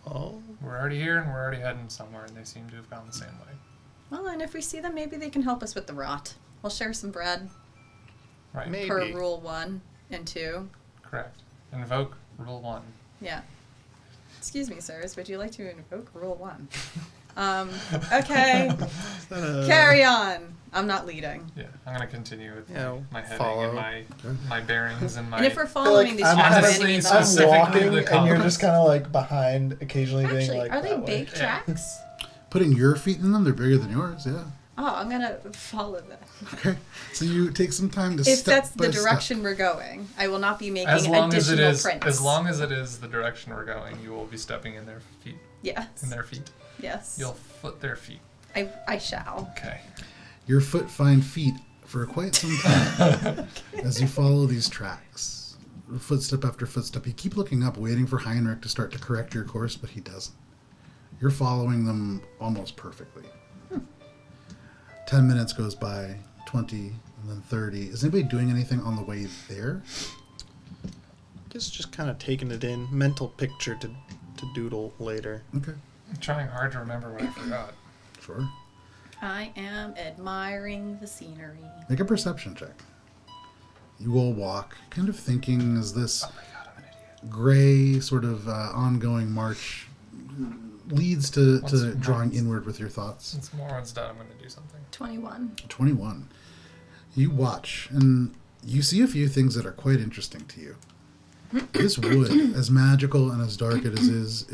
Speaker 1: Oh,
Speaker 4: We're already here and we're already heading somewhere, and they seem to have gone the same way.
Speaker 3: Well, and if we see them, maybe they can help us with the rot. We'll share some bread
Speaker 4: Right.
Speaker 1: Maybe.
Speaker 3: per rule 1 and 2.
Speaker 4: Correct. Invoke rule 1.
Speaker 3: Yeah. Excuse me, sirs, would you like to invoke rule 1? Okay. Carry on. I'm not leading.
Speaker 4: Yeah, I'm gonna continue with
Speaker 1: Yeah,
Speaker 4: my heading
Speaker 1: follow.
Speaker 4: and my bearings and my.
Speaker 3: And if we're following these
Speaker 1: I'm
Speaker 3: tracks of
Speaker 4: honestly
Speaker 3: enemies,
Speaker 1: I'm
Speaker 4: specifically
Speaker 1: walking,
Speaker 4: the
Speaker 1: and you're
Speaker 4: compass.
Speaker 1: just kind of like behind, occasionally being
Speaker 3: actually,
Speaker 1: like
Speaker 3: are they
Speaker 1: that way.
Speaker 3: big tracks?
Speaker 2: Putting your feet in them, they're bigger than yours. Yeah.
Speaker 3: Oh, I'm gonna follow them.
Speaker 2: Okay. So you take some time to
Speaker 3: If
Speaker 2: step
Speaker 3: that's
Speaker 2: by
Speaker 3: the
Speaker 2: step.
Speaker 3: direction we're going, I will not be making
Speaker 4: as long as
Speaker 3: additional
Speaker 4: it is,
Speaker 3: prints.
Speaker 4: as long as it is the direction we're going, you will be stepping in their feet.
Speaker 3: Yes.
Speaker 4: In their feet.
Speaker 3: Yes.
Speaker 4: You'll foot their feet.
Speaker 3: I shall.
Speaker 4: Okay.
Speaker 2: Your foot find feet for quite some time as you follow these tracks. Footstep after footstep. You keep looking up, waiting for Heinrich to start to correct your course, but he doesn't. You're following them almost perfectly. 10 minutes goes by, 20, and then 30. Is anybody doing anything on the way there?
Speaker 1: Just kind of taking it in, mental picture to doodle later.
Speaker 2: Okay,
Speaker 4: I'm trying hard to remember what I forgot.
Speaker 2: sure.
Speaker 3: I am admiring the scenery.
Speaker 2: Make a perception check. You all walk, kind of thinking, is this
Speaker 4: Oh my god, I'm an idiot.
Speaker 2: gray sort of ongoing march leads to
Speaker 4: Once
Speaker 2: drawing
Speaker 4: Morwen's-
Speaker 2: inward with your thoughts.
Speaker 4: Since Morwen's done, I'm going to do something.
Speaker 3: 21.
Speaker 2: 21. You watch, and you see a few things that are quite interesting to you. This wood, as magical and as dark as it is,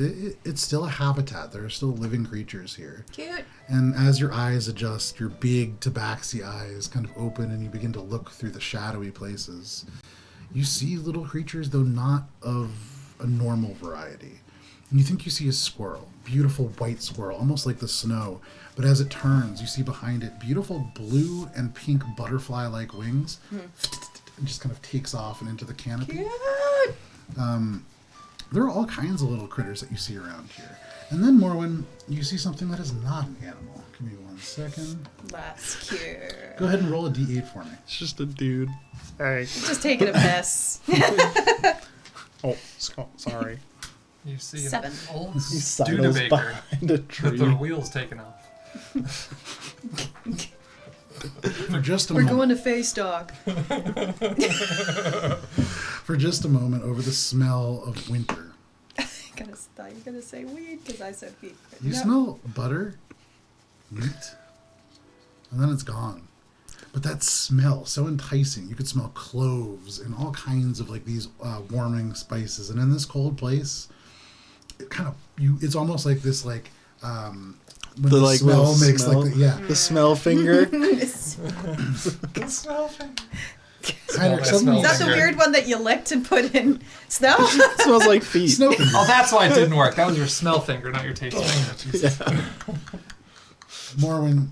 Speaker 2: it's still a habitat. There are still living creatures here.
Speaker 3: Cute.
Speaker 2: And as your eyes adjust, your big tabaxi eyes kind of open and you begin to look through the shadowy places. You see little creatures, though not of a normal variety. And you think you see a squirrel, beautiful white squirrel, almost like the snow. But as it turns, you see behind it beautiful blue and pink butterfly-like wings just kind of takes off and into the canopy.
Speaker 3: Cute.
Speaker 2: There are all kinds of little critters that you see around here. And then, Morwen, you see something that is not an animal. Give me 1 second.
Speaker 3: That's cute.
Speaker 2: Go ahead and roll a d8 for me.
Speaker 1: It's just a dude. Alright.
Speaker 3: Just taking a piss.
Speaker 1: Oh, sorry.
Speaker 4: You see
Speaker 3: 7.
Speaker 4: an old
Speaker 1: He sidles
Speaker 4: Studebaker
Speaker 1: behind a
Speaker 4: with
Speaker 1: tree.
Speaker 4: the wheels taken off.
Speaker 2: For just a
Speaker 3: We're
Speaker 2: moment.
Speaker 3: going to face dog.
Speaker 2: For just a moment, over the smell of winter.
Speaker 3: I thought you were gonna say weed because I said feet.
Speaker 2: You smell butter, meat, and then it's gone. But that smell, so enticing. You could smell cloves and all kinds of like these warming spices. And in this cold place, it kind of it's almost like this like when the
Speaker 1: like,
Speaker 2: smell
Speaker 1: little
Speaker 2: makes
Speaker 1: smell?
Speaker 2: like the,
Speaker 1: The smell finger.
Speaker 4: The smell thing.
Speaker 2: Heinrich,
Speaker 4: that
Speaker 2: suddenly
Speaker 3: Is that the
Speaker 4: Finger.
Speaker 3: weird one that you licked and put in snow?
Speaker 1: Smells like feet.
Speaker 2: snow.
Speaker 4: Oh, that's why it didn't work. That was your smell finger, not your taste finger. Jesus.
Speaker 2: Morwen,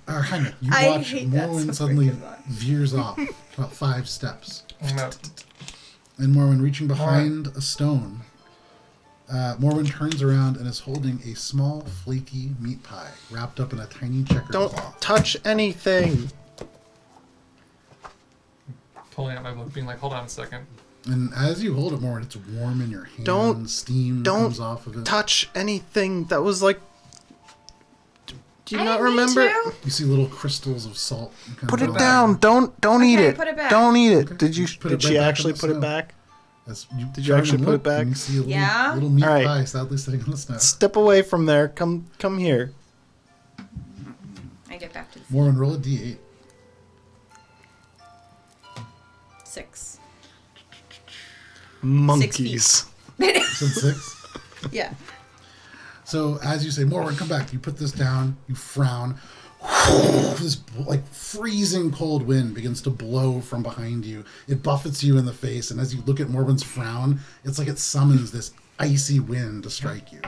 Speaker 2: or Heinrich, you
Speaker 3: I
Speaker 2: watch
Speaker 3: hate that
Speaker 2: Morwen
Speaker 3: so
Speaker 2: suddenly
Speaker 3: freaking much.
Speaker 2: veers off about 5 steps.
Speaker 4: No.
Speaker 2: And Morwen, reaching behind a stone, Morwen turns around and is holding a small, flaky meat pie wrapped up in a tiny checkered
Speaker 1: Don't
Speaker 2: cloth.
Speaker 1: touch anything.
Speaker 4: Pulling out my book, being like, hold on a second.
Speaker 2: And as you hold it, Morwen, it's warm in your hand.
Speaker 1: Don't-
Speaker 2: Steam
Speaker 1: don't
Speaker 2: comes off of it.
Speaker 1: Touch anything. That was like. Do you
Speaker 3: I
Speaker 1: not
Speaker 3: didn't mean
Speaker 1: remember?
Speaker 3: to.
Speaker 2: You see little crystals of salt. kind
Speaker 1: Put
Speaker 2: of
Speaker 1: it
Speaker 2: fall.
Speaker 1: down. Don't eat
Speaker 3: Okay,
Speaker 1: it.
Speaker 3: put it back.
Speaker 1: Don't eat it.
Speaker 2: Okay.
Speaker 1: Did you?
Speaker 2: Put it
Speaker 1: Did
Speaker 2: right
Speaker 1: she
Speaker 2: back in
Speaker 1: actually
Speaker 2: the
Speaker 1: put it
Speaker 2: snow.
Speaker 1: back?
Speaker 2: As
Speaker 1: Did you
Speaker 2: turn
Speaker 1: actually
Speaker 2: and
Speaker 1: put it
Speaker 2: look,
Speaker 1: back?
Speaker 2: And you see a little,
Speaker 3: Yeah?
Speaker 2: little meat
Speaker 1: All right.
Speaker 2: pie sadly sitting on the snow.
Speaker 1: Step away from there. Come here.
Speaker 3: I get back to the
Speaker 2: Morwen, roll a d8.
Speaker 3: 6.
Speaker 1: Monkeys.
Speaker 2: You said 6?
Speaker 3: Yeah.
Speaker 2: So as you say, Morwen, come back. You put this down. You frown. This like freezing cold wind begins to blow from behind you. It buffets you in the face, and as you look at Morwen's frown, it's like it summons this icy wind to strike you.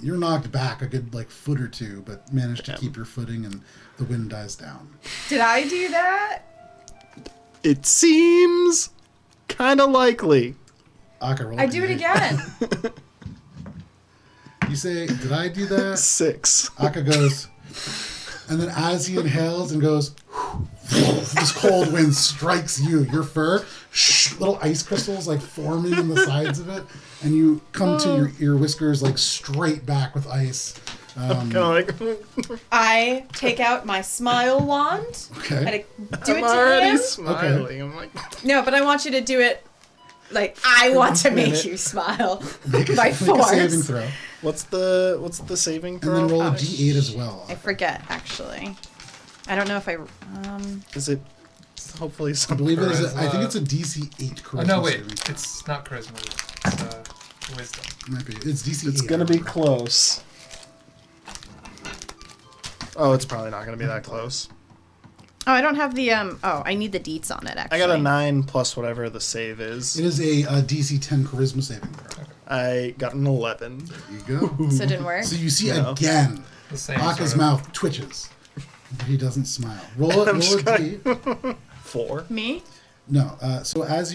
Speaker 2: You're knocked back a good like foot or two, but manage to keep your footing, and the wind dies down.
Speaker 3: Did I do that?
Speaker 1: It seems kind of likely.
Speaker 2: Aka, roll a
Speaker 3: I do it
Speaker 2: d8.
Speaker 3: again.
Speaker 2: You say, "Did I do that?"
Speaker 1: 6.
Speaker 2: Aka goes, and then as he inhales and goes, this cold wind strikes you, your fur, little ice crystals like forming in the sides of it, and you come to your whiskers like straight back with ice.
Speaker 1: Kind of like.
Speaker 3: I take out my smile wand.
Speaker 2: Okay.
Speaker 3: And I do it
Speaker 1: I'm
Speaker 3: to
Speaker 1: already
Speaker 3: him.
Speaker 1: smiling. I'm like.
Speaker 3: No, but I want you to do it like I want to make
Speaker 1: minute.
Speaker 3: you smile
Speaker 2: Make
Speaker 3: by
Speaker 2: a
Speaker 3: force.
Speaker 2: saving throw,
Speaker 1: What's the saving
Speaker 2: and
Speaker 1: throw?
Speaker 2: then roll a
Speaker 3: Oh,
Speaker 2: d8 as well.
Speaker 3: I forget actually. I don't know if I
Speaker 1: Is it? Hopefully
Speaker 2: I
Speaker 1: something.
Speaker 2: believe it is.
Speaker 4: Charisma.
Speaker 2: I think it's a DC 8 charisma.
Speaker 4: Oh, no, wait.
Speaker 2: saving throw.
Speaker 4: It's not charisma. It's wisdom.
Speaker 2: Might be. It's DC 8.
Speaker 1: It's gonna be close. Oh, it's probably not gonna be that close.
Speaker 3: Oh, I don't have the I need the deets on it actually.
Speaker 1: I got a 9 plus whatever the save is.
Speaker 2: It is a DC 10 charisma saving throw.
Speaker 1: I got an 11.
Speaker 2: There you go.
Speaker 3: So it didn't work.
Speaker 2: So you see
Speaker 1: No.
Speaker 2: again,
Speaker 4: The same
Speaker 2: Aka's
Speaker 4: sort of-
Speaker 2: mouth twitches. But he doesn't smile. Roll it.
Speaker 1: I'm
Speaker 2: Roll
Speaker 1: just
Speaker 2: a
Speaker 1: gonna-
Speaker 2: d8.
Speaker 1: 4.
Speaker 3: Me?
Speaker 2: No. So as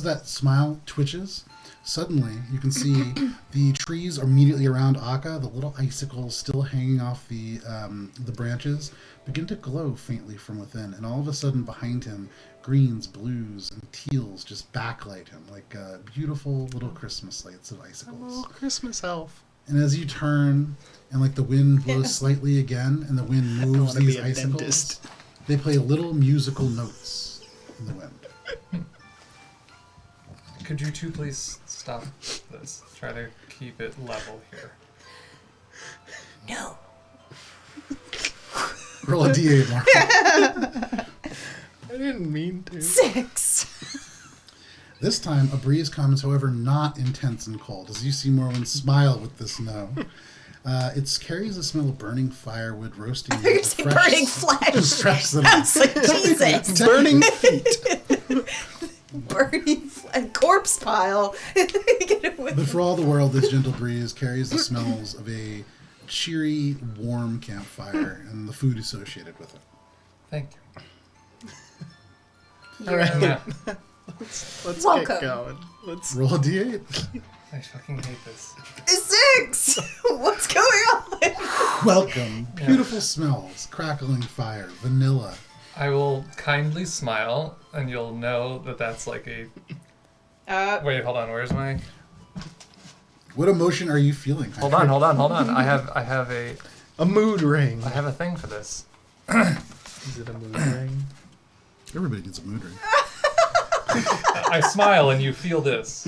Speaker 2: that smile twitches, suddenly you can see the trees immediately around Aka, the little icicles still hanging off the branches, begin to glow faintly from within, and all of a sudden behind him, greens, blues, and teals just backlight him like beautiful little Christmas lights of icicles.
Speaker 1: Oh, Christmas elf.
Speaker 2: And as you turn, and like the wind blows slightly again, and the wind moves
Speaker 1: wanna
Speaker 2: these
Speaker 1: be a
Speaker 2: icicles,
Speaker 1: dentist.
Speaker 2: they play little musical notes in the wind.
Speaker 4: Could you two please stop this? Try to keep it level here.
Speaker 3: No.
Speaker 2: Roll a d8, Mark.
Speaker 1: I didn't mean to.
Speaker 3: 6.
Speaker 2: This time, a breeze comes, however, not intense and cold, as you see Morwen smile with the snow. It carries the smell of burning firewood, roasting meat,
Speaker 3: You're saying burning flesh.
Speaker 2: fresh cinnamon.
Speaker 3: I was like, Jesus.
Speaker 1: Burning feet.
Speaker 3: Burning corpse pile. Get away.
Speaker 2: But for all the world, this gentle breeze carries the smells of a cheery, warm campfire and the food associated with it.
Speaker 4: Thank you.
Speaker 1: All right.
Speaker 4: Yeah.
Speaker 1: Let's
Speaker 3: Welcome.
Speaker 1: get going. Let's.
Speaker 2: Roll a d8.
Speaker 4: I fucking hate this.
Speaker 3: A 6! What's going on?
Speaker 2: Welcome. Beautiful smells, crackling fire, vanilla.
Speaker 4: I will kindly smile, and you'll know that that's like a. Wait, hold on. Where's my?
Speaker 2: What emotion are you feeling?
Speaker 4: Hold on. I have
Speaker 1: A mood ring.
Speaker 4: I have a thing for this.
Speaker 1: Is it a mood ring?
Speaker 2: Everybody gets a mood ring.
Speaker 4: I smile, and you feel this.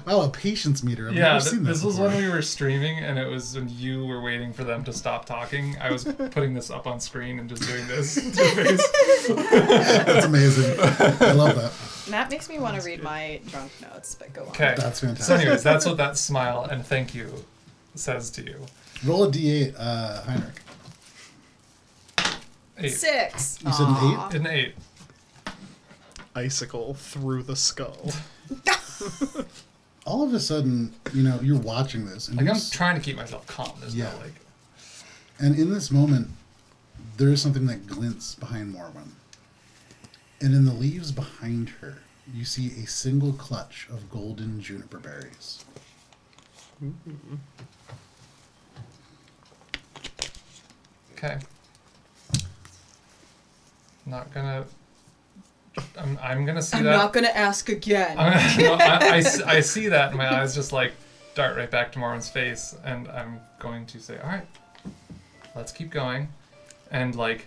Speaker 2: Wow, a patience meter. I've
Speaker 4: Yeah,
Speaker 2: never seen
Speaker 4: this was
Speaker 2: before.
Speaker 4: when we were streaming, and it was when you were waiting for them to stop talking. I was putting this up on screen and just doing this to your face.
Speaker 2: That's amazing. I love that.
Speaker 3: That makes me want to read my drunk notes, but go on.
Speaker 4: Okay.
Speaker 2: That's fantastic.
Speaker 4: So anyways, that's what that smile and thank you says to you.
Speaker 2: Roll a d8, Heinrich.
Speaker 4: 8.
Speaker 3: 6.
Speaker 2: You said an
Speaker 3: Aw.
Speaker 4: An 8.
Speaker 1: Icicle through the skull.
Speaker 2: All of a sudden, you're watching this. And
Speaker 4: Like,
Speaker 2: you
Speaker 4: I'm
Speaker 2: s-
Speaker 4: trying to keep myself calm. There's
Speaker 2: Yeah.
Speaker 4: no, like...
Speaker 2: And in this moment, there is something that glints behind Morwen. And in the leaves behind her, you see a single clutch of golden juniper berries. Mm-hmm.
Speaker 4: Okay. Not gonna... I'm gonna see
Speaker 3: I'm
Speaker 4: that.
Speaker 3: not going to ask again.
Speaker 4: I see that, and my eyes just like dart right back to Morwen's face, and I'm going to say, all right, let's keep going, and like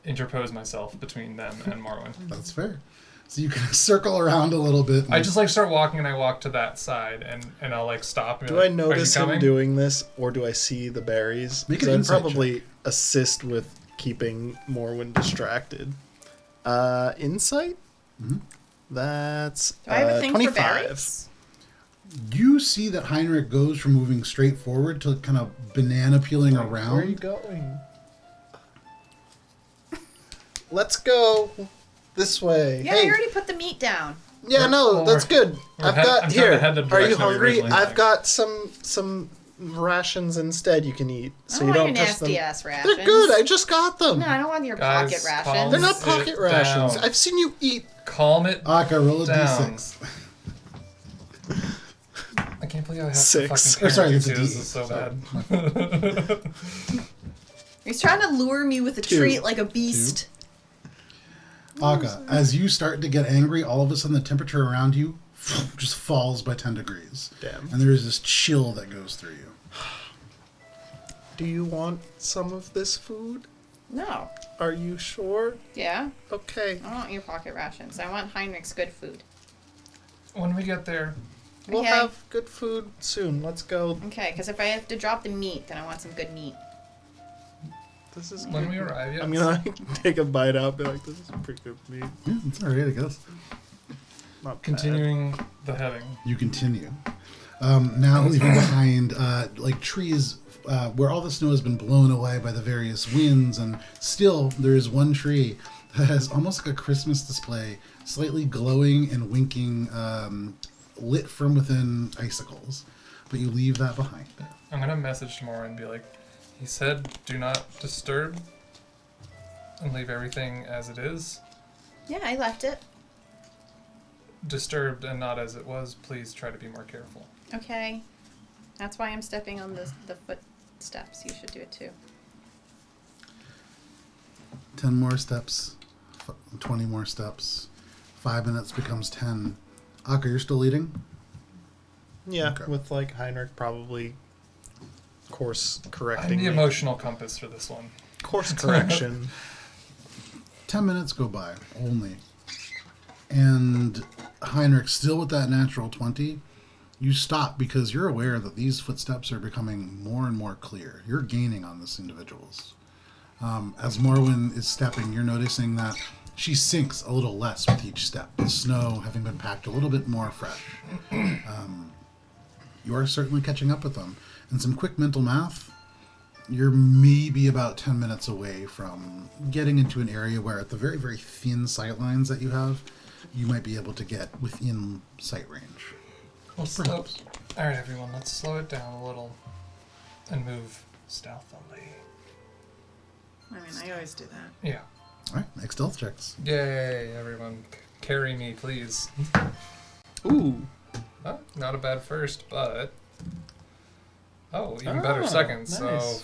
Speaker 4: interpose myself between them and Morwen.
Speaker 2: That's fair. So you can circle around a little bit.
Speaker 4: I just like start walking, and I walk to that side, and I'll like stop. And be
Speaker 1: Do I
Speaker 4: like,
Speaker 1: notice
Speaker 4: "Are you
Speaker 1: him
Speaker 4: coming?"
Speaker 1: doing this, or do I see the berries?
Speaker 2: Make an
Speaker 1: 'Cause I'd
Speaker 2: insight
Speaker 1: probably assist with keeping Morwen distracted. Insight?
Speaker 2: Mhm.
Speaker 1: That's
Speaker 3: Do I have a thing
Speaker 1: 25.
Speaker 3: for berries?
Speaker 2: You see that Heinrich goes from moving straight forward to kind of banana peeling around.
Speaker 1: Where are you going? Let's go this way.
Speaker 3: Yeah,
Speaker 1: hey.
Speaker 3: I already put the meat down.
Speaker 1: Yeah, no,
Speaker 4: Well,
Speaker 1: that's good.
Speaker 4: I'm
Speaker 1: I've
Speaker 4: trying
Speaker 1: got
Speaker 4: to
Speaker 1: here.
Speaker 4: head the
Speaker 1: Are you
Speaker 4: direction we
Speaker 1: hungry?
Speaker 4: originally
Speaker 1: I've
Speaker 4: went.
Speaker 1: got some rations instead you can eat, so
Speaker 3: I don't
Speaker 1: you
Speaker 3: want
Speaker 1: don't
Speaker 3: your
Speaker 1: touch them.
Speaker 3: nasty ass rations.
Speaker 1: They're good. I just got them.
Speaker 3: No, I don't want your
Speaker 4: Guys,
Speaker 3: pocket
Speaker 4: calm
Speaker 3: rations.
Speaker 1: They're not
Speaker 4: Sit
Speaker 1: pocket rations.
Speaker 4: down.
Speaker 1: I've seen you eat.
Speaker 4: Calm it.
Speaker 2: Aka, roll a
Speaker 4: Down.
Speaker 2: d6.
Speaker 4: I can't believe I have
Speaker 1: 6.
Speaker 4: to fucking
Speaker 2: Or sorry,
Speaker 4: parent
Speaker 2: it's a
Speaker 4: you. This
Speaker 2: D8.
Speaker 4: is so
Speaker 2: Sorry.
Speaker 4: bad.
Speaker 3: He's trying to lure me with a
Speaker 1: 2.
Speaker 3: treat like a beast.
Speaker 2: Aka, as you start to get angry, all of a sudden the temperature around you just falls by 10 degrees.
Speaker 1: Damn.
Speaker 2: And there is this chill that goes through you.
Speaker 1: Do you want some of this food?
Speaker 3: No.
Speaker 1: Are you sure?
Speaker 3: Yeah?
Speaker 1: Okay.
Speaker 3: I don't want your pocket rations. I want Heinrich's good food.
Speaker 4: When we get there,
Speaker 1: We'll
Speaker 3: Okay.
Speaker 1: have good food soon. Let's go.
Speaker 3: Okay, because if I have to drop the meat, then I want some good meat.
Speaker 1: This is
Speaker 4: when
Speaker 1: good.
Speaker 4: we arrive, yes.
Speaker 1: I'm gonna take a bite out and be like, this is pretty good meat.
Speaker 2: Yeah, it's alright, I guess.
Speaker 1: Not bad.
Speaker 4: Continuing the heading.
Speaker 2: You continue. Now leaving behind like trees where all the snow has been blown away by the various winds, and still there is one tree that has almost like a Christmas display, slightly glowing and winking, lit from within icicles. But you leave that behind.
Speaker 4: I'm gonna message tomorrow and be like, he said do not disturb and leave everything as it is.
Speaker 3: Yeah, I left it.
Speaker 4: Disturbed and not as it was, please try to be more careful.
Speaker 3: Okay. That's why I'm stepping on the footsteps. You should do it too.
Speaker 2: 10 more steps, 20 more steps, 5 minutes becomes 10. Aka, you're still leading?
Speaker 1: Yeah,
Speaker 2: Okay.
Speaker 1: with like Heinrich probably course correcting.
Speaker 4: I'm the
Speaker 1: me.
Speaker 4: emotional compass for this one.
Speaker 1: Course correction.
Speaker 2: 10 minutes go by, only. And Heinrich, still with that natural 20, you stop because you're aware that these footsteps are becoming more and more clear. You're gaining on this individual's. As Morwen is stepping, you're noticing that she sinks a little less with each step, the snow having been packed a little bit more fresh. You are certainly catching up with them. And some quick mental math, you're maybe about 10 minutes away from getting into an area where at the very, very thin sight lines that you have, you might be able to get within sight range.
Speaker 4: Well,
Speaker 2: Perhaps.
Speaker 4: all right, everyone, let's slow it down a little and move stealthily.
Speaker 3: I mean, I always do that.
Speaker 4: Yeah.
Speaker 2: All right, make stealth checks.
Speaker 4: Yay, everyone. Carry me, please.
Speaker 1: Ooh.
Speaker 4: Oh, not a bad first, but... Oh, even better second,
Speaker 1: nice.
Speaker 4: so...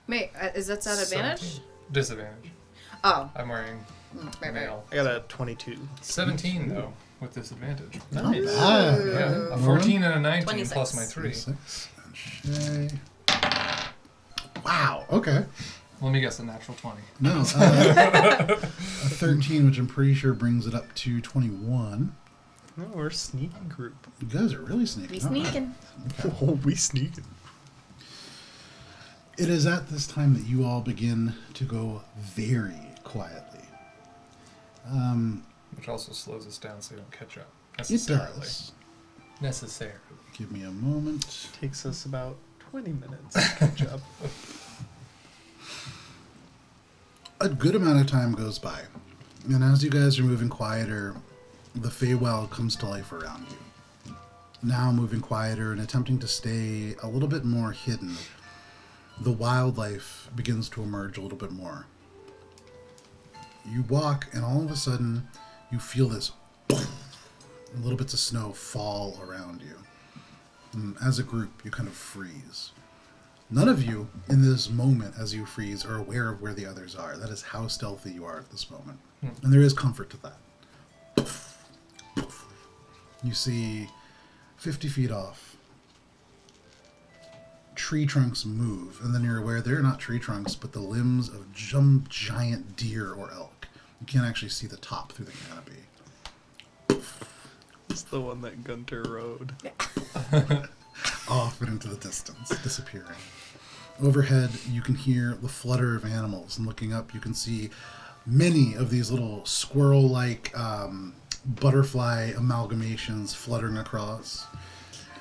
Speaker 3: Wait, is that at advantage?
Speaker 4: 17. Disadvantage.
Speaker 3: Oh.
Speaker 4: I'm wearing
Speaker 3: Right.
Speaker 4: male.
Speaker 1: I got a 22.
Speaker 4: 17, though, with disadvantage.
Speaker 2: Not
Speaker 1: Nice.
Speaker 2: bad.
Speaker 4: Yeah, a
Speaker 2: Morwen?
Speaker 4: 14 and a 19
Speaker 3: 26.
Speaker 4: plus my 3.
Speaker 2: 26. And Shay. Wow. Okay.
Speaker 4: Let me guess, a natural 20.
Speaker 2: No. A 13, which I'm pretty sure brings it up to 21.
Speaker 1: No, we're a sneaky group.
Speaker 2: You guys are really sneaky.
Speaker 3: We
Speaker 2: huh?
Speaker 3: sneaking.
Speaker 1: Oh, we sneaking.
Speaker 2: It is at this time that you all begin to go very quietly.
Speaker 4: Which also slows us down so we don't catch up.
Speaker 2: It
Speaker 4: Necessarily.
Speaker 2: does.
Speaker 4: Necessarily.
Speaker 2: Give me a moment.
Speaker 1: Takes us about 20 minutes to catch up.
Speaker 2: A good amount of time goes by. And as you guys are moving quieter, the Feywild comes to life around you. Now moving quieter and attempting to stay a little bit more hidden, the wildlife begins to emerge a little bit more. You walk, and all of a sudden, you feel this little bits of snow fall around you. And as a group, you kind of freeze. None of you, in this moment, as you freeze, are aware of where the others are. That is how stealthy you are at this moment. And there is comfort to that. You see, 50 feet off, tree trunks move, and then you're aware they're not tree trunks, but the limbs of some giant deer or elk. You can't actually see the top through the canopy.
Speaker 1: It's the one that Guntir rode.
Speaker 2: Off and into the distance, disappearing. Overhead, you can hear the flutter of animals, and looking up, you can see many of these little squirrel-like butterfly amalgamations fluttering across.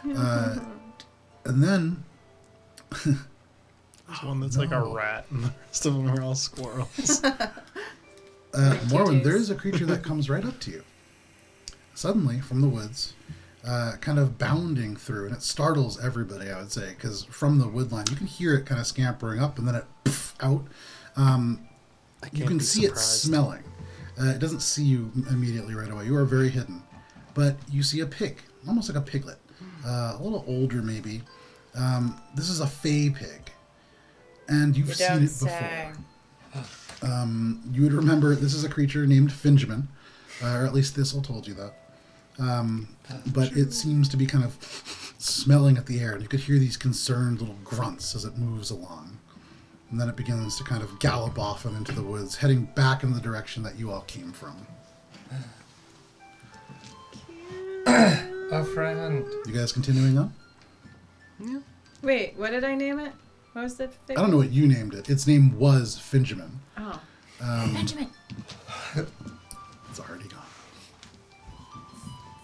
Speaker 2: And then...
Speaker 1: There's one that's like a rat, and the rest of them are all squirrels.
Speaker 2: Morwen, there is a creature that comes right up to you. Suddenly, from the woods, kind of bounding through, and it startles everybody, I would say, because from the woodline, you can hear it kind of scampering up, and then it out. You can see it smelling. It doesn't see you immediately right away. You are very hidden. But you see a pig, almost like a piglet. A little older, maybe. This is a fey pig. And you've seen it before. You would remember this is a creature named Finjamin, or at least Thistle told you that. But it seems to be kind of smelling at the air, and you could hear these concerned little grunts as it moves along. And then it begins to kind of gallop off and into the woods, heading back in the direction that you all came from.
Speaker 4: A friend.
Speaker 2: You guys continuing on?
Speaker 1: Yeah.
Speaker 3: Wait, what did I name it? What was the
Speaker 2: I don't know what you named it. Its name was Finjamin.
Speaker 3: Oh.
Speaker 5: Benjamin.
Speaker 2: It's already gone.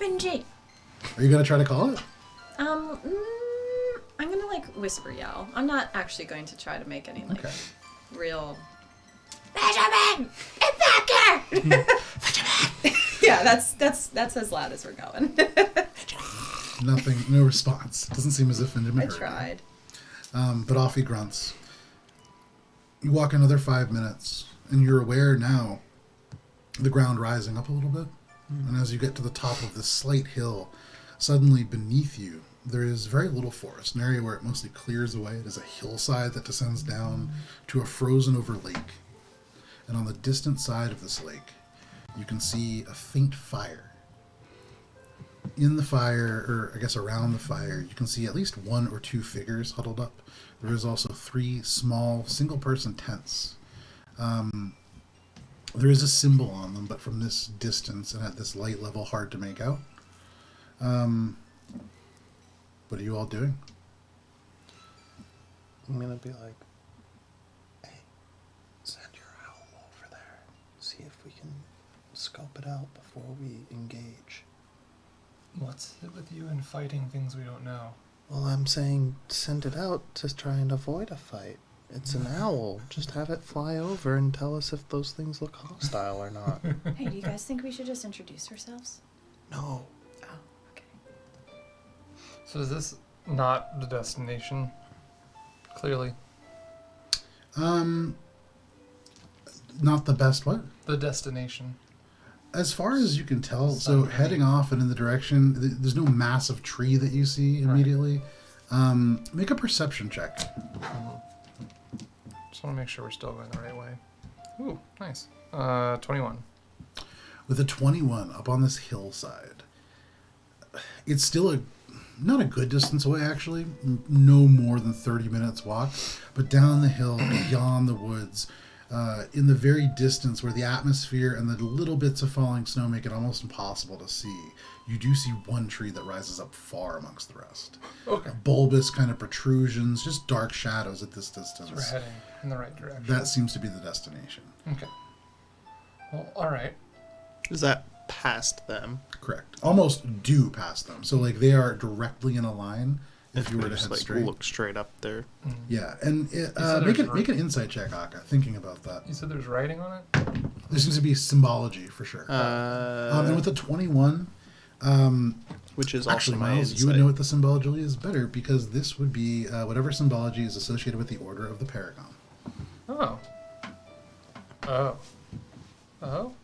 Speaker 5: Benji.
Speaker 2: Are you going to try to call it?
Speaker 3: I'm gonna like whisper yell. I'm not actually going to try to make any like
Speaker 2: Okay.
Speaker 3: real.
Speaker 5: Benjamin! Get back here!
Speaker 3: Yeah, that's as loud as we're going.
Speaker 2: Nothing, no response. Doesn't seem as if Finjamin
Speaker 3: I
Speaker 2: heard you.
Speaker 3: tried.
Speaker 2: But off he grunts. You walk another 5 minutes, and you're aware now the ground rising up a little bit. And as you get to the top of this slight hill, suddenly beneath you, there is very little forest, an area where it mostly clears away. It is a hillside that descends down to a frozen over lake. And on the distant side of this lake, you can see a faint fire. In the fire, or I guess around the fire, you can see at least 1 or 2 figures huddled up. There is also 3 small single-person tents. There is a symbol on them, but from this distance and at this light level, hard to make out. What are you all doing?
Speaker 1: I'm gonna be like, hey, send your owl over there. See if we can scope it out before we engage.
Speaker 4: What's it with you and fighting things we don't know?
Speaker 1: Well, I'm saying send it out to try and avoid a fight. It's an owl. Just have it fly over and tell us if those things look hostile or not.
Speaker 5: Hey, do you guys think we should just introduce ourselves?
Speaker 1: No.
Speaker 5: Oh, okay.
Speaker 4: So is this not the destination? Clearly.
Speaker 2: not the best what?
Speaker 4: The destination.
Speaker 2: As far as you can tell, so heading off and in the direction, there's no massive tree that you see immediately. Make a perception check.
Speaker 4: Just want to make sure we're still going the right way. Ooh, nice. 21.
Speaker 2: With a 21 up on this hillside, it's still not a good distance away, actually. No more than 30 minutes walk. But down the hill, beyond the woods, in the very distance where the atmosphere and the little bits of falling snow make it almost impossible to see, you do see one tree that rises up far amongst the rest.
Speaker 4: Okay.
Speaker 2: Bulbous kind of protrusions, just dark shadows at this distance.
Speaker 4: So we're heading in the right direction.
Speaker 2: That seems to be the destination.
Speaker 4: Okay. Well, alright.
Speaker 1: Is that past them?
Speaker 2: Correct. Almost due past them. So, like, they are directly in a line if you were to
Speaker 1: just,
Speaker 2: head
Speaker 1: like,
Speaker 2: straight.
Speaker 1: look straight up there.
Speaker 2: Yeah, and
Speaker 4: said
Speaker 2: make
Speaker 4: there's
Speaker 2: an insight check, Akka, thinking about that.
Speaker 4: You said there's writing on it?
Speaker 2: There seems to be symbology, for sure. And with a 21...
Speaker 1: which is
Speaker 2: actually,
Speaker 1: also my
Speaker 2: Miles,
Speaker 1: insight.
Speaker 2: you would know what the symbology is better, because this would be whatever symbology is associated with the Order of the Paragon.
Speaker 4: Oh. Oh. Oh?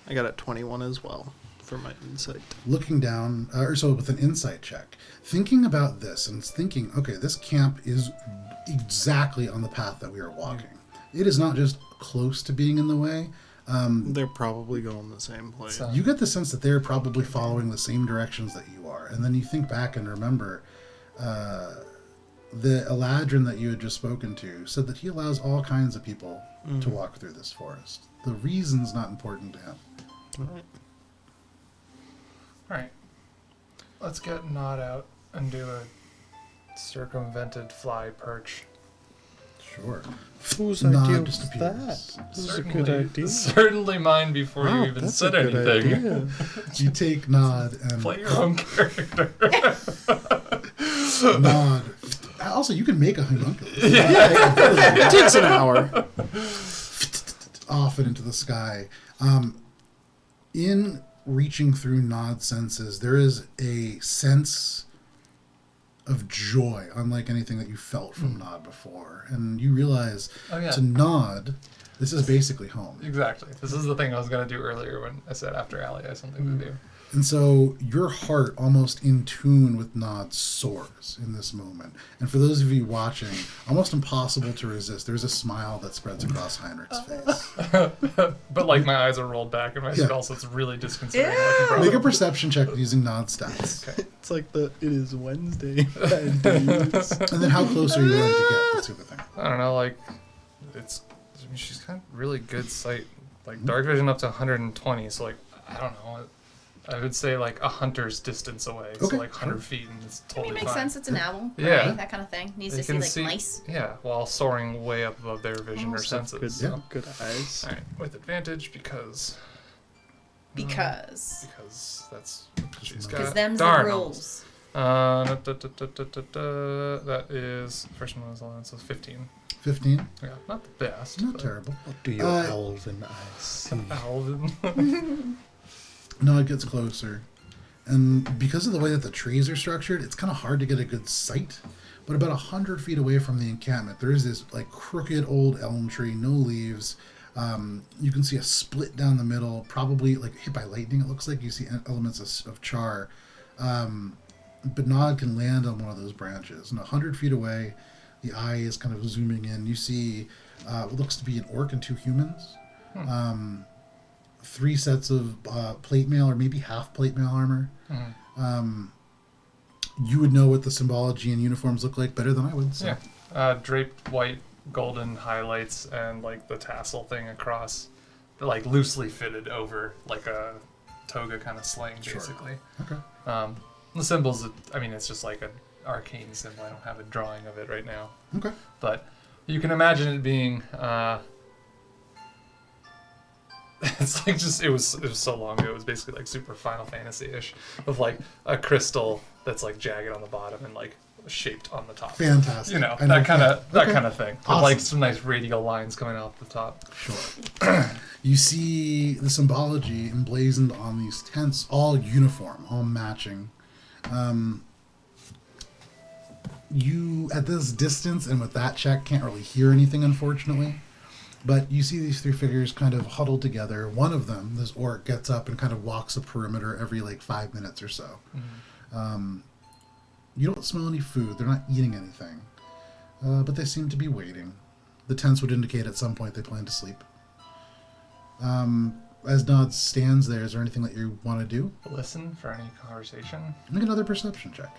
Speaker 1: I got a 21 as well for my insight.
Speaker 2: Looking down, so with an insight check, thinking about this and thinking, okay, this camp is exactly on the path that we are walking. It is not just close to being in the way.
Speaker 1: They're probably going the same place.
Speaker 2: You get the sense that they're probably following the same directions that you are. And then you think back and remember the Eladrin that you had just spoken to said that he allows all kinds of people to walk through this forest. The reason's not important to him.
Speaker 4: Alright. Let's get Nod out and do a circumvented fly perch.
Speaker 2: Sure.
Speaker 1: Whose
Speaker 2: Nod
Speaker 1: idea
Speaker 2: just
Speaker 1: was
Speaker 2: appears.
Speaker 1: that? This is a good idea.
Speaker 4: Certainly mine before you even
Speaker 1: that's
Speaker 4: said
Speaker 1: a good
Speaker 4: anything.
Speaker 1: idea.
Speaker 2: You take Nod and
Speaker 4: Play your own character.
Speaker 2: Nod. Also, you can make a homunculus.
Speaker 1: It takes an hour.
Speaker 2: Off and into the sky. In reaching through Nod's senses, there is a sense of joy, unlike anything that you felt from Nod before. And you realize, to Nod, this is basically home.
Speaker 4: Exactly. This is the thing I was going to do earlier when I said after Allie I have something to do.
Speaker 2: And so your heart, almost in tune with Nod, soars in this moment. And for those of you watching, almost impossible to resist. There's a smile that spreads across Heinrich's face.
Speaker 4: But like my eyes are rolled back in my skull, so it's really disconcerting.
Speaker 2: Make a perception check using Nod stats.
Speaker 4: Okay.
Speaker 1: It's like it is Wednesday. Bad news.
Speaker 2: And then how close are you willing to get? That's the other thing.
Speaker 4: I don't know, like, she's got really good sight. Like, dark vision up to 120, so, like, I don't know. I would say, like, a hunter's distance away. So,
Speaker 2: Okay,
Speaker 4: like, 100 feet, and it's totally
Speaker 3: Makes
Speaker 4: fine.
Speaker 3: sense. It's an owl.
Speaker 4: Yeah.
Speaker 3: Right? That kind of thing. Needs
Speaker 4: They
Speaker 3: to see,
Speaker 4: can
Speaker 3: like, mice.
Speaker 4: Yeah, while soaring way up above their vision or
Speaker 1: Good,
Speaker 4: senses. So.
Speaker 1: good eyes.
Speaker 4: Alright, with advantage because
Speaker 3: Because
Speaker 4: that's she's
Speaker 3: Because
Speaker 4: got.
Speaker 3: them's
Speaker 4: Darn.
Speaker 3: the rules.
Speaker 4: That is first one was 11, so 15.
Speaker 2: 15?
Speaker 4: Yeah, not the best.
Speaker 2: Not
Speaker 4: but
Speaker 2: terrible.
Speaker 1: What do your elven eyes see?
Speaker 4: Alvin.
Speaker 2: No, it gets closer. And because of the way that the trees are structured, it's kind of hard to get a good sight. But about 100 feet away from the encampment, there is this like crooked old elm tree, no leaves. You can see a split down the middle, probably like hit by lightning. It looks like you see elements of char. But Nod can land on one of those branches. And 100 feet away, the eye is kind of zooming in. You see what looks to be an orc and 2 humans. 3 sets of plate mail or maybe half plate mail armor. You would know what the symbology and uniforms look like better than I would. So.
Speaker 4: Yeah, draped white, golden highlights, and like the tassel thing across, like loosely fitted over like a toga kind of sling, basically.
Speaker 2: Okay.
Speaker 4: The symbols, I mean, it's just like an arcane symbol. I don't have a drawing of it right now.
Speaker 2: Okay.
Speaker 4: But you can imagine it being. It's like it was so long ago. It was basically like super Final Fantasy-ish, of like a crystal that's like jagged on the bottom and like shaped on the top.
Speaker 2: Fantastic.
Speaker 4: You know,
Speaker 2: I know
Speaker 4: that kind
Speaker 2: okay.
Speaker 4: of thing. With
Speaker 2: Awesome.
Speaker 4: like some nice radial lines coming off the top.
Speaker 2: Sure. You see the symbology emblazoned on these tents, all uniform, all matching. You, at this distance and with that check, can't really hear anything, unfortunately. But you see these 3 figures kind of huddled together. One of them, this orc, gets up and kind of walks a perimeter every like 5 minutes or so. You don't smell any food. They're not eating anything. But they seem to be waiting. The tents would indicate at some point they plan to sleep. As Nod stands there, is there anything that you want to do?
Speaker 4: Listen for any conversation.
Speaker 2: Make another perception check.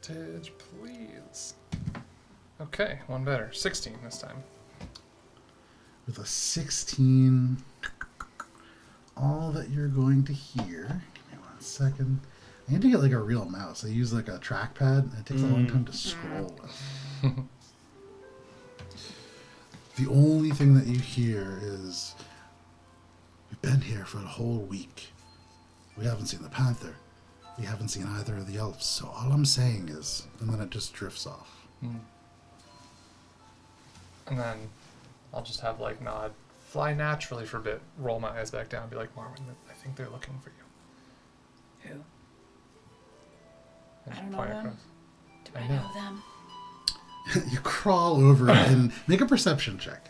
Speaker 4: Advantage, please. Okay, one better. 16 this time.
Speaker 2: With a 16, all that you're going to hear... Give me 1 second. I need to get like a real mouse. I use like a trackpad, and it takes a long time to scroll with. The only thing that you hear is, we've been here for a whole week. We haven't seen the panther. We haven't seen either of the elves. So all I'm saying is, and then it just drifts off.
Speaker 4: And then I'll just have like Nod fly naturally for a bit, roll my eyes back down, and be like, Morwen, I think they're looking for you.
Speaker 3: Who?
Speaker 4: And
Speaker 3: I don't know
Speaker 4: point
Speaker 3: them.
Speaker 4: across.
Speaker 3: Do
Speaker 4: I
Speaker 3: I
Speaker 4: know.
Speaker 3: know them?
Speaker 2: You crawl over and make a perception check.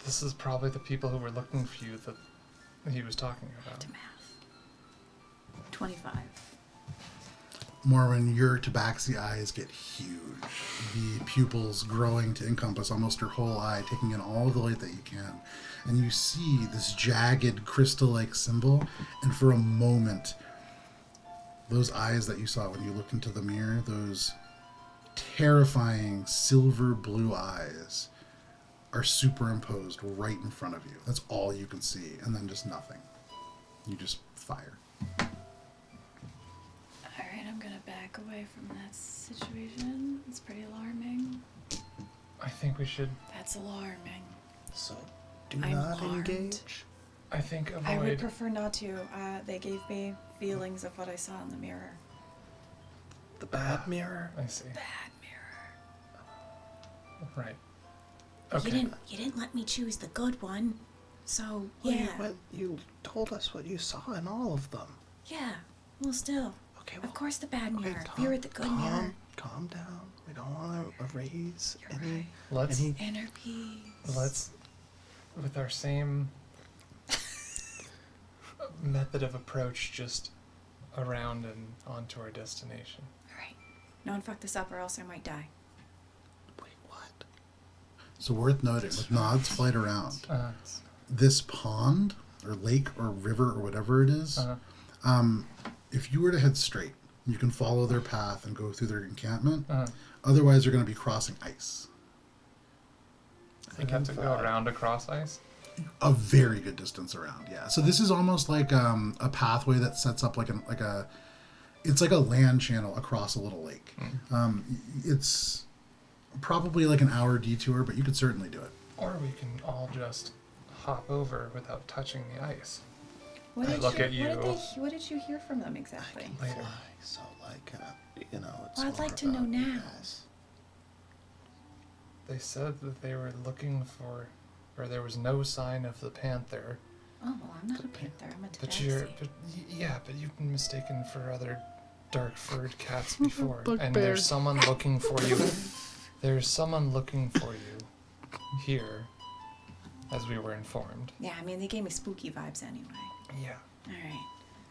Speaker 4: This is probably the people who were looking for you that he was talking about.
Speaker 3: To math. 25.
Speaker 2: Morwen, your tabaxi eyes get huge. The pupils growing to encompass almost your whole eye, taking in all the light that you can. And you see this jagged, crystal-like symbol, and for a moment, those eyes that you saw when you looked into the mirror, those terrifying silver blue eyes, are superimposed right in front of you. That's all you can see, and then just nothing. You just fire.
Speaker 5: Alright, I'm gonna back away from that situation. It's pretty alarming.
Speaker 4: I think we should,
Speaker 5: That's alarming.
Speaker 1: So, do
Speaker 5: I'm
Speaker 1: not
Speaker 5: alarmed.
Speaker 1: engage.
Speaker 4: I think
Speaker 5: I would
Speaker 4: avoid,
Speaker 5: prefer not to. They gave me feelings of what I saw in the mirror.
Speaker 1: The bad mirror.
Speaker 4: I see.
Speaker 5: Bad mirror.
Speaker 4: Right. Okay.
Speaker 5: You didn't let me choose the good one. So,
Speaker 1: Wait,
Speaker 5: yeah.
Speaker 1: what? You told us what you saw in all of them.
Speaker 5: Yeah. Well, still.
Speaker 1: Okay, well,
Speaker 5: Of course the bad
Speaker 1: okay,
Speaker 5: mirror. We were at the good mirror.
Speaker 1: Calm down. We don't want to erase
Speaker 5: You're
Speaker 1: any.
Speaker 5: right.
Speaker 4: Let's
Speaker 1: Any
Speaker 5: Inner peace.
Speaker 4: let's with our same method of approach, just around and onto our destination.
Speaker 5: Alright. No one fuck this up or else I might die.
Speaker 1: Wait, what?
Speaker 2: So worth noting, with Nod's flight around,
Speaker 4: Uh,
Speaker 2: this pond, or lake, or river, or whatever it is, if you were to head straight, you can follow their path and go through their encampment. Otherwise, you're going to be crossing ice.
Speaker 4: I think you have to go around across ice.
Speaker 2: A very good distance around, yeah. So this is almost like a pathway that sets up it's like a land channel across a little lake. It's probably like an hour detour, but you could certainly do it.
Speaker 4: Or we can all just hop over without touching the ice.
Speaker 5: What
Speaker 4: I
Speaker 5: did
Speaker 4: look
Speaker 5: you,
Speaker 4: at you.
Speaker 5: What did you hear from them exactly?
Speaker 4: Later.
Speaker 1: Fly, so like, it's
Speaker 5: Well, I'd
Speaker 1: more
Speaker 5: like to know
Speaker 1: about you
Speaker 5: now.
Speaker 1: guys.
Speaker 4: They said that they were looking for, or there was no sign of the panther.
Speaker 5: Oh, well, I'm not a panther. I'm a
Speaker 4: But you're,
Speaker 5: tabaxi.
Speaker 4: but you've been mistaken for other dark-furred cats before, and
Speaker 1: Bugbear.
Speaker 4: there's someone looking for you. There's someone looking for you here, as we were informed.
Speaker 5: Yeah, I mean, they gave me spooky vibes anyway.
Speaker 4: Yeah.
Speaker 5: Alright.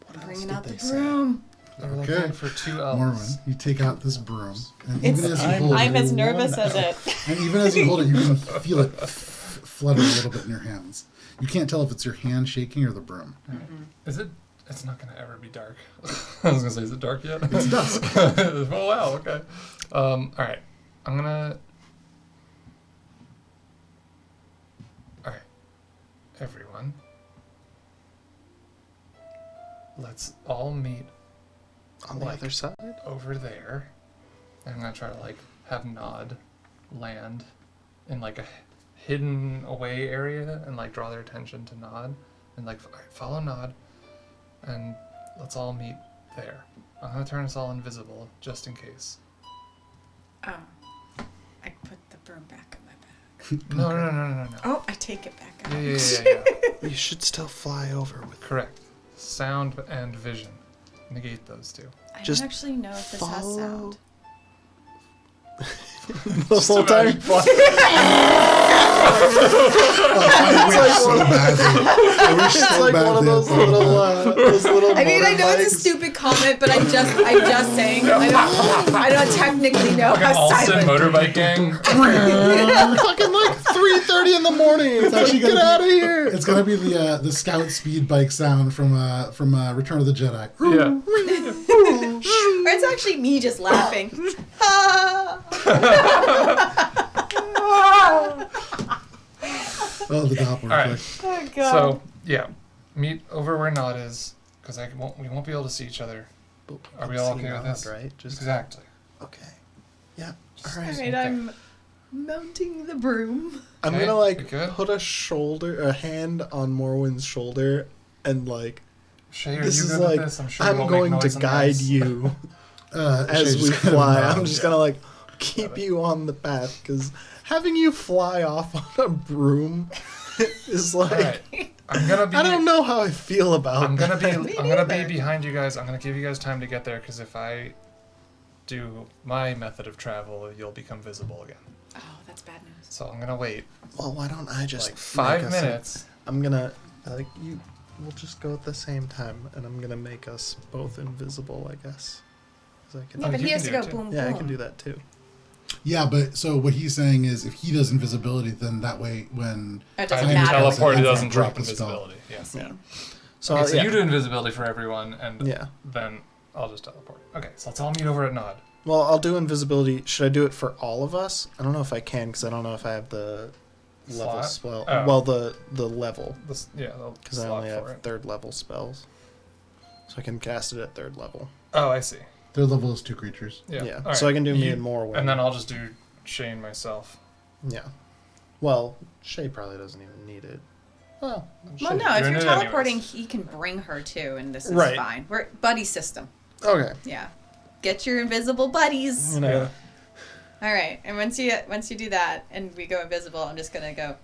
Speaker 1: What
Speaker 5: I'm
Speaker 1: else
Speaker 5: bringing
Speaker 1: did
Speaker 5: out the
Speaker 1: they say?
Speaker 5: broom.
Speaker 4: They're
Speaker 2: Okay.
Speaker 4: looking for two elves.
Speaker 2: Morwen, you take out this broom, and
Speaker 3: It's-
Speaker 2: even as you
Speaker 1: I'm-
Speaker 2: hold
Speaker 3: I'm
Speaker 2: it,
Speaker 3: as nervous as it.
Speaker 2: and even as you hold it, you can feel it flutter a little bit in your hands. You can't tell if it's your hand shaking or the broom.
Speaker 4: Is it? It's not gonna ever be dark. I was gonna say, is it dark yet?
Speaker 2: It's dusk.
Speaker 4: Oh wow. Okay. All right. I'm gonna. All right. Everyone. Let's all meet
Speaker 1: On the other side?
Speaker 4: over there. I'm gonna try to like have Nod land in like a hidden away area and like draw their attention to Nod and like all right, follow Nod and let's all meet there. I'm gonna turn us all invisible just in case.
Speaker 5: Oh. I put the broom back in my bag.
Speaker 4: No.
Speaker 5: Oh, I take it back out.
Speaker 4: Yeah.
Speaker 1: You should still fly over with.
Speaker 4: Correct. Sound and vision. Negate those two.
Speaker 5: I
Speaker 1: Just
Speaker 5: don't actually know if this has
Speaker 1: follow
Speaker 5: sound.
Speaker 1: The whole time.
Speaker 2: I wish
Speaker 1: It's
Speaker 2: so
Speaker 1: like one of
Speaker 2: badly
Speaker 1: those
Speaker 2: I thought
Speaker 1: little
Speaker 3: I mean, I know it's a
Speaker 1: motorbikes.
Speaker 3: stupid comment, but I'm just saying. I don't technically know
Speaker 4: Like an
Speaker 3: how
Speaker 4: Alston
Speaker 3: silent.
Speaker 4: motorbike gang.
Speaker 1: Fucking like 3:30 in the morning. It's like,
Speaker 2: actually
Speaker 1: get
Speaker 2: gonna
Speaker 1: out of
Speaker 2: be-
Speaker 1: here.
Speaker 2: It's gonna be the scout speed bike sound from Return of the Jedi.
Speaker 4: Yeah.
Speaker 3: Or it's actually me just laughing.
Speaker 2: Oh, the Doppler
Speaker 4: All right.
Speaker 2: effect.
Speaker 3: Oh god.
Speaker 4: So yeah, meet over where Nod is, because we won't be able to see each other. Are we all
Speaker 1: See
Speaker 4: okay with
Speaker 1: Nod,
Speaker 4: this?
Speaker 1: Right? Just
Speaker 4: Exactly.
Speaker 1: okay. Yeah. All right.
Speaker 3: Alright, I'm mounting the broom.
Speaker 1: I'm
Speaker 4: Okay,
Speaker 1: gonna
Speaker 4: we
Speaker 1: like
Speaker 4: good?
Speaker 1: put a hand on Morwen's shoulder and like
Speaker 4: Shay, are
Speaker 1: this
Speaker 4: you
Speaker 1: is
Speaker 4: good
Speaker 1: like
Speaker 4: with this? I'm sure you
Speaker 1: I'm
Speaker 4: won't
Speaker 1: going
Speaker 4: make
Speaker 1: to
Speaker 4: noise in
Speaker 1: guide
Speaker 4: this.
Speaker 1: you as
Speaker 2: Shay
Speaker 1: we
Speaker 2: just kind of
Speaker 1: fly. I'm
Speaker 2: nods.
Speaker 1: just gonna like keep you on the path because having you fly off on a broom is like
Speaker 4: All right. I'm gonna be.
Speaker 1: I don't know how I feel about.
Speaker 4: I'm gonna be.
Speaker 1: that.
Speaker 3: Me
Speaker 4: I'm gonna be
Speaker 3: neither.
Speaker 4: behind you guys. I'm gonna give you guys time to get there, because if I do my method of travel, you'll become visible again.
Speaker 5: Oh, that's bad news.
Speaker 4: So I'm gonna wait
Speaker 1: Well, why don't I just
Speaker 4: like 5
Speaker 1: make us
Speaker 4: minutes.
Speaker 1: I'm gonna like you. We'll just go at the same time, and I'm gonna make us both invisible, I guess. 'Cause I can.
Speaker 3: Yeah,
Speaker 4: Oh,
Speaker 3: but
Speaker 4: you
Speaker 3: he has
Speaker 4: can
Speaker 3: to
Speaker 4: do
Speaker 3: go
Speaker 4: it too.
Speaker 3: boom
Speaker 1: Yeah,
Speaker 3: boom.
Speaker 1: I can do that too.
Speaker 2: Yeah, but so what he's saying is if he does invisibility, then that way when
Speaker 3: It
Speaker 4: I
Speaker 3: doesn't
Speaker 4: can
Speaker 3: matter.
Speaker 4: teleport. It
Speaker 2: I
Speaker 4: doesn't
Speaker 2: can
Speaker 4: drop
Speaker 2: break the spell.
Speaker 4: invisibility. Yeah.
Speaker 1: Yeah. So,
Speaker 4: Okay, so
Speaker 1: yeah.
Speaker 4: you do invisibility for everyone, and
Speaker 1: Yeah.
Speaker 4: then I'll just teleport. Okay, so let's all meet over at Nod.
Speaker 1: Well, I'll do invisibility. Should I do it for all of us? I don't know if I can because I don't know if I have the level
Speaker 4: Slot?
Speaker 1: spell.
Speaker 4: Oh.
Speaker 1: Well, the level
Speaker 4: This, yeah,
Speaker 1: because I only have third level spells, so I can cast it at third level.
Speaker 4: Oh, I see.
Speaker 2: their level is 2 creatures.
Speaker 4: Yeah.
Speaker 1: Yeah,
Speaker 4: All
Speaker 1: so I can do me
Speaker 4: You-
Speaker 1: and Morwen.
Speaker 4: And then I'll just do Shane myself.
Speaker 1: Yeah. Well, Shay probably doesn't even need it. Well,
Speaker 3: Well,
Speaker 1: Shay-
Speaker 3: no, if
Speaker 4: Doing
Speaker 3: you're
Speaker 4: it
Speaker 3: teleporting,
Speaker 4: anyways.
Speaker 3: he can bring her too, and this is
Speaker 1: Right.
Speaker 3: fine. We're buddy system.
Speaker 1: Okay.
Speaker 3: Yeah. Get your invisible buddies.
Speaker 1: You know,
Speaker 3: All right, and once you do that, and we go invisible, I'm just gonna go.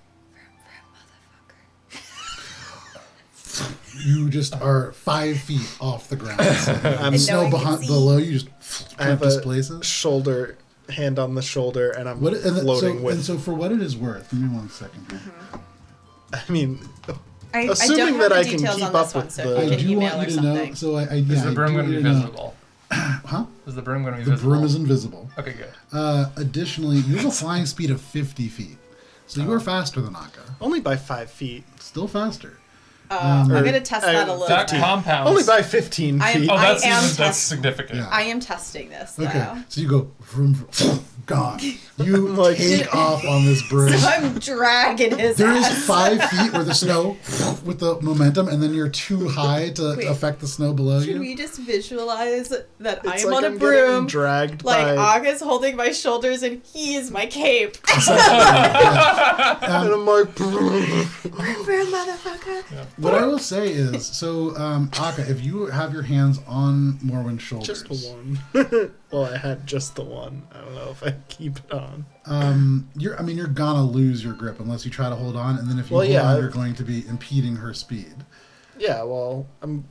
Speaker 2: You just are 5 feet off the ground.
Speaker 1: I'm-
Speaker 2: The snow
Speaker 3: No one can
Speaker 2: behind
Speaker 3: see.
Speaker 2: below you just
Speaker 1: I have a
Speaker 2: displaces.
Speaker 1: shoulder, hand on the shoulder, and I'm
Speaker 2: What and
Speaker 1: floating
Speaker 2: so,
Speaker 1: with.
Speaker 2: and so for what it is worth, give me 1 second. Here.
Speaker 1: I mean,
Speaker 3: I
Speaker 1: Assuming
Speaker 3: don't have
Speaker 1: that
Speaker 3: the
Speaker 1: I can
Speaker 3: details
Speaker 1: keep
Speaker 3: on this
Speaker 1: up
Speaker 3: one,
Speaker 1: with
Speaker 3: so
Speaker 1: the-
Speaker 3: if
Speaker 2: I
Speaker 3: you can
Speaker 2: do
Speaker 3: email
Speaker 2: want
Speaker 3: or
Speaker 2: you to know.
Speaker 3: something.
Speaker 2: So I
Speaker 4: Is
Speaker 2: yeah,
Speaker 4: the
Speaker 2: I
Speaker 4: broom
Speaker 2: do
Speaker 4: going to
Speaker 2: want
Speaker 4: be
Speaker 2: you to know.
Speaker 4: visible?
Speaker 2: Huh?
Speaker 4: Is the broom going to be
Speaker 2: The
Speaker 4: visible?
Speaker 2: broom is invisible.
Speaker 4: Okay, good.
Speaker 2: Additionally, you have a flying speed of 50 feet, so you are faster than Akka.
Speaker 1: only by 5 feet.
Speaker 2: Still faster.
Speaker 3: I'm
Speaker 1: Or-
Speaker 3: gonna test that a little
Speaker 4: That
Speaker 3: bit.
Speaker 4: compounds.
Speaker 1: Only by 15
Speaker 3: I am-
Speaker 1: feet.
Speaker 4: Oh, that's
Speaker 3: I am
Speaker 4: that's
Speaker 3: test-
Speaker 4: significant.
Speaker 2: Yeah.
Speaker 3: I am testing this though.
Speaker 2: Okay, so you go vroom, vroom, gone. You
Speaker 1: Like-
Speaker 2: take off on this broom.
Speaker 3: So I'm dragging his
Speaker 2: There is
Speaker 3: ass.
Speaker 2: 5 feet where the snow with the momentum, and then you're too high to
Speaker 3: Wait.
Speaker 2: affect the snow below
Speaker 3: Can
Speaker 2: you.
Speaker 3: we just visualize that I
Speaker 1: It's
Speaker 3: am
Speaker 1: like
Speaker 3: on a
Speaker 1: I'm getting
Speaker 3: broom,
Speaker 1: dragged
Speaker 3: like
Speaker 1: by,
Speaker 3: Aga's holding my shoulders, and he is my cape.
Speaker 1: and I'm like,
Speaker 3: Broom, motherfucker.
Speaker 2: What I will say is, so Akka, if you have your hands on Morwen's shoulders,
Speaker 1: just the one. Well, I had just the one. I don't know if I keep it on.
Speaker 2: you're gonna lose your grip unless you try to hold on, and then if you
Speaker 1: Well,
Speaker 2: hold
Speaker 1: yeah,
Speaker 2: on, you're going to be impeding her speed.
Speaker 1: Yeah, well, I'm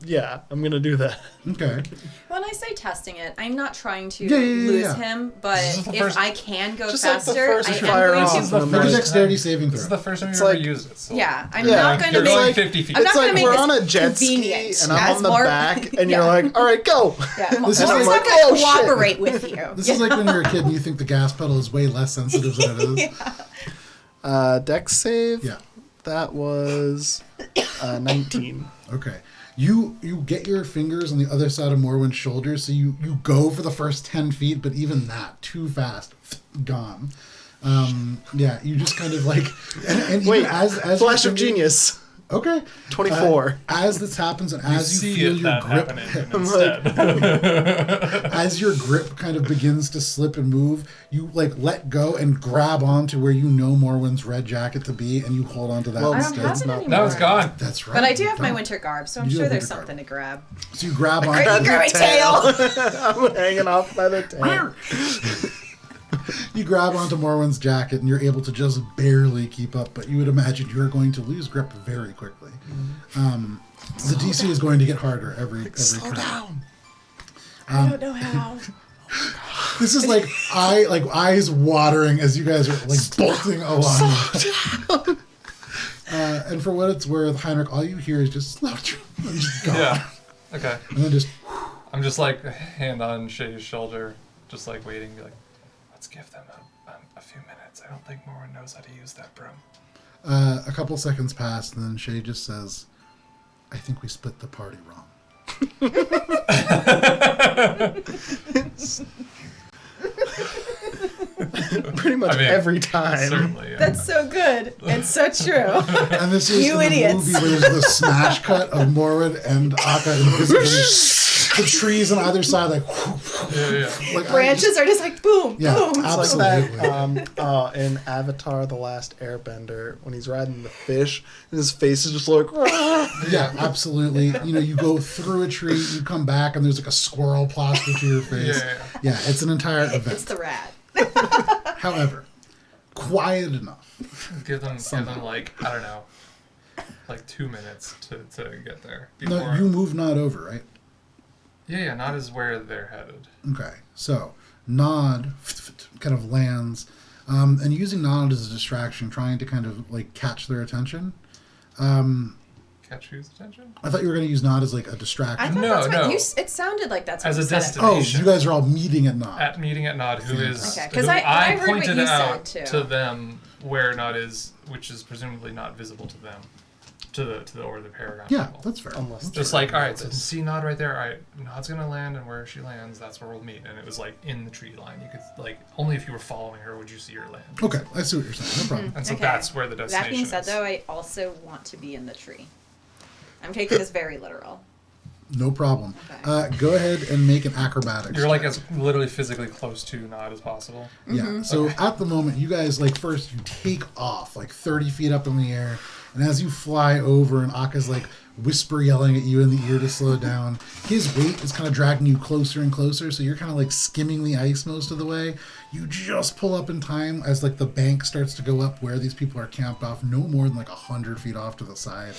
Speaker 1: gonna do that.
Speaker 2: Okay.
Speaker 3: When I say testing it, I'm not trying to
Speaker 2: Yeah,
Speaker 3: lose
Speaker 2: yeah.
Speaker 3: him, but
Speaker 4: This is the
Speaker 3: if
Speaker 4: first-
Speaker 3: I can go
Speaker 1: Just like the
Speaker 3: faster,
Speaker 1: first
Speaker 3: I am
Speaker 1: fire
Speaker 3: going
Speaker 1: off,
Speaker 3: to.
Speaker 1: and I'm
Speaker 2: Make a
Speaker 1: like-
Speaker 2: dexterity saving
Speaker 4: This is
Speaker 2: throw.
Speaker 4: the first time
Speaker 1: It's
Speaker 4: you've ever
Speaker 1: like-
Speaker 4: used it. So
Speaker 3: Yeah, I'm
Speaker 1: Yeah,
Speaker 3: not going to
Speaker 4: you're
Speaker 3: make.
Speaker 4: going 50 feet.
Speaker 3: I'm not
Speaker 1: It's
Speaker 3: gonna
Speaker 1: like
Speaker 3: make
Speaker 1: we're
Speaker 3: this
Speaker 1: on a jet ski,
Speaker 3: convenient
Speaker 1: and I'm
Speaker 3: as
Speaker 1: on the
Speaker 3: more-
Speaker 1: back, and
Speaker 3: Yeah.
Speaker 1: you're like, all right, go.
Speaker 3: Yeah,
Speaker 2: This is
Speaker 3: I'm
Speaker 2: like-
Speaker 3: not
Speaker 1: oh,
Speaker 3: going to
Speaker 1: shit.
Speaker 3: cooperate with you.
Speaker 2: This is like when you're a kid and you think the gas pedal is way less sensitive than it is.
Speaker 1: Dex save.
Speaker 2: Yeah.
Speaker 1: That was 19.
Speaker 2: Okay. You get your fingers on the other side of Morwen's shoulders, so you go for the first 10 feet, but even that, too fast, gone. Yeah, you just kind of like... And
Speaker 1: Wait,
Speaker 2: even as
Speaker 1: flash
Speaker 2: your
Speaker 1: of
Speaker 2: finger-
Speaker 1: genius.
Speaker 2: Okay.
Speaker 1: 24.
Speaker 2: As this happens and
Speaker 4: You
Speaker 2: as you
Speaker 4: see
Speaker 2: feel
Speaker 4: it
Speaker 2: your
Speaker 4: that
Speaker 2: grip...
Speaker 4: happening
Speaker 1: I'm
Speaker 4: instead.
Speaker 2: As your grip kind of begins to slip and move, you like let go and grab onto where you know Morwen's red jacket to be, and you hold onto that
Speaker 1: Well,
Speaker 3: I don't
Speaker 2: instead.
Speaker 3: have it
Speaker 1: not-
Speaker 3: anymore.
Speaker 4: No, it's gone.
Speaker 2: That's right.
Speaker 3: But I do
Speaker 2: you
Speaker 3: have my
Speaker 2: don't.
Speaker 3: winter garb, so I'm
Speaker 2: You do
Speaker 3: sure
Speaker 2: have
Speaker 3: there's
Speaker 2: winter garb.
Speaker 3: something to grab.
Speaker 2: So you grab
Speaker 3: Or
Speaker 2: onto
Speaker 3: you can grab my tail.
Speaker 1: I'm hanging off by the tail.
Speaker 2: You grab onto Morwen's jacket and you're able to just barely keep up, but you would imagine you're going to lose grip very quickly. The DC is going to get harder every
Speaker 1: Slow
Speaker 2: turn.
Speaker 1: down.
Speaker 3: I don't know how.
Speaker 2: This is like eyes watering as you guys are like bolting along. And for what it's worth, Heinrich, all you hear is just slow and just gone.
Speaker 4: Yeah. Okay.
Speaker 2: And then just
Speaker 4: I'm just like hand on Shay's shoulder, just like waiting. Be like, let's give them a few minutes. I don't think Morwen knows how to use that broom.
Speaker 2: a couple seconds pass, and then Shay just says, "I think we split the party wrong."
Speaker 1: Pretty much every time.
Speaker 4: Certainly, yeah.
Speaker 3: That's so good. It's so true.
Speaker 2: And this is
Speaker 3: You
Speaker 2: in the
Speaker 3: idiots.
Speaker 2: movie where there's the smash cut of Morwen and Akka invisibly. The trees on either side, like,
Speaker 4: Yeah.
Speaker 2: like
Speaker 3: Branches are just like boom,
Speaker 2: Yeah,
Speaker 3: boom.
Speaker 1: It's like
Speaker 2: absolutely.
Speaker 1: that in Avatar: The Last Airbender when he's riding the fish and his face is just like.
Speaker 2: Yeah, absolutely. You know, you go through a tree, you come back, and there's like a squirrel plastered to your face. Yeah, it's an entire event.
Speaker 3: It's the rat.
Speaker 2: However, quiet enough.
Speaker 4: Give them like, I don't know, like 2 minutes to get there.
Speaker 2: No, you move not over, right?
Speaker 4: Yeah, not as where they're headed.
Speaker 2: Okay, so Nod kind of lands, and using Nod as a distraction, trying to kind of like catch their attention.
Speaker 4: Catch whose attention?
Speaker 2: I thought you were going to use Nod as like a
Speaker 3: I
Speaker 2: distraction.
Speaker 3: thought
Speaker 4: No,
Speaker 3: that's what
Speaker 4: no.
Speaker 3: it sounded like that's what
Speaker 4: As
Speaker 3: you
Speaker 4: a
Speaker 3: said.
Speaker 4: destination.
Speaker 2: Oh, you guys are all meeting at Nod.
Speaker 4: Meeting at Nod, who is
Speaker 3: Okay, 'cause
Speaker 4: who
Speaker 3: I heard what
Speaker 4: pointed
Speaker 3: you said,
Speaker 4: out
Speaker 3: too.
Speaker 4: to them where Nod is, which is presumably not visible to them, to the Order of the Paragon.
Speaker 2: Yeah,
Speaker 4: people.
Speaker 2: that's fair.
Speaker 1: Unless
Speaker 4: Just like, all right, so see Nod right there. All right, Nod's gonna land, and where she lands, that's where we'll meet. And it was like in the tree line. You could like only if you were following her would you see her land.
Speaker 2: Okay, I see what you're saying. No problem.
Speaker 4: And so
Speaker 3: Okay.
Speaker 4: that's where the destination
Speaker 3: That being said,
Speaker 4: is.
Speaker 3: though, I also want to be in the tree. I'm taking this very literal.
Speaker 2: No problem.
Speaker 3: Okay.
Speaker 2: Go ahead and make an acrobatics.
Speaker 4: You're like
Speaker 2: check.
Speaker 4: as literally physically close to Nod as possible.
Speaker 2: Yeah. So at the moment, you guys like first you take off like 30 feet up in the air, and as you fly over, and Akka's like whisper yelling at you in the ear to slow down. His weight is kind of dragging you closer and closer, so you're kind of like skimming the ice most of the way. You just pull up in time as like the bank starts to go up where these people are camped off, no more than like 100 feet off to the side,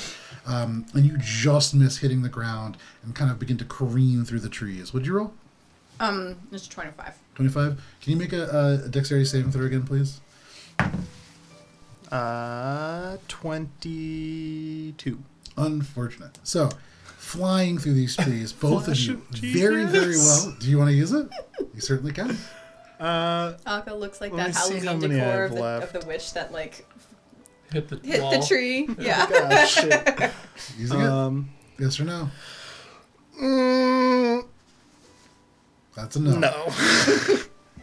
Speaker 2: and you just miss hitting the ground and kind of begin to careen through the trees. What'd you roll?
Speaker 3: It's 25.
Speaker 2: 25. Can you make a dexterity saving throw again, please?
Speaker 1: 22.
Speaker 2: Unfortunate. So, flying through these trees, both of you,
Speaker 1: Flash of
Speaker 2: very, very
Speaker 1: genius.
Speaker 2: well. Do you want to use it? You certainly can.
Speaker 3: Akka looks like
Speaker 1: Let
Speaker 3: that
Speaker 1: me see how
Speaker 3: Halloween
Speaker 1: many I
Speaker 3: decor
Speaker 1: have
Speaker 3: of the
Speaker 1: left.
Speaker 3: witch that like
Speaker 4: Hit the
Speaker 3: hit
Speaker 4: wall.
Speaker 3: the tree. Yeah.
Speaker 1: God, shit.
Speaker 2: Using it? Yes or no? That's a no.
Speaker 1: No.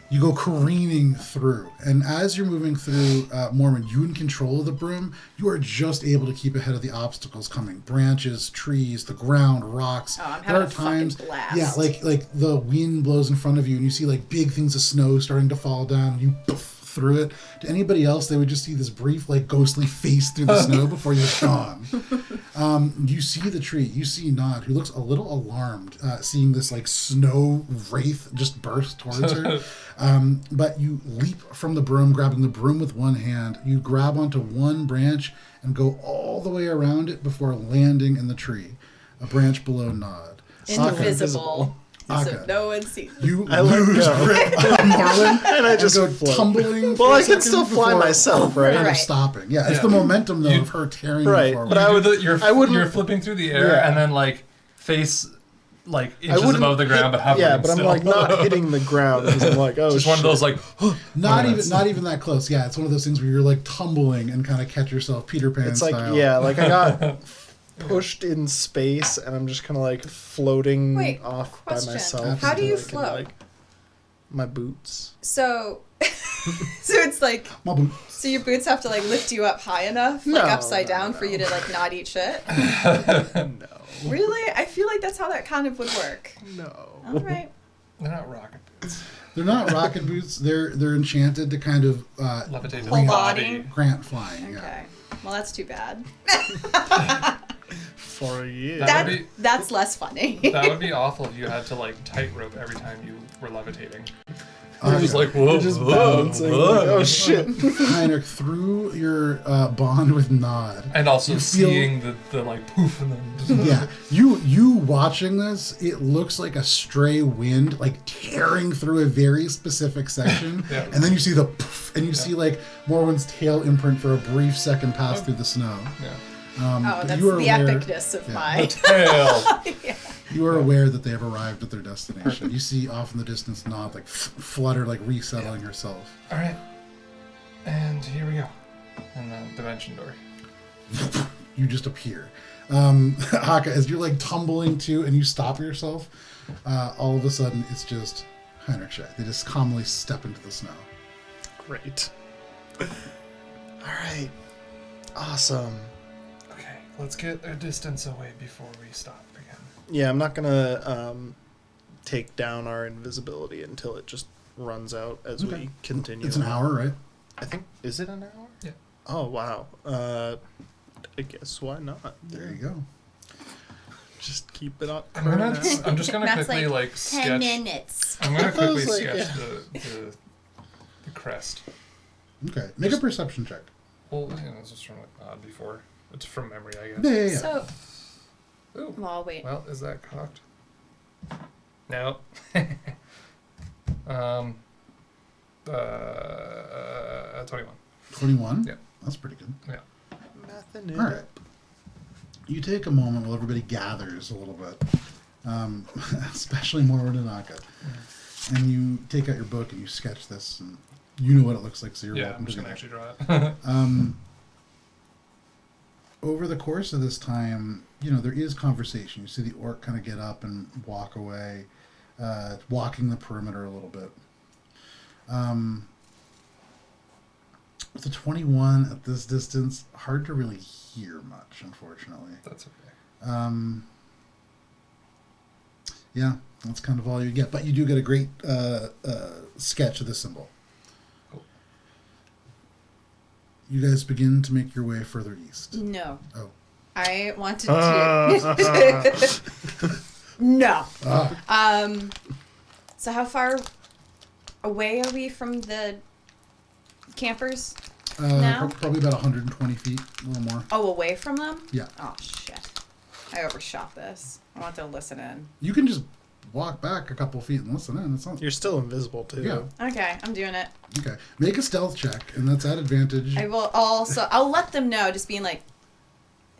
Speaker 2: You go careening through, and as you're moving through, Morwen, you in control of the broom, you are just able to keep ahead of the obstacles coming. Branches, trees, the ground, rocks.
Speaker 3: Oh, I'm having a fucking blast.
Speaker 2: Yeah, like the wind blows in front of you, and you see like big things of snow starting to fall down, and you poof through it. To anybody else, they would just see this brief like ghostly face through the snow before you're gone. You see the tree. You see Nod, who looks a little alarmed, seeing this like snow wraith just burst towards her. But you leap from the broom, grabbing the broom with one hand. You grab onto one branch and go all the way around it before landing in the tree, a branch below Nod.
Speaker 3: Invisible. So
Speaker 2: Akka.
Speaker 3: no one sees.
Speaker 2: You
Speaker 1: I let
Speaker 2: lose
Speaker 1: go.
Speaker 2: grip on Morwen
Speaker 1: And I just
Speaker 2: go
Speaker 1: float.
Speaker 2: tumbling.
Speaker 1: Well,
Speaker 2: for a
Speaker 1: I can
Speaker 2: second
Speaker 1: still fly
Speaker 2: before
Speaker 1: myself, right?
Speaker 2: kind of
Speaker 3: Right.
Speaker 2: stopping. Yeah, it's
Speaker 4: Yeah.
Speaker 2: the momentum though
Speaker 4: You-
Speaker 2: of her tearing
Speaker 1: Right,
Speaker 2: you forward.
Speaker 1: but I would-
Speaker 4: You're
Speaker 1: wouldn't-
Speaker 4: you're flipping through the air
Speaker 1: Yeah.
Speaker 4: and then like face like inches
Speaker 1: wouldn't
Speaker 4: above the ground, but hovering
Speaker 1: Yeah, but I'm
Speaker 4: still.
Speaker 1: like not hitting the ground because I'm like, oh,
Speaker 4: Just one of those like.
Speaker 2: not
Speaker 4: moments.
Speaker 2: even that close. Yeah, it's one of those things where you're like tumbling and kind of catch yourself Peter Pan
Speaker 1: It's like
Speaker 2: style.
Speaker 1: yeah, like I got pushed in space and I'm just kind of like floating
Speaker 3: Wait,
Speaker 1: off
Speaker 3: question.
Speaker 1: by myself.
Speaker 3: How do
Speaker 1: until
Speaker 3: you
Speaker 1: I can,
Speaker 3: float?
Speaker 1: like, my boots.
Speaker 3: So so it's like
Speaker 2: My boot.
Speaker 3: so your boots have to like lift you up high enough,
Speaker 1: No,
Speaker 3: like upside
Speaker 1: no,
Speaker 3: down
Speaker 1: no.
Speaker 3: for you to like not eat shit.
Speaker 1: No.
Speaker 3: Really? I feel like that's how that kind of would work.
Speaker 1: No.
Speaker 3: All right.
Speaker 4: They're not rocket boots.
Speaker 2: They're not rocket boots. They're enchanted to kind of
Speaker 4: Levitate the
Speaker 3: Whole
Speaker 4: body.
Speaker 3: body.
Speaker 2: grant flying. Yeah.
Speaker 3: Okay. Well, that's too bad.
Speaker 1: For you.
Speaker 4: That would be-
Speaker 3: That's less funny.
Speaker 4: That would be awful if you had to like tightrope every time you were levitating.
Speaker 1: You're
Speaker 4: just like, whoa,
Speaker 1: You're just
Speaker 4: whoa,
Speaker 1: bouncing.
Speaker 4: whoa.
Speaker 1: Like, oh shit.
Speaker 2: Heinrich, through your bond with Nod,
Speaker 4: And also
Speaker 2: you feel-
Speaker 4: seeing the like poof and then
Speaker 2: yeah, you watching this, it looks like a stray wind like tearing through a very specific section,
Speaker 4: Yeah.
Speaker 2: and then you see the poof, and you see like Morwen's tail imprint for a brief second pass through the snow.
Speaker 4: yeah.
Speaker 3: Oh,
Speaker 2: But
Speaker 3: that's
Speaker 2: you
Speaker 3: the
Speaker 2: are aware,
Speaker 3: epicness of
Speaker 2: yeah.
Speaker 3: my.
Speaker 4: Tail.
Speaker 2: you are aware that they have arrived at their destination. You see off in the distance Nod like flutter, like resettling herself.
Speaker 4: All right. And here we go. And the dimension door.
Speaker 2: You just appear. Haka, as you're like tumbling to and you stop yourself, all of a sudden it's just Heinrich Shea. They just calmly step into the snow.
Speaker 1: Great. All right. Awesome.
Speaker 4: Okay, let's get a distance away before we stop again.
Speaker 1: Yeah, I'm not gonna take down our invisibility until it just runs out as
Speaker 2: Okay.
Speaker 1: we continue.
Speaker 2: It's an hour, right?
Speaker 1: I think. Is it an hour?
Speaker 4: Yeah.
Speaker 1: Oh wow. I guess why not?
Speaker 2: There you go.
Speaker 1: Just keep it up.
Speaker 4: I'm just gonna
Speaker 3: Matt's
Speaker 4: quickly like
Speaker 3: 10
Speaker 4: sketch.
Speaker 3: minutes.
Speaker 4: I'm gonna quickly
Speaker 1: was like,
Speaker 4: sketch
Speaker 1: yeah.
Speaker 4: the crest.
Speaker 2: Okay. Make a perception check.
Speaker 4: Well, you know, this was from like Odd before. It's from memory, I guess.
Speaker 2: Yeah.
Speaker 3: So,
Speaker 4: Ooh.
Speaker 3: well, wait.
Speaker 4: Well, is that cocked? No. 21.
Speaker 2: 21?
Speaker 4: Yeah.
Speaker 2: That's pretty good.
Speaker 4: Yeah.
Speaker 1: Nothing in
Speaker 2: All right.
Speaker 1: it.
Speaker 2: You take a moment while everybody gathers a little bit, especially Morwen and Naka, and you take out your book and you sketch this, and you know what it looks like, so you're
Speaker 4: Yeah,
Speaker 2: welcome
Speaker 4: I'm just
Speaker 2: to
Speaker 4: gonna
Speaker 2: do
Speaker 4: actually draw it.
Speaker 2: that. Over the course of this time, you know, there is conversation. You see the orc kind of get up and walk away, walking the perimeter a little bit. With the 21 at this distance, hard to really hear much, unfortunately.
Speaker 4: That's okay.
Speaker 2: Yeah, that's kind of all you get. But you do get a great sketch of the symbol.
Speaker 4: Cool.
Speaker 2: You guys begin to make your way further east.
Speaker 3: No.
Speaker 2: Oh.
Speaker 3: I wanted to. No. So how far away are we from the campers now?
Speaker 2: Probably about 120 feet, a little more.
Speaker 3: Oh, away from them?
Speaker 2: Yeah.
Speaker 3: Oh, shit. I overshot this. I want to listen in.
Speaker 2: You can just walk back a couple feet and listen in. It's not...
Speaker 1: You're still invisible too.
Speaker 2: Yeah.
Speaker 3: Okay, I'm doing it.
Speaker 2: Okay. Make a stealth check, and that's at advantage.
Speaker 3: I will also. I'll let them know, just being like,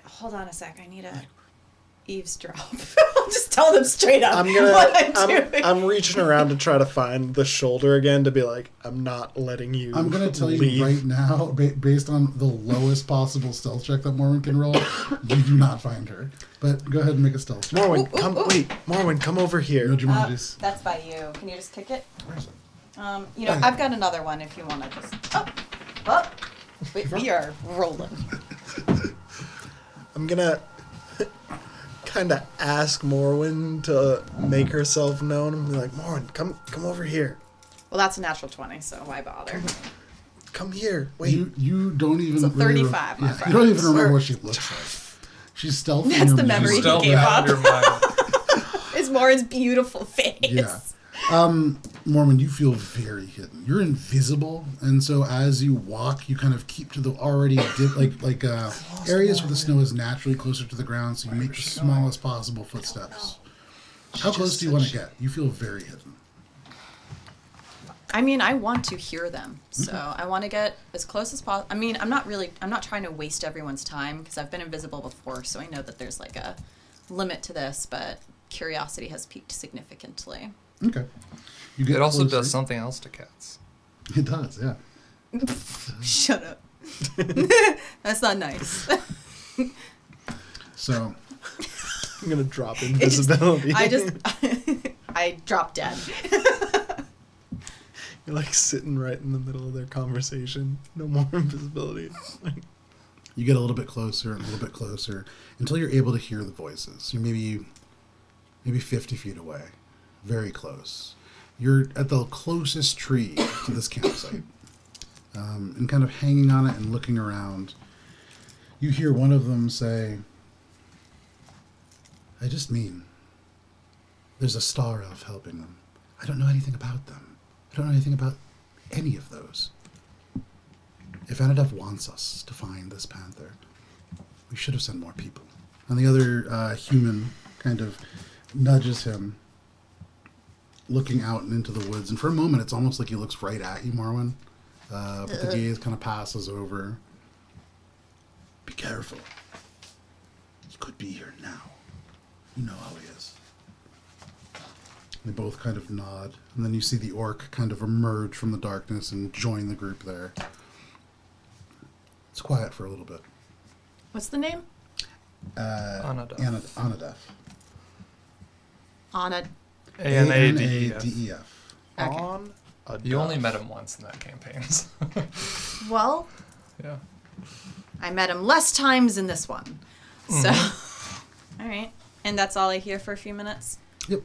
Speaker 3: hold on a sec, I need a eavesdrop. I'll just tell them straight up what I'm doing.
Speaker 1: I'm reaching around to try to find the shoulder again to be like, I'm not letting you.
Speaker 2: I'm going to tell
Speaker 1: leave.
Speaker 2: you right now, based on the lowest possible stealth check that Morwen can roll, you do not find her. But go ahead and make a stealth check.
Speaker 1: Morwen,
Speaker 3: Ooh,
Speaker 1: come.
Speaker 3: ooh, ooh.
Speaker 1: Wait, Morwen, come over here.
Speaker 2: No Jumanjis.
Speaker 3: That's by you. Can you just kick it?
Speaker 2: Where is it?
Speaker 3: You know, I've got another one if you want to just. Oh. We are rolling.
Speaker 1: I'm gonna kind of ask Morwen to make herself known and be like, Morwen, come over here.
Speaker 3: Well, that's a natural 20, so why bother?
Speaker 1: Come here. Wait.
Speaker 2: You don't even
Speaker 3: So
Speaker 2: really
Speaker 3: 35, my
Speaker 2: you don't even
Speaker 3: friend.
Speaker 2: remember what she looks like. She's stealthy. in
Speaker 3: That's
Speaker 2: her
Speaker 3: the
Speaker 2: mind.
Speaker 3: memory he
Speaker 4: Stealth
Speaker 3: gave
Speaker 4: out
Speaker 3: up.
Speaker 4: of your mind.
Speaker 3: It's Morin's beautiful face.
Speaker 2: Yeah. Morwen, you feel very hidden. You're invisible, and so as you walk, you kind of keep to the already areas where the snow is naturally closer to the ground, so you make the smallest possible footsteps. How close do you want to get? You feel very hidden.
Speaker 3: I mean, I want to hear them, so I want to get as close as possible. I mean, I'm not trying to waste everyone's time because I've been invisible before, so I know that there's like a limit to this, but curiosity has peaked significantly.
Speaker 2: Okay. You get
Speaker 4: It also
Speaker 2: closer.
Speaker 4: does something else to cats.
Speaker 2: It does, yeah.
Speaker 3: Shut up. That's not nice.
Speaker 2: So
Speaker 1: I'm gonna drop invisibility.
Speaker 3: I drop dead.
Speaker 1: You're like sitting right in the middle of their conversation. No more invisibility.
Speaker 2: you get a little bit closer and a little bit closer until you're able to hear the voices. You're maybe 50 feet away. Very close. You're at the closest tree to this campsite. And kind of hanging on it and looking around, you hear one of them say, I just mean, there's a star elf helping them. I don't know anything about them. I I don't know anything about any of those. If Anadef wants us to find this panther, we should have sent more people. And the other human kind of nudges him, looking out and into the woods. And for a moment, it's almost like he looks right at you, Morwen. But the gaze kind of passes over. Be careful. He could be here now. You know how he is. They both kind of nod. And then you see the orc kind of emerge from the darkness and join the group there. It's quiet for a little bit.
Speaker 3: What's the name?
Speaker 4: Anadef.
Speaker 2: Anadef.
Speaker 3: Anna.
Speaker 2: A-N-A-D-E-F.
Speaker 3: Okay.
Speaker 1: On a
Speaker 4: You only
Speaker 1: duff.
Speaker 4: met him once in that campaign. So.
Speaker 3: Well,
Speaker 4: Yeah.
Speaker 3: I met him less times in this one. So, all right. And that's all I hear for a few minutes.
Speaker 2: Yep.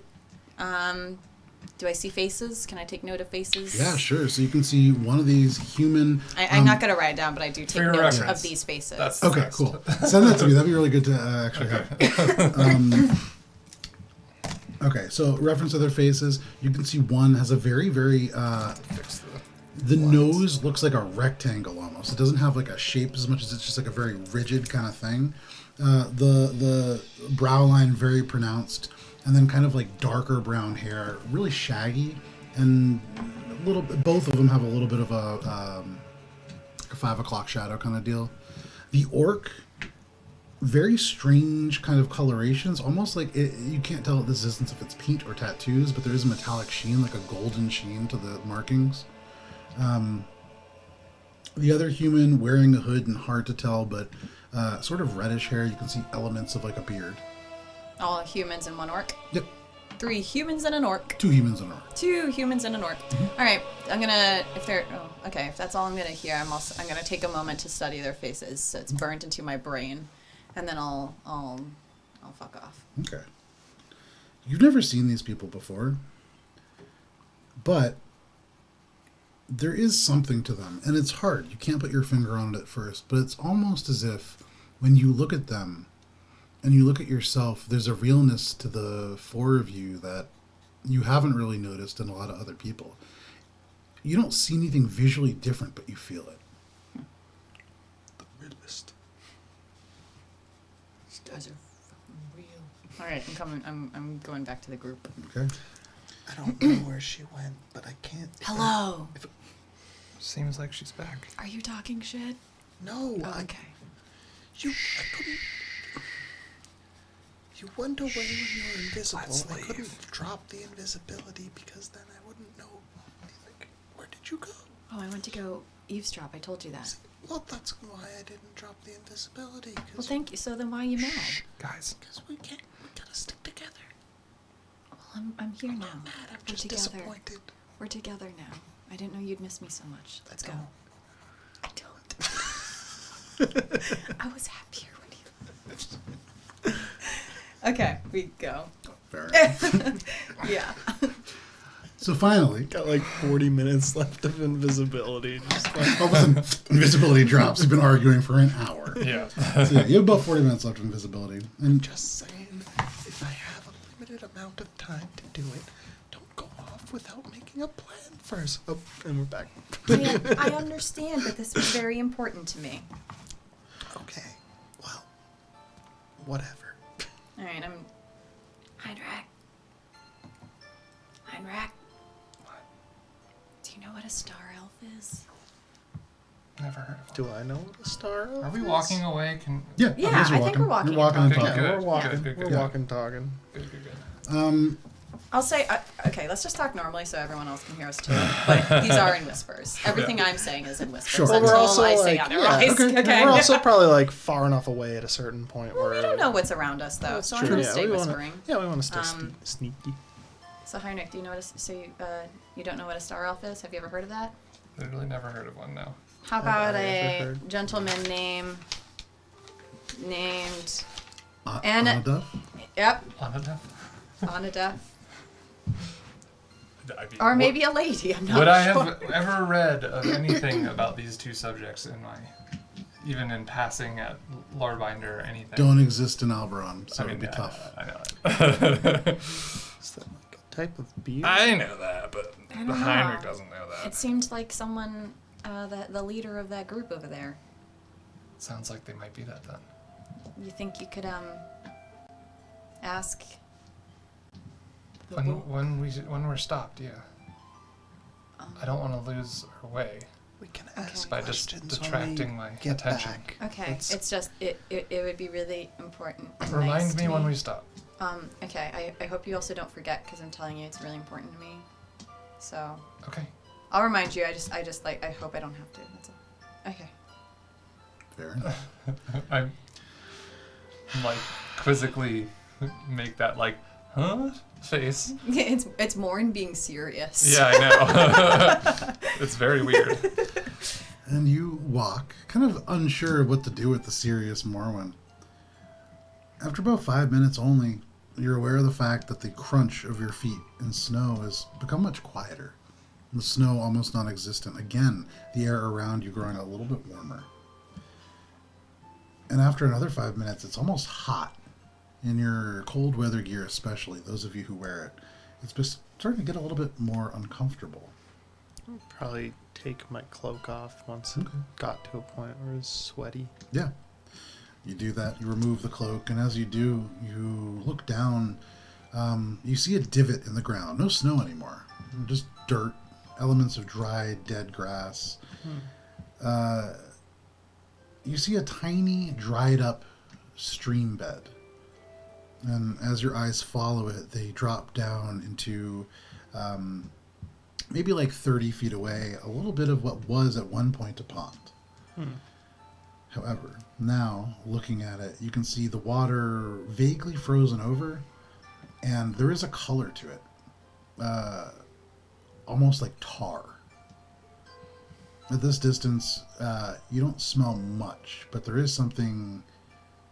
Speaker 3: Do I see faces? Can I take note of faces?
Speaker 2: Yeah, sure. So you can see one of these human...
Speaker 3: I'm not going to write it down, but I do take
Speaker 4: your
Speaker 3: note
Speaker 4: reference.
Speaker 3: of these faces.
Speaker 4: That's
Speaker 2: Okay,
Speaker 4: best.
Speaker 2: cool. Send that to me. That'd be really good to actually have. Okay, so reference to their faces. You can see one has a very, very...
Speaker 4: Fix
Speaker 2: the nose looks like a rectangle almost. It doesn't have like a shape as much as it's just like a very rigid kind of thing. The brow line very pronounced, and then kind of like darker brown hair, really shaggy, and a little. Both of them have a little bit of a 5 o'clock shadow kind of deal. The orc, very strange kind of colorations, almost like you can't tell at this distance if it's paint or tattoos, but there is a metallic sheen, like a golden sheen to the markings. The other human wearing a hood and hard to tell, but sort of reddish hair. You can see elements of like a beard.
Speaker 3: All humans and one orc.
Speaker 2: Yep.
Speaker 3: 3 humans and an orc.
Speaker 2: 2 humans and an orc.
Speaker 3: 2 humans and an orc. All right, I'm gonna if that's all I'm gonna hear, I'm gonna take a moment to study their faces, so it's burnt into my brain, and then I'll fuck off.
Speaker 2: Okay. You've never seen these people before, but there is something to them, and it's hard. You can't put your finger on it at first, but it's almost as if when you look at them and you look at yourself, there's a realness to the 4 of you that you haven't really noticed in a lot of other people. You don't see anything visually different, but you feel it.
Speaker 1: The realist.
Speaker 3: These guys are fucking real. All right, I'm coming. I'm going back to the group.
Speaker 2: Okay?
Speaker 1: I don't know where she went, but I can't.
Speaker 3: Hello.
Speaker 4: Seems like she's back.
Speaker 5: Are you talking shit?
Speaker 1: No,
Speaker 5: Oh,
Speaker 1: I
Speaker 5: okay.
Speaker 1: couldn't. You went away when you were invisible.
Speaker 4: Let's
Speaker 1: I
Speaker 4: leave.
Speaker 1: couldn't drop the invisibility because then I wouldn't know. Like, where did you go?
Speaker 5: Oh, I went to go eavesdrop. I told you that.
Speaker 1: Well, that's why I didn't drop the invisibility.
Speaker 5: Well, thank you. So then why are you mad?
Speaker 4: Guys.
Speaker 1: Because we gotta stick together.
Speaker 5: Well, I'm here
Speaker 1: I'm
Speaker 5: now.
Speaker 1: not mad. I'm
Speaker 5: We're
Speaker 1: just
Speaker 5: together.
Speaker 1: disappointed.
Speaker 5: We're together now. I didn't know you'd miss me so much. Let's go.
Speaker 1: I don't.
Speaker 5: I was happier when you.
Speaker 3: Okay, we go.
Speaker 2: Fair enough.
Speaker 3: Yeah.
Speaker 2: So finally,
Speaker 1: Got like 40 minutes left of invisibility. Just like,
Speaker 2: all of a sudden, invisibility drops. You've been arguing for an hour.
Speaker 4: Yeah.
Speaker 2: So yeah, you have about 40 minutes left of invisibility. And
Speaker 1: just saying, if I have a limited amount of time to do it, don't go off without making a plan first. Oh, and we're back.
Speaker 3: I understand, but this was very important to me.
Speaker 1: Okay, well, whatever.
Speaker 3: All right, I'm.
Speaker 5: Heinrich. Do you know what a star elf is?
Speaker 4: Never heard of
Speaker 1: Do I know what a star
Speaker 4: one.
Speaker 1: elf
Speaker 4: Are we
Speaker 1: is?
Speaker 4: walking away? Can
Speaker 2: yeah,
Speaker 3: Yeah,
Speaker 2: guess you're
Speaker 3: I think we're walking.
Speaker 2: You're walking and
Speaker 4: Okay,
Speaker 2: talking.
Speaker 4: good.
Speaker 1: Yeah, we're walking.
Speaker 4: Good.
Speaker 1: We're walking, talking.
Speaker 4: good. Good.
Speaker 3: I'll say, okay, let's just talk normally so everyone else can hear us too. But these are in whispers. Everything I'm saying is in whispers
Speaker 2: Sure.
Speaker 1: But
Speaker 3: until
Speaker 1: we're also
Speaker 3: I say
Speaker 1: like,
Speaker 3: otherwise.
Speaker 1: yeah,
Speaker 3: Okay.
Speaker 1: We're also probably like far enough away at a certain point
Speaker 3: Well,
Speaker 1: where
Speaker 3: we don't know what's around us though,
Speaker 1: That's
Speaker 3: so
Speaker 1: true.
Speaker 3: I'm gonna
Speaker 1: Yeah,
Speaker 3: stay
Speaker 1: we
Speaker 3: whispering.
Speaker 1: we want to stay
Speaker 3: Um,
Speaker 1: sneaky.
Speaker 3: So Heinrich, do you know what you don't know what a star elf is? Have you ever heard of that?
Speaker 4: Literally never heard of one. No.
Speaker 3: How
Speaker 1: Have
Speaker 3: about
Speaker 1: I ever
Speaker 3: a
Speaker 1: heard?
Speaker 3: gentleman named Anna-
Speaker 2: Anna?
Speaker 3: yep,
Speaker 4: Anadef?
Speaker 3: Anadef,
Speaker 4: I mean,
Speaker 3: or maybe a lady. I'm not
Speaker 4: Would I
Speaker 3: sure.
Speaker 4: have ever read of anything about these 2 subjects in my, even in passing at Lorbinder or anything?
Speaker 2: Don't exist in Alberon, so
Speaker 4: I mean,
Speaker 2: it'd be
Speaker 4: yeah,
Speaker 2: tough.
Speaker 4: I know that.
Speaker 1: Is that like a type of beer?
Speaker 4: I know that, but
Speaker 3: I don't
Speaker 4: The
Speaker 3: know.
Speaker 4: Heinrich doesn't know that.
Speaker 3: It seemed like someone, the leader of that group over there.
Speaker 4: Sounds like they might be that then.
Speaker 3: You think you could, ask?
Speaker 4: When we're stopped, yeah. I don't want to lose our way
Speaker 1: We can ask
Speaker 4: by just
Speaker 1: questions
Speaker 4: detracting
Speaker 1: when we
Speaker 4: my
Speaker 1: get
Speaker 4: attention.
Speaker 1: back.
Speaker 3: Okay, it's just, it would be really important. And
Speaker 4: Remind
Speaker 3: nice
Speaker 4: me
Speaker 3: to
Speaker 4: when we stop.
Speaker 3: Okay, I hope you also don't forget, because I'm telling you it's really important to me. So,
Speaker 4: Okay.
Speaker 3: I'll remind you, I just like, I hope I don't have to, that's all. Okay.
Speaker 2: Fair enough.
Speaker 4: I'm like quizzically make that like, huh? Face.
Speaker 3: It's Morwen being serious.
Speaker 4: Yeah, I know. It's very weird.
Speaker 2: And you walk, kind of unsure of what to do with the serious Morwen. After about 5 minutes only, you're aware of the fact that the crunch of your feet in snow has become much quieter. The snow almost non-existent. Again, the air around you growing a little bit warmer. And after another 5 minutes, it's almost hot. In your cold weather gear especially, those of you who wear it, it's just starting to get a little bit more uncomfortable.
Speaker 1: Probably take my cloak off once it got to a point where it's sweaty.
Speaker 2: Yeah. You do that, you remove the cloak, and as you do, you look down, you see a divot in the ground. No snow anymore. Just dirt, elements of dried, dead grass. You see a tiny, dried up stream bed. And as your eyes follow it, they drop down into maybe like 30 feet away, a little bit of what was at one point a pond. However, now, looking at it, you can see the water vaguely frozen over, and there is a color to it. Almost like tar. At this distance, you don't smell much, but there is something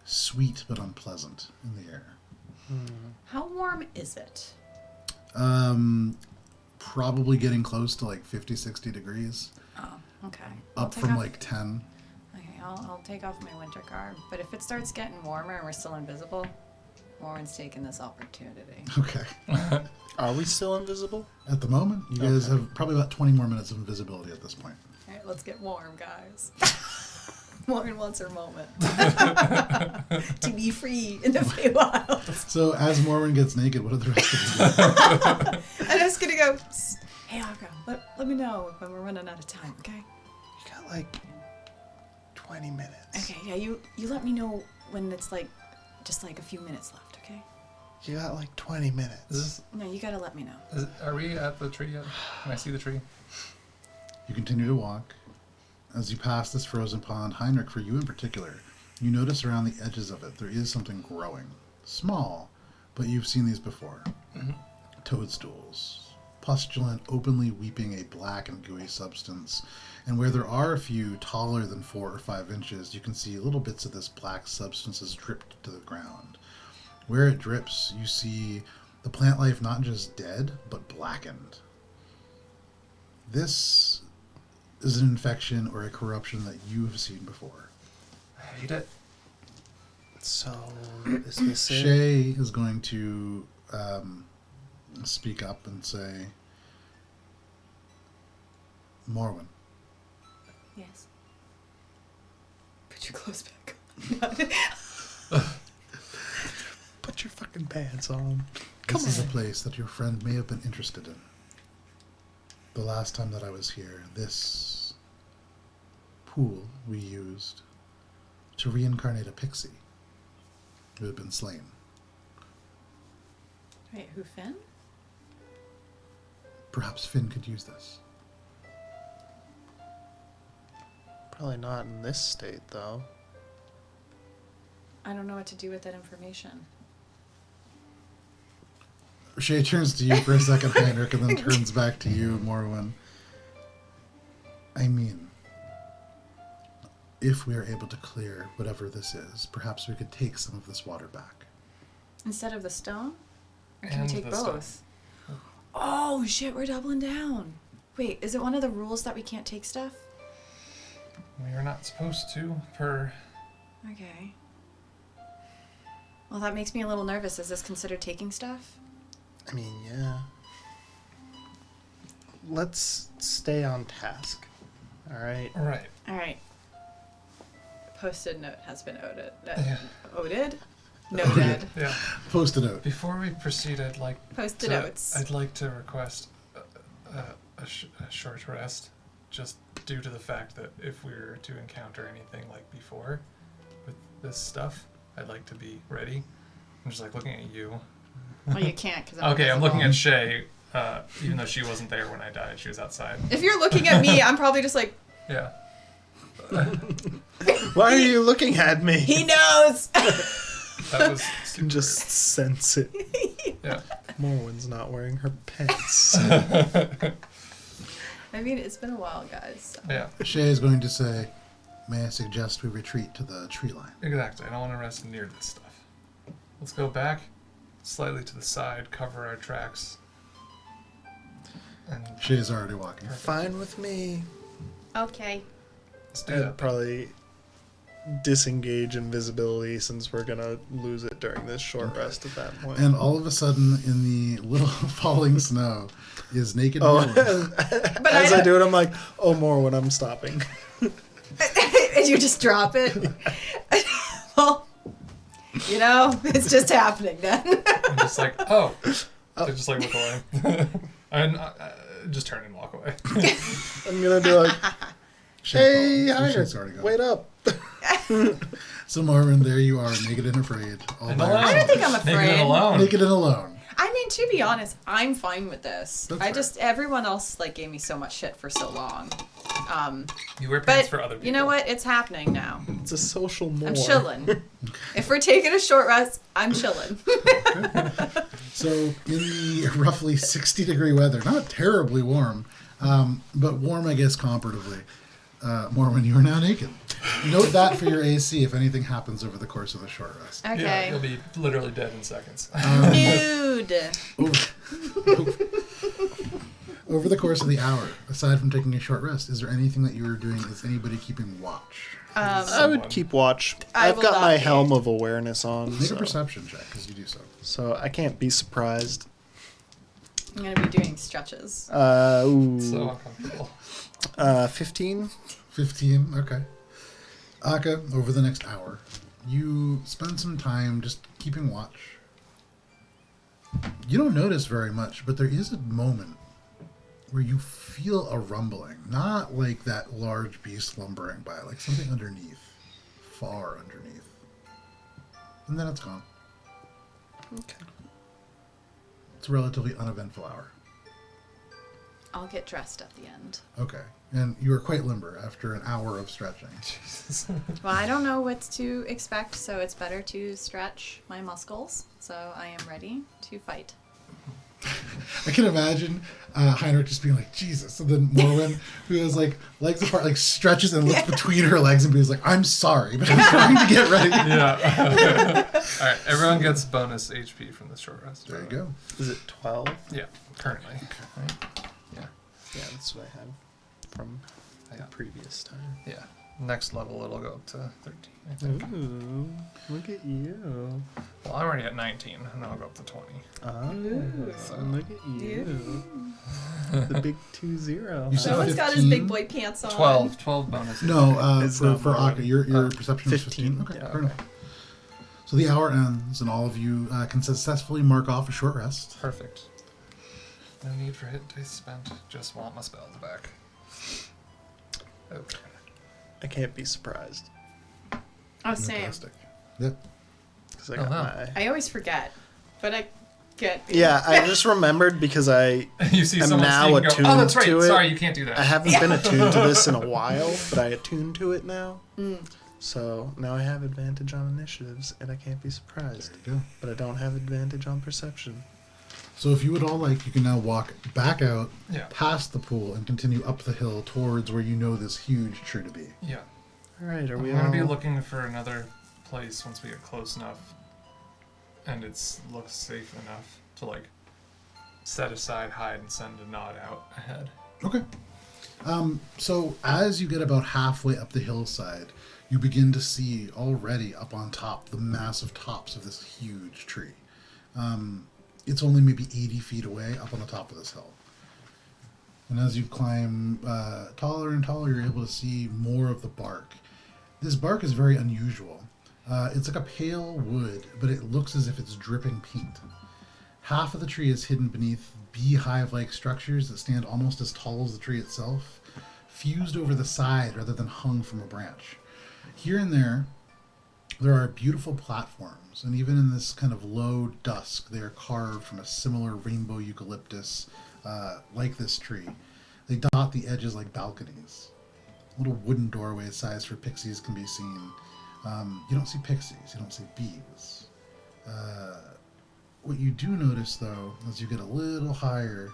Speaker 2: sweet but unpleasant in the air.
Speaker 3: How warm is it?
Speaker 2: Probably getting close to like 50, 60 degrees.
Speaker 3: Oh, okay.
Speaker 2: Up from like 10.
Speaker 3: Okay, I'll take off my winter garb. But if it starts getting warmer and we're still invisible, Morwen's taking this opportunity.
Speaker 2: Okay.
Speaker 1: Are we still invisible?
Speaker 2: At the moment, you guys have probably about 20 more minutes of invisibility at this point.
Speaker 3: All right, let's get warm, guys. Morwen wants her moment to be free in the Feywild.
Speaker 2: So as Morwen gets naked, what are the rest of you doing?
Speaker 3: I'm just gonna go, hey, Akra, let me know when we're running out of time, okay?
Speaker 1: You got like 20 minutes.
Speaker 3: Okay, yeah, you let me know when it's like, just like a few minutes left, okay?
Speaker 1: You got like 20 minutes.
Speaker 3: No, you gotta let me know.
Speaker 4: Are we at the tree yet? Can I see the tree?
Speaker 2: You continue to walk. As you pass this frozen pond, Heinrich, for you in particular, you notice around the edges of it there is something growing. Small, but you've seen these before. Toadstools. Pustulent, openly weeping a black and gooey substance. And where there are a few taller than 4 or 5 inches, you can see little bits of this black substance is dripped to the ground. Where it drips, you see the plant life not just dead, but blackened. This is an infection or a corruption that you have seen before.
Speaker 4: I hate it.
Speaker 1: So, is this it?
Speaker 2: Shay is going to speak up and say, Morwen,
Speaker 3: Yes. Put your clothes back on.
Speaker 1: Put your fucking pants on.
Speaker 2: this is a place that your friend may have been interested in. The last time that I was here, this pool we used to reincarnate a pixie who had been slain.
Speaker 3: Wait, who, Finn?
Speaker 2: Perhaps Finn could use this.
Speaker 1: Probably not in this state, though.
Speaker 3: I don't know what to do with that information.
Speaker 2: Shay turns to you for a second, Heinrich, and then turns back to you, Morwen. I mean, if we are able to clear whatever this is, perhaps we could take some of this water back.
Speaker 3: Instead of the stone? Or can
Speaker 4: And
Speaker 3: we take
Speaker 4: the stone.
Speaker 3: both? Oh, shit, we're doubling down. Wait, is it one of the rules that we can't take stuff?
Speaker 4: We are not supposed to, per...
Speaker 3: Okay. Well, that makes me a little nervous. Is this considered taking stuff?
Speaker 1: I mean, yeah. let's stay on task. All right.
Speaker 4: All right.
Speaker 3: All right. Posted note has been oded.
Speaker 4: Yeah.
Speaker 3: Oded? Noted.
Speaker 4: Yeah.
Speaker 2: Post-it out.
Speaker 4: Before we proceed, I'd like
Speaker 3: Posted notes.
Speaker 4: I'd like to request a short rest, just due to the fact that if we were to encounter anything like before with this stuff, I'd like to be ready. I'm just like looking at you.
Speaker 3: Well, you can't because
Speaker 4: Okay, I'm looking at Shay, even though she wasn't there when I died. She was outside.
Speaker 3: If you're looking at me, I'm probably just like,
Speaker 4: Yeah.
Speaker 1: Why are you looking at me?
Speaker 3: he knows.
Speaker 4: That was
Speaker 1: I
Speaker 4: super
Speaker 1: can just sense it.
Speaker 4: weird. Yeah.
Speaker 1: Morwen's not wearing her pants.
Speaker 3: I mean, it's been a while, guys. So.
Speaker 4: Yeah,
Speaker 2: Shay is going to say, may I suggest we retreat to the tree line?
Speaker 4: exactly. I don't want to rest near this stuff. Let's go back, slightly to the side, cover our tracks. And
Speaker 2: Shay is already walking.
Speaker 1: Fine with me.
Speaker 3: Okay.
Speaker 4: let's do
Speaker 1: I'd
Speaker 4: that.
Speaker 1: probably disengage invisibility since we're gonna lose it during this short rest at that point.
Speaker 2: And all of a sudden, in the little falling snow, is naked
Speaker 1: oh,
Speaker 2: Morwen.
Speaker 3: But
Speaker 1: as
Speaker 3: I
Speaker 1: I do it, I'm like, oh, Morwen, I'm stopping.
Speaker 3: And you just drop it. Well, you know, it's just happening then.
Speaker 4: I'm just like, oh. I just like look away. And just turn and walk away.
Speaker 1: I'm gonna do like, hey,
Speaker 2: Shay Shay's already
Speaker 1: Heinrich,
Speaker 2: gone.
Speaker 1: wait up.
Speaker 2: So Morwen, there you are, naked and afraid. All
Speaker 4: And
Speaker 2: by
Speaker 4: alone.
Speaker 3: I don't think I'm
Speaker 4: Naked and
Speaker 3: afraid.
Speaker 4: alone.
Speaker 2: Naked and alone.
Speaker 3: I mean, to be honest, I'm fine with this.
Speaker 2: That's
Speaker 3: I
Speaker 2: fair.
Speaker 3: just everyone else like gave me so much shit for so long.
Speaker 4: You wear pants
Speaker 3: But
Speaker 4: for other people.
Speaker 3: you know what? It's happening now.
Speaker 1: It's a social more.
Speaker 3: I'm chilling. If we're taking a short rest, I'm chilling.
Speaker 2: So in the roughly 60-degree weather, not terribly warm, but warm, I guess, comparatively. Morwen, you are now naked. Note that for your AC if anything happens over the course of the short rest.
Speaker 3: Okay.
Speaker 4: Yeah, you'll be literally dead in seconds.
Speaker 3: Nude.
Speaker 2: Over the course of the hour, aside from taking a short rest, is there anything that you are doing? Is anybody keeping watch?
Speaker 1: I would keep watch.
Speaker 3: I
Speaker 1: I've
Speaker 3: will
Speaker 1: got
Speaker 3: not
Speaker 1: my
Speaker 3: be.
Speaker 1: helm of awareness on,
Speaker 2: Make a
Speaker 1: so,
Speaker 2: perception check, because you do so.
Speaker 1: so I can't be surprised.
Speaker 3: I'm gonna be doing stretches.
Speaker 1: Ooh.
Speaker 4: So uncomfortable.
Speaker 1: 15.
Speaker 2: 15, okay. Aka, over the next hour, you spend some time just keeping watch. You don't notice very much, but there is a moment where you feel a rumbling. Not like that large beast lumbering by, like something underneath. Far underneath. And then it's gone.
Speaker 1: Okay.
Speaker 2: It's a relatively uneventful hour.
Speaker 3: I'll get dressed at the end.
Speaker 2: Okay. And you are quite limber after an hour of stretching.
Speaker 4: Jesus.
Speaker 3: Well, I don't know what to expect, so it's better to stretch my muscles. So I am ready to fight.
Speaker 2: I can imagine Heinrich just being like, Jesus. And then Morwen, who has like legs apart, like stretches and looks between her legs and being like, I'm sorry, but I'm trying to get ready.
Speaker 4: Yeah. All right. Everyone gets bonus HP from the short rest.
Speaker 2: There you go.
Speaker 1: Is it 12?
Speaker 4: Yeah. Currently. Right? Yeah.
Speaker 1: Yeah, that's what I have from the
Speaker 4: Yeah.
Speaker 1: previous time.
Speaker 4: Yeah. Next level, it'll go up to 13. I think.
Speaker 1: Ooh, look at you.
Speaker 4: Well, I'm already at 19, and then I'll go up to 20.
Speaker 1: Oh,
Speaker 3: Ooh.
Speaker 1: look at you. The big 2-0.
Speaker 2: You said
Speaker 3: Someone's got his
Speaker 2: 15?
Speaker 3: big boy pants on.
Speaker 4: 12 bonus.
Speaker 2: No,
Speaker 1: It's
Speaker 2: for
Speaker 1: not
Speaker 2: for
Speaker 1: Morwen.
Speaker 2: Aka, your perception is
Speaker 1: 15.
Speaker 2: 15. Okay,
Speaker 1: Yeah,
Speaker 2: fair
Speaker 1: okay.
Speaker 2: enough. So the hour ends, and all of you can successfully mark off a short rest.
Speaker 4: Perfect. No need for hit dice spent. Just want my spells back. Okay.
Speaker 1: I can't be surprised.
Speaker 3: Oh, same.
Speaker 2: Fantastic. Yep.
Speaker 1: Because I
Speaker 4: Oh,
Speaker 1: got
Speaker 4: wow.
Speaker 1: my...
Speaker 3: I always forget, but I get.
Speaker 1: Yeah, I just remembered because I
Speaker 4: You see
Speaker 1: I'm
Speaker 4: someone
Speaker 1: now
Speaker 4: sneak and go,
Speaker 1: attuned
Speaker 4: oh, that's right.
Speaker 1: to it.
Speaker 4: Sorry, you can't do that.
Speaker 1: haven't been attuned to this in a while, but I attuned to it now.
Speaker 3: Mm.
Speaker 1: So now I have advantage on initiatives, and I can't be surprised.
Speaker 2: There you go.
Speaker 1: But I don't have advantage on perception.
Speaker 2: So if you would all like, you can now walk back out,
Speaker 4: Yeah.
Speaker 2: past the pool, and continue up the hill towards where you know this huge tree to be.
Speaker 4: Yeah.
Speaker 1: All right, are
Speaker 4: I'm
Speaker 1: we
Speaker 4: going
Speaker 1: all...
Speaker 4: to be looking for another place once we get close enough and it looks safe enough to, like, set aside, hide, and send a nod out ahead.
Speaker 2: Okay. So as you get about halfway up the hillside, you begin to see already up on top the massive tops of this huge tree. It's only maybe 80 feet away up on the top of this hill. And as you climb taller and taller, you're able to see more of the bark. This bark is very unusual. It's like a pale wood, but it looks as if it's dripping paint. Half of the tree is hidden beneath beehive-like structures that stand almost as tall as the tree itself, fused over the side rather than hung from a branch. Here and there are beautiful platforms, and even in this kind of low dusk, they are carved from a similar rainbow eucalyptus, like this tree. They dot the edges like balconies. Little wooden doorways sized for pixies can be seen. You don't see pixies, you don't see bees. What you do notice, though, as you get a little higher,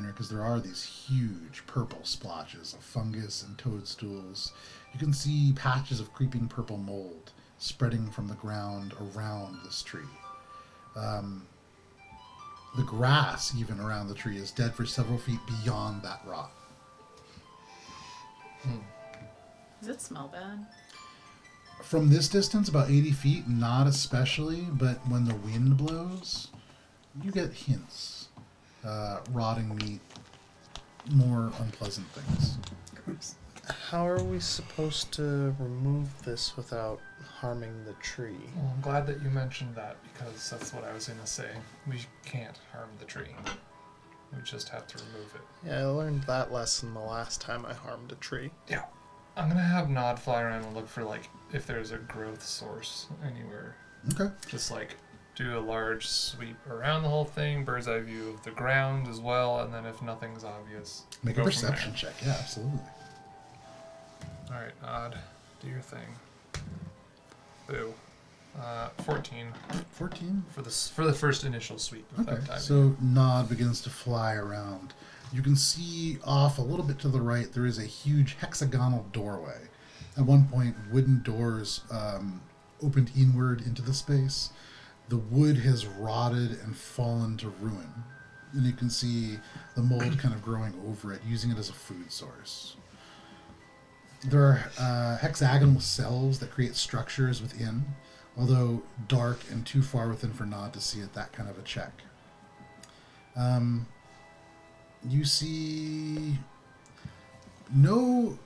Speaker 2: because there are these huge purple splotches of fungus and toadstools, you can see patches of creeping purple mold spreading from the ground around this tree. The grass, even around the tree, is dead for several feet beyond that rot.
Speaker 3: Does it smell bad?
Speaker 2: From this distance, about 80 feet, not especially, but when the wind blows, you get hints. Rotting meat, more unpleasant things.
Speaker 3: Gross.
Speaker 1: How are we supposed to remove this without harming the tree?
Speaker 4: Well, I'm glad that you mentioned that, because that's what I was going to say. We can't harm the tree. We just have to remove it.
Speaker 1: Yeah, I learned that lesson the last time I harmed a tree.
Speaker 4: Yeah. I'm going to have Nod fly around and look for, like, if there's a growth source anywhere.
Speaker 2: Okay.
Speaker 4: Just, like, do a large sweep around the whole thing, bird's eye view of the ground as well, and then if nothing's obvious,
Speaker 2: Make a
Speaker 4: go from
Speaker 2: perception check. Yeah, absolutely.
Speaker 4: there. Alright, Nod, do your thing. Boo. 14
Speaker 2: 14.
Speaker 4: for the first initial sweep of
Speaker 2: Okay,
Speaker 4: that time.
Speaker 2: so Nod begins to fly around. You can see off a little bit to the right, there is a huge hexagonal doorway. At one point, wooden doors opened inward into the space. The wood has rotted and fallen to ruin. And you can see the mold kind of growing over it, using it as a food source. There are hexagonal cells that create structures within, although dark and too far within for Nod to see it, that kind of a check. You see no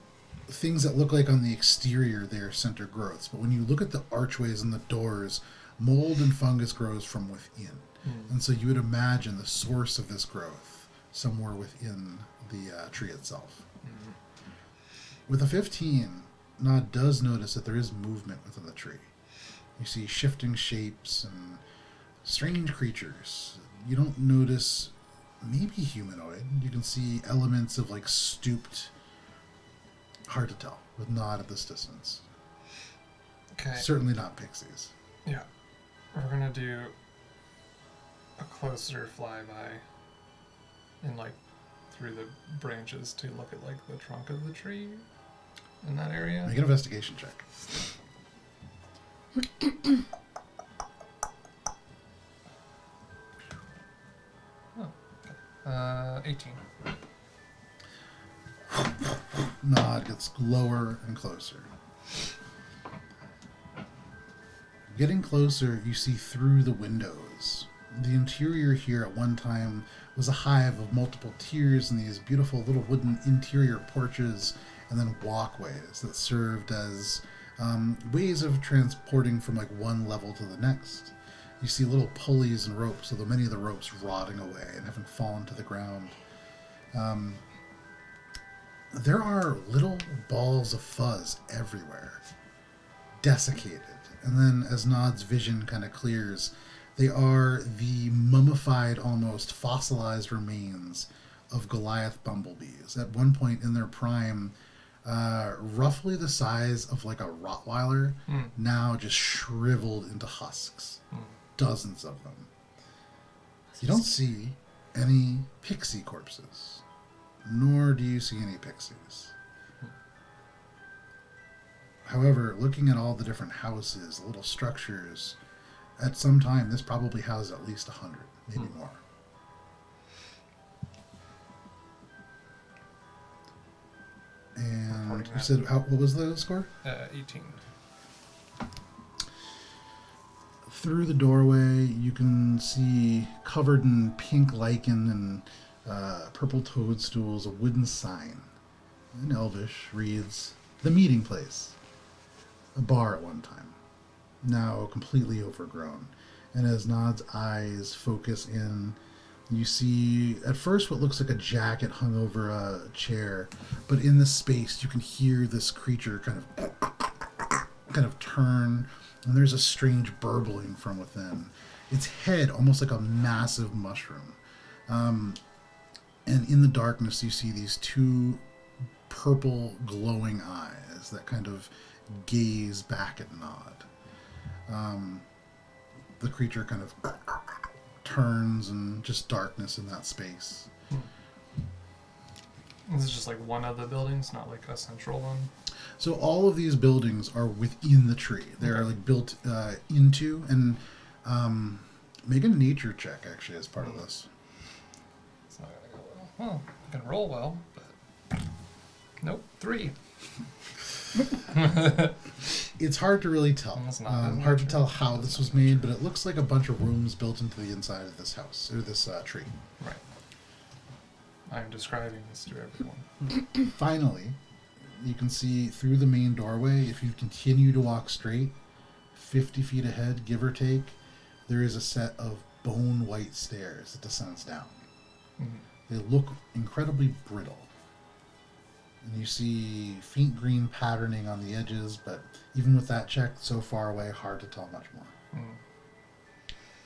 Speaker 2: things that look like on the exterior they are center growths, but when you look at the archways and the doors, mold and fungus grows from within. And so you would imagine the source of this growth somewhere within the tree itself. With a 15, Nod does notice that there is movement within the tree. You see shifting shapes and strange creatures. You don't notice maybe humanoid. You can see elements of like stooped. Hard to tell with Nod at this distance.
Speaker 4: Okay.
Speaker 2: Certainly not pixies.
Speaker 4: Yeah. We're gonna do a closer flyby and like through the branches to look at like the trunk of the tree in that area.
Speaker 2: Make an investigation check.
Speaker 4: 18.
Speaker 2: Nod gets lower and closer. Getting closer, you see through the windows. The interior here at one time was a hive of multiple tiers and these beautiful little wooden interior porches and then walkways that served as ways of transporting from like one level to the next. You see little pulleys and ropes, although many of the ropes rotting away and having fallen to the ground. There are little balls of fuzz everywhere, desiccated. And then as Nod's vision kind of clears, they are the mummified, almost fossilized remains of Goliath bumblebees. At one point in their prime, roughly the size of like a Rottweiler, now just shriveled into husks. Dozens of them. You don't see any pixie corpses, nor do you see any pixies. However, looking at all the different houses, little structures, at some time this probably housed at least 100, maybe more. And you said, what was the score?
Speaker 4: 18.
Speaker 2: Through the doorway, you can see covered in pink lichen and purple toadstools, a wooden sign. In Elvish reads, "The Meeting Place." A bar at one time, now completely overgrown. And as Nod's eyes focus in, you see at first what looks like a jacket hung over a chair, but in the space you can hear this creature kind of turn, and there's a strange burbling from within. Its head almost like a massive mushroom. And in the darkness you see these two purple glowing eyes that kind of gaze back at Nod. The creature kind of turns, and just darkness in that space.
Speaker 4: This is just like one of the buildings, not like a central one.
Speaker 2: So all of these buildings are within the tree. They're like built into, and make a nature check actually as part of this.
Speaker 4: It's not gonna go well. Well, I can roll well, but nope, 3.
Speaker 2: It's hard to really tell.
Speaker 4: It's not,
Speaker 2: Hard to tell how this was made, but it looks like a bunch of rooms built into the inside of this house, or this tree.
Speaker 4: Right. I'm describing this to everyone.
Speaker 2: Finally, you can see through the main doorway, if you continue to walk straight, 50 feet ahead, give or take, there is a set of bone white stairs that descends down.
Speaker 4: Mm-hmm.
Speaker 2: They look incredibly brittle. And you see faint green patterning on the edges, but even with that check so far away, hard to tell much more.
Speaker 4: Mm.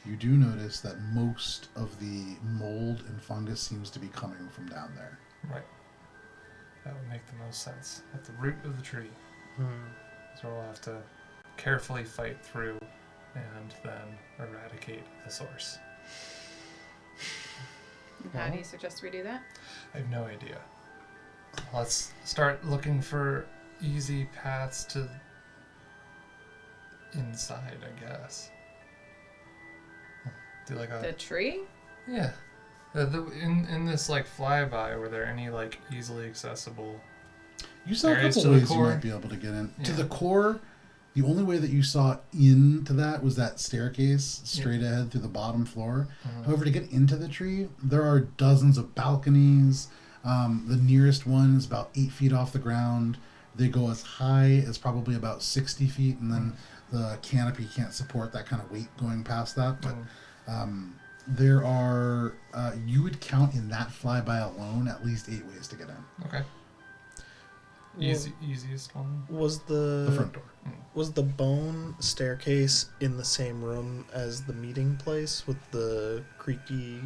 Speaker 2: You do notice that most of the mold and fungus seems to be coming from down there.
Speaker 4: Right. That would make the most sense. At the root of the tree. So we'll have to carefully fight through and then eradicate the source.
Speaker 3: How do you suggest we do that?
Speaker 4: I have no idea. Let's start looking for easy paths to inside, I guess. Do like
Speaker 3: The
Speaker 4: a
Speaker 3: tree?
Speaker 4: yeah. In this like flyby, were there any like easily accessible?
Speaker 2: You saw a
Speaker 4: Areas
Speaker 2: couple
Speaker 4: to the
Speaker 2: ways you
Speaker 4: core?
Speaker 2: might be able to get in. To
Speaker 4: Yeah.
Speaker 2: the core, the only way that you saw into that was that staircase straight ahead through the bottom floor. However, to get into the tree, there are dozens of balconies. The nearest one is about 8 feet off the ground. They go as high as probably about 60 feet, and then the canopy can't support that kind of weight going past that. But there are, you would count in that flyby alone at least 8 ways to get in.
Speaker 4: Okay. Easiest one.
Speaker 1: Was
Speaker 2: The front door.
Speaker 1: Was the bone staircase in the same room as the meeting place with the creepy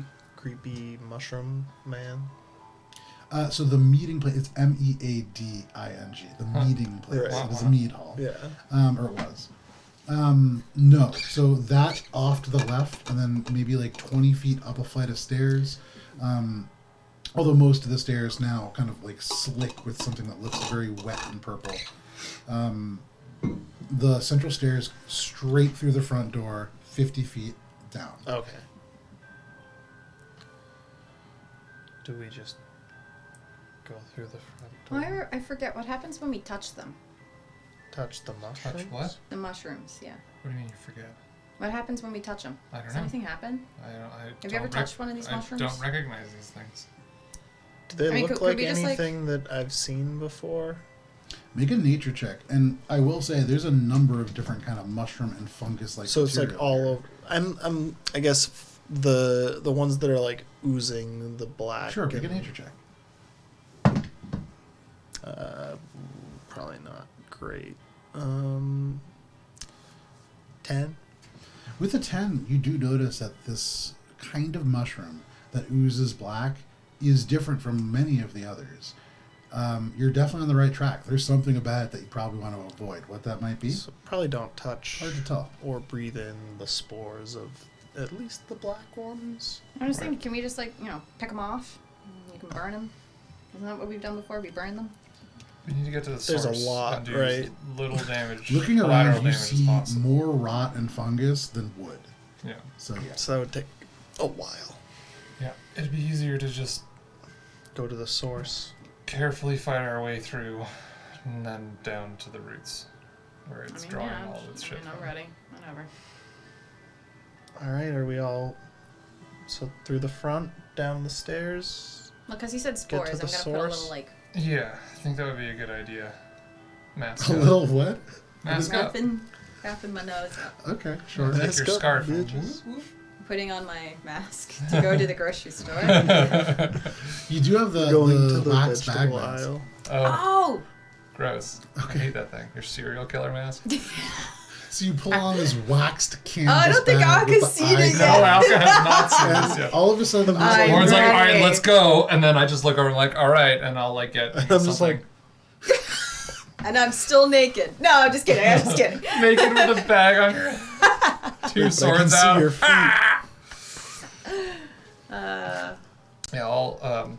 Speaker 1: mushroom man?
Speaker 2: So the meeting place, it's Meading. The meeting place.
Speaker 1: Right.
Speaker 2: It is a mead hall.
Speaker 1: Yeah.
Speaker 2: Or it was. No. So that off to the left, and then maybe like 20 feet up a flight of stairs. Although most of the stairs now kind of like slick with something that looks very wet and purple. The central stairs straight through the front door, 50 feet down.
Speaker 1: Okay. Do we just go through the front door?
Speaker 3: I forget what happens when we touch them.
Speaker 1: Touch the mushrooms?
Speaker 4: Touch what?
Speaker 3: The mushrooms, yeah.
Speaker 4: What do you mean you forget?
Speaker 3: What happens when we touch them?
Speaker 4: I don't
Speaker 3: Does
Speaker 4: know.
Speaker 3: anything happen?
Speaker 4: Have
Speaker 3: you ever touched one of these mushrooms?
Speaker 4: I don't recognize these things.
Speaker 1: Do they
Speaker 3: I mean,
Speaker 1: look
Speaker 3: could
Speaker 1: like
Speaker 3: we just, like-
Speaker 1: anything that I've seen before?
Speaker 2: Make a nature check, and I will say there's a number of different kind of mushroom and fungus like.
Speaker 1: So it's like all
Speaker 2: over.
Speaker 1: I'm I guess the ones that are like oozing the black.
Speaker 2: Sure, make a
Speaker 1: and-
Speaker 2: nature check.
Speaker 1: Probably not great. 10.
Speaker 2: With a 10, you do notice that this kind of mushroom that oozes black is different from many of the others. You're definitely on the right track. There's something about it that you probably want to avoid. What that might be,
Speaker 1: So probably don't touch
Speaker 2: hard to tell.
Speaker 1: or breathe in the spores of at least the black ones.
Speaker 3: I'm just thinking, can we just pick them off? You can burn them. Isn't that what we've done before? We burn them.
Speaker 4: We need to get to the
Speaker 1: There's
Speaker 4: source
Speaker 1: a lot,
Speaker 4: and do
Speaker 1: right?
Speaker 4: little damage.
Speaker 2: Looking
Speaker 4: collateral
Speaker 2: around, you
Speaker 4: damage as
Speaker 2: see
Speaker 4: possible.
Speaker 2: more rot and fungus than wood.
Speaker 4: Yeah.
Speaker 2: So yeah.
Speaker 1: So that would take a while.
Speaker 4: Yeah. It'd be easier to just
Speaker 1: Go to the source.
Speaker 4: carefully fight our way through and then down to the roots where it's drawing all of its shit.
Speaker 3: I'm
Speaker 4: from.
Speaker 3: ready. Whatever.
Speaker 1: All right, are we all So through the front, down the stairs.
Speaker 3: Well, because you said spores,
Speaker 1: to
Speaker 3: I'm
Speaker 1: the
Speaker 3: gonna put a
Speaker 1: source.
Speaker 3: little like
Speaker 4: Yeah, I think that would be a good idea. Mask
Speaker 2: A
Speaker 4: up.
Speaker 2: little what?
Speaker 4: Mask up.
Speaker 3: wrapping my nose up,
Speaker 2: Okay, sure.
Speaker 4: Take
Speaker 1: Mask
Speaker 4: your
Speaker 1: up,
Speaker 4: scarf.
Speaker 1: bitches.
Speaker 3: putting on my mask to go to the grocery store.
Speaker 2: You do have the
Speaker 1: Going to the
Speaker 2: wax bag
Speaker 1: vegetable
Speaker 2: mask.
Speaker 1: aisle.
Speaker 4: Oh,
Speaker 3: Oh!
Speaker 4: gross.
Speaker 2: Okay.
Speaker 4: I hate that thing. Your serial killer mask.
Speaker 2: So you pull on this waxed canvas
Speaker 3: I don't think
Speaker 2: bag with
Speaker 3: Aka's
Speaker 2: the
Speaker 3: seen it
Speaker 2: eyes
Speaker 3: yet.
Speaker 4: No,
Speaker 2: out.
Speaker 4: Alka has not seen this
Speaker 2: And
Speaker 4: yet.
Speaker 2: all of a sudden,
Speaker 3: I'm
Speaker 4: Warren's like, all right,
Speaker 3: ready.
Speaker 4: let's go. And then I just look over and like, all right. And I'll like get
Speaker 1: I'm just
Speaker 4: something.
Speaker 3: And I'm still naked. No, I'm just kidding. I'm just kidding.
Speaker 4: Naked with a bag on your head. Two
Speaker 1: But I can
Speaker 4: swords
Speaker 1: see
Speaker 4: out.
Speaker 1: your feet.
Speaker 4: Yeah, I'll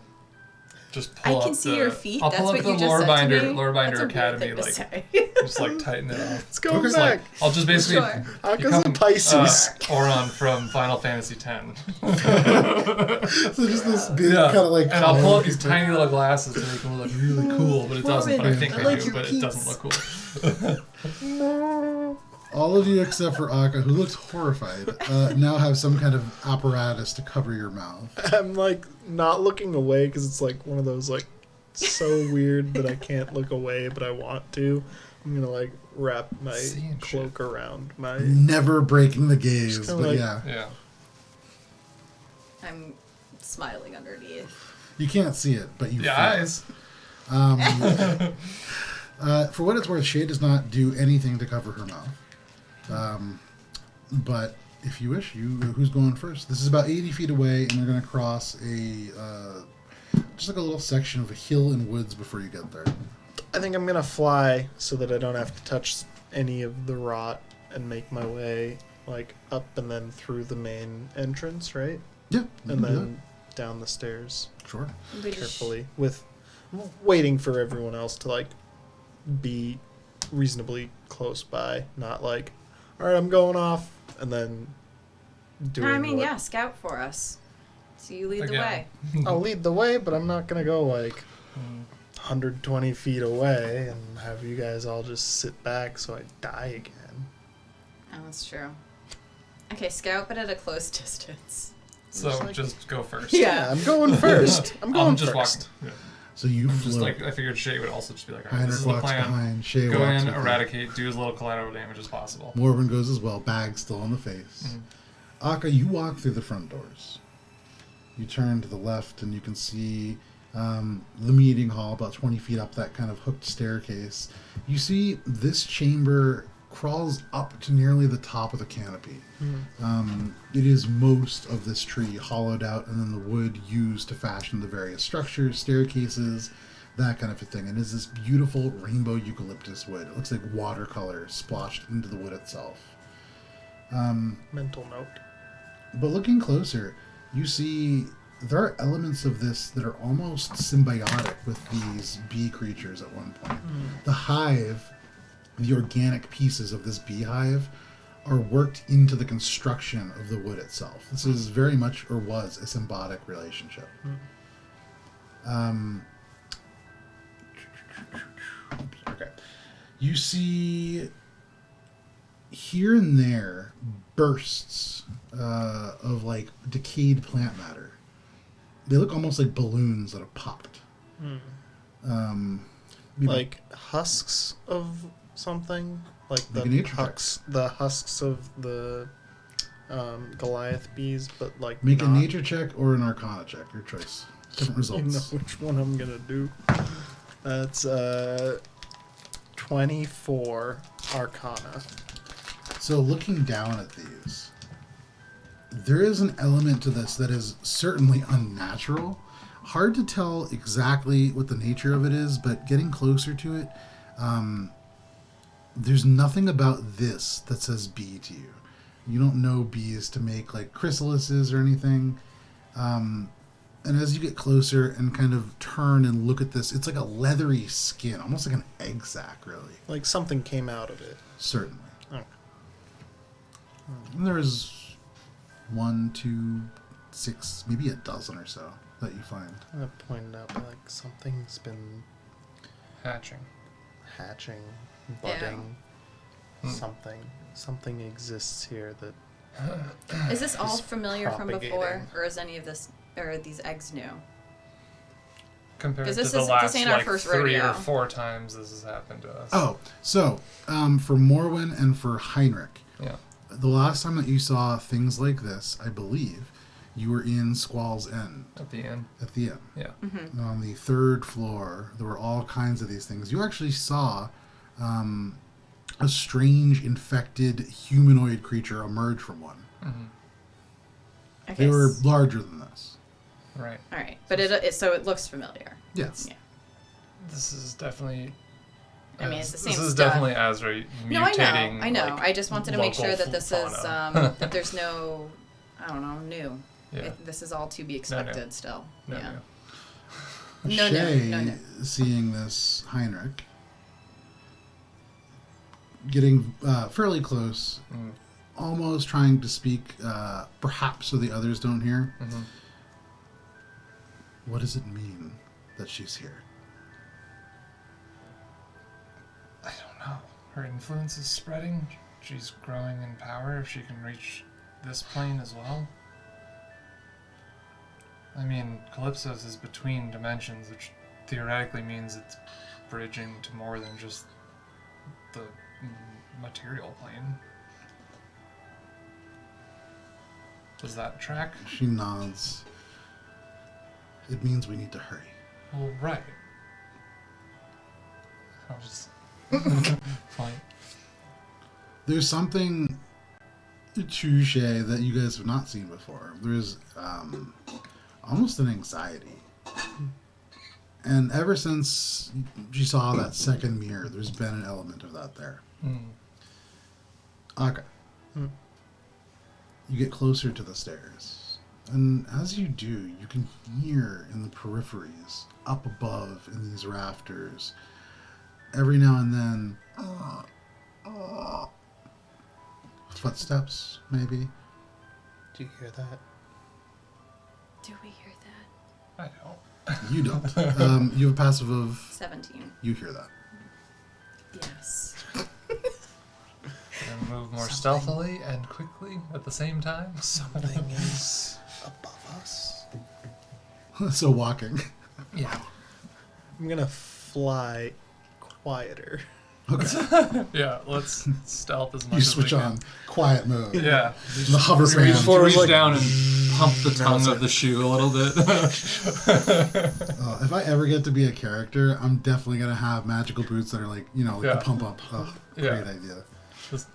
Speaker 4: just pull
Speaker 3: I can
Speaker 4: up
Speaker 3: see
Speaker 4: the,
Speaker 3: your feet.
Speaker 4: I'll
Speaker 3: That's
Speaker 4: pull
Speaker 3: what
Speaker 4: up the
Speaker 3: you just said to me.
Speaker 4: Lorebinder
Speaker 3: That's a
Speaker 4: Academy,
Speaker 3: weird thing
Speaker 4: like
Speaker 3: to say.
Speaker 4: just like tighten it off.
Speaker 1: Let's go
Speaker 2: Focus,
Speaker 1: back.
Speaker 4: I'll just basically
Speaker 3: Sure.
Speaker 1: Aka's
Speaker 4: become
Speaker 1: a Pisces.
Speaker 4: Oron from Final Fantasy X.
Speaker 2: So just this big
Speaker 4: Yeah,
Speaker 2: kind of like.
Speaker 4: and I'll pull up
Speaker 2: collar
Speaker 4: these tiny little glasses to make them look really cool, but it doesn't. But I think
Speaker 3: I
Speaker 4: they
Speaker 3: like
Speaker 4: do,
Speaker 3: your
Speaker 4: but it
Speaker 3: peeps.
Speaker 4: doesn't look cool.
Speaker 2: All of you except for Akka, who looks horrified, now have some kind of apparatus to cover your mouth.
Speaker 1: I'm like not looking away because it's like one of those like so weird that I can't look away, but I want to. I'm gonna like wrap my
Speaker 4: Seeing
Speaker 1: cloak around my.
Speaker 2: Never breaking the gaze,
Speaker 1: Just
Speaker 2: but
Speaker 1: kinda like-
Speaker 2: yeah.
Speaker 4: Yeah.
Speaker 3: I'm smiling underneath.
Speaker 2: You can't see it, but you
Speaker 4: Yeah,
Speaker 2: feel it.
Speaker 4: eyes.
Speaker 2: For what it's worth, Shay does not do anything to cover her mouth. But if you wish, who's going first? This is about 80 feet away, and you're going to cross just like a little section of a hill and woods before you get there.
Speaker 1: I think I'm gonna fly so that I don't have to touch any of the rot and make my way like up and then through the main entrance, right?
Speaker 2: Yeah, you
Speaker 1: And
Speaker 2: can do
Speaker 1: then down the stairs
Speaker 2: that. Sure.
Speaker 1: carefully, with waiting for everyone else to like be reasonably close by, not like, all right, I'm going off, and then doing.
Speaker 3: I mean,
Speaker 1: what-
Speaker 3: yeah, scout for us. So you lead the
Speaker 4: Again.
Speaker 3: way.
Speaker 1: I'll lead the way, but I'm not gonna go like 120 feet away and have you guys all just sit back so I die again.
Speaker 3: Oh, that's true. Okay, scout, but at a close distance.
Speaker 4: So
Speaker 1: Just like-
Speaker 4: just go first.
Speaker 3: Yeah.
Speaker 1: I'm going first. I'm going
Speaker 4: just
Speaker 1: first.
Speaker 4: walking. Yeah.
Speaker 2: So you
Speaker 4: I'm just
Speaker 2: float.
Speaker 4: like I figured Shay would also just be like, all right,
Speaker 2: Heinrich
Speaker 4: this is the
Speaker 2: walks
Speaker 4: plan.
Speaker 2: behind. Shay
Speaker 4: Go
Speaker 2: walks
Speaker 4: in,
Speaker 2: with you.
Speaker 4: eradicate, do as little collateral damage as possible.
Speaker 2: Morwen goes as well, bag still on the face. Akka, you walk through the front doors. You turn to the left and you can see the meeting hall about 20 feet up that kind of hooked staircase. You see this chamber crawls up to nearly the top of the canopy. It is most of this tree hollowed out and then the wood used to fashion the various structures, staircases, that kind of a thing. And it's this beautiful rainbow eucalyptus wood. It looks like watercolor splotched into the wood itself.
Speaker 1: Mental note.
Speaker 2: But looking closer, you see there are elements of this that are almost symbiotic with these bee creatures at one point. The hive, the organic pieces of this beehive, are worked into the construction of the wood itself. This is very much, or was, a symbiotic relationship. Okay. You see here and there bursts of like decayed plant matter. They look almost like balloons that have popped. Maybe-
Speaker 1: Like husks of something, like
Speaker 2: Make a nature check.
Speaker 1: the husks of the Goliath bees, but like
Speaker 2: make a
Speaker 1: not.
Speaker 2: nature check or an arcana check, your choice. Different
Speaker 1: You know
Speaker 2: results.
Speaker 1: which one I'm gonna do. That's 24 Arcana.
Speaker 2: So looking down at these, there is an element to this that is certainly unnatural. Hard to tell exactly what the nature of it is, but getting closer to it, there's nothing about this that says bee to you. You don't know bees to make like chrysalises or anything. And as you get closer and kind of turn and look at this, it's like a leathery skin, almost like an egg sac, really.
Speaker 1: Like something came out of it.
Speaker 2: Certainly.
Speaker 1: Oh.
Speaker 2: And there's 1, 2, 6, maybe a dozen or so that you find.
Speaker 1: I'm gonna point out like something's been
Speaker 4: Hatching.
Speaker 1: hatching, budding. Something exists here that
Speaker 3: Is this all familiar from before,
Speaker 1: propagating.
Speaker 3: or is any of this, or are these eggs new?
Speaker 4: Compared
Speaker 3: 'Cause
Speaker 4: to
Speaker 3: this
Speaker 4: the
Speaker 3: is-
Speaker 4: last
Speaker 3: this ain't our
Speaker 4: like
Speaker 3: first
Speaker 4: 3
Speaker 3: rodeo.
Speaker 4: or 4 times this has happened to us.
Speaker 2: Oh, so for Morwen and for Heinrich,
Speaker 4: Yeah.
Speaker 2: the last time that you saw things like this, I believe, you were in Squall's End
Speaker 4: At the end.
Speaker 2: at the end.
Speaker 4: Yeah.
Speaker 2: And on the 3rd floor, there were all kinds of these things. You actually saw a strange infected humanoid creature emerge from one.
Speaker 3: Okay,
Speaker 2: They were larger than this.
Speaker 4: Right.
Speaker 3: all right, but so it looks familiar.
Speaker 2: Yes.
Speaker 3: Yeah.
Speaker 4: This is definitely.
Speaker 3: I mean, it's the same
Speaker 4: This is
Speaker 3: stuff.
Speaker 4: definitely Azra mutating.
Speaker 3: No, I know.
Speaker 4: like,
Speaker 3: I just wanted to make sure
Speaker 4: local
Speaker 3: that this is
Speaker 4: fauna.
Speaker 3: that there's no, I don't know, new.
Speaker 4: Yeah.
Speaker 3: This is all to be expected still.
Speaker 4: No,
Speaker 3: yeah.
Speaker 4: no.
Speaker 3: No,
Speaker 2: Shay,
Speaker 3: no.
Speaker 2: seeing this Heinrich, getting fairly close,
Speaker 4: Mm.
Speaker 2: almost trying to speak, perhaps so the others don't hear.
Speaker 4: Mhm.
Speaker 2: What does it mean that she's here?
Speaker 4: I don't know. Her influence is spreading. She's growing in power. She can reach this plane as well. I mean, Calypso's is between dimensions, which theoretically means it's bridging to more than just the material plane. Does that track?
Speaker 2: She nods. It means we need to hurry.
Speaker 4: Well, right. I'll just... Fine.
Speaker 2: There's something to Shay that you guys have not seen before. There's almost an anxiety. And ever since she saw that second mirror, there's been an element of that there.
Speaker 4: Mm.
Speaker 2: Okay. You get closer to the stairs. And as you do, you can hear in the peripheries, up above in these rafters, every now and then, footsteps, maybe.
Speaker 1: Do you hear that?
Speaker 5: Do we hear that?
Speaker 4: I don't.
Speaker 2: You don't. You have a passive of...
Speaker 3: 17.
Speaker 2: You hear that.
Speaker 3: Yes.
Speaker 4: And move more stealthily and quickly at the same time.
Speaker 1: Something is above us.
Speaker 2: So walking.
Speaker 4: Yeah.
Speaker 1: I'm gonna fly quieter.
Speaker 2: Okay.
Speaker 4: Yeah, let's stealth as much
Speaker 2: You
Speaker 4: as
Speaker 2: switch
Speaker 4: we can.
Speaker 2: on quiet mode.
Speaker 4: Yeah.
Speaker 2: The hover
Speaker 4: You reach,
Speaker 2: fan.
Speaker 4: you reach
Speaker 1: like-
Speaker 4: down and pump the
Speaker 1: Now
Speaker 4: tongue
Speaker 1: it's
Speaker 4: of
Speaker 1: like-
Speaker 4: the shoe a little bit.
Speaker 2: If I ever get to be a character, I'm definitely going to have magical boots that are like, you know, like
Speaker 4: Yeah.
Speaker 2: the pump up. Oh,
Speaker 4: Yeah.
Speaker 2: great idea.
Speaker 4: Just-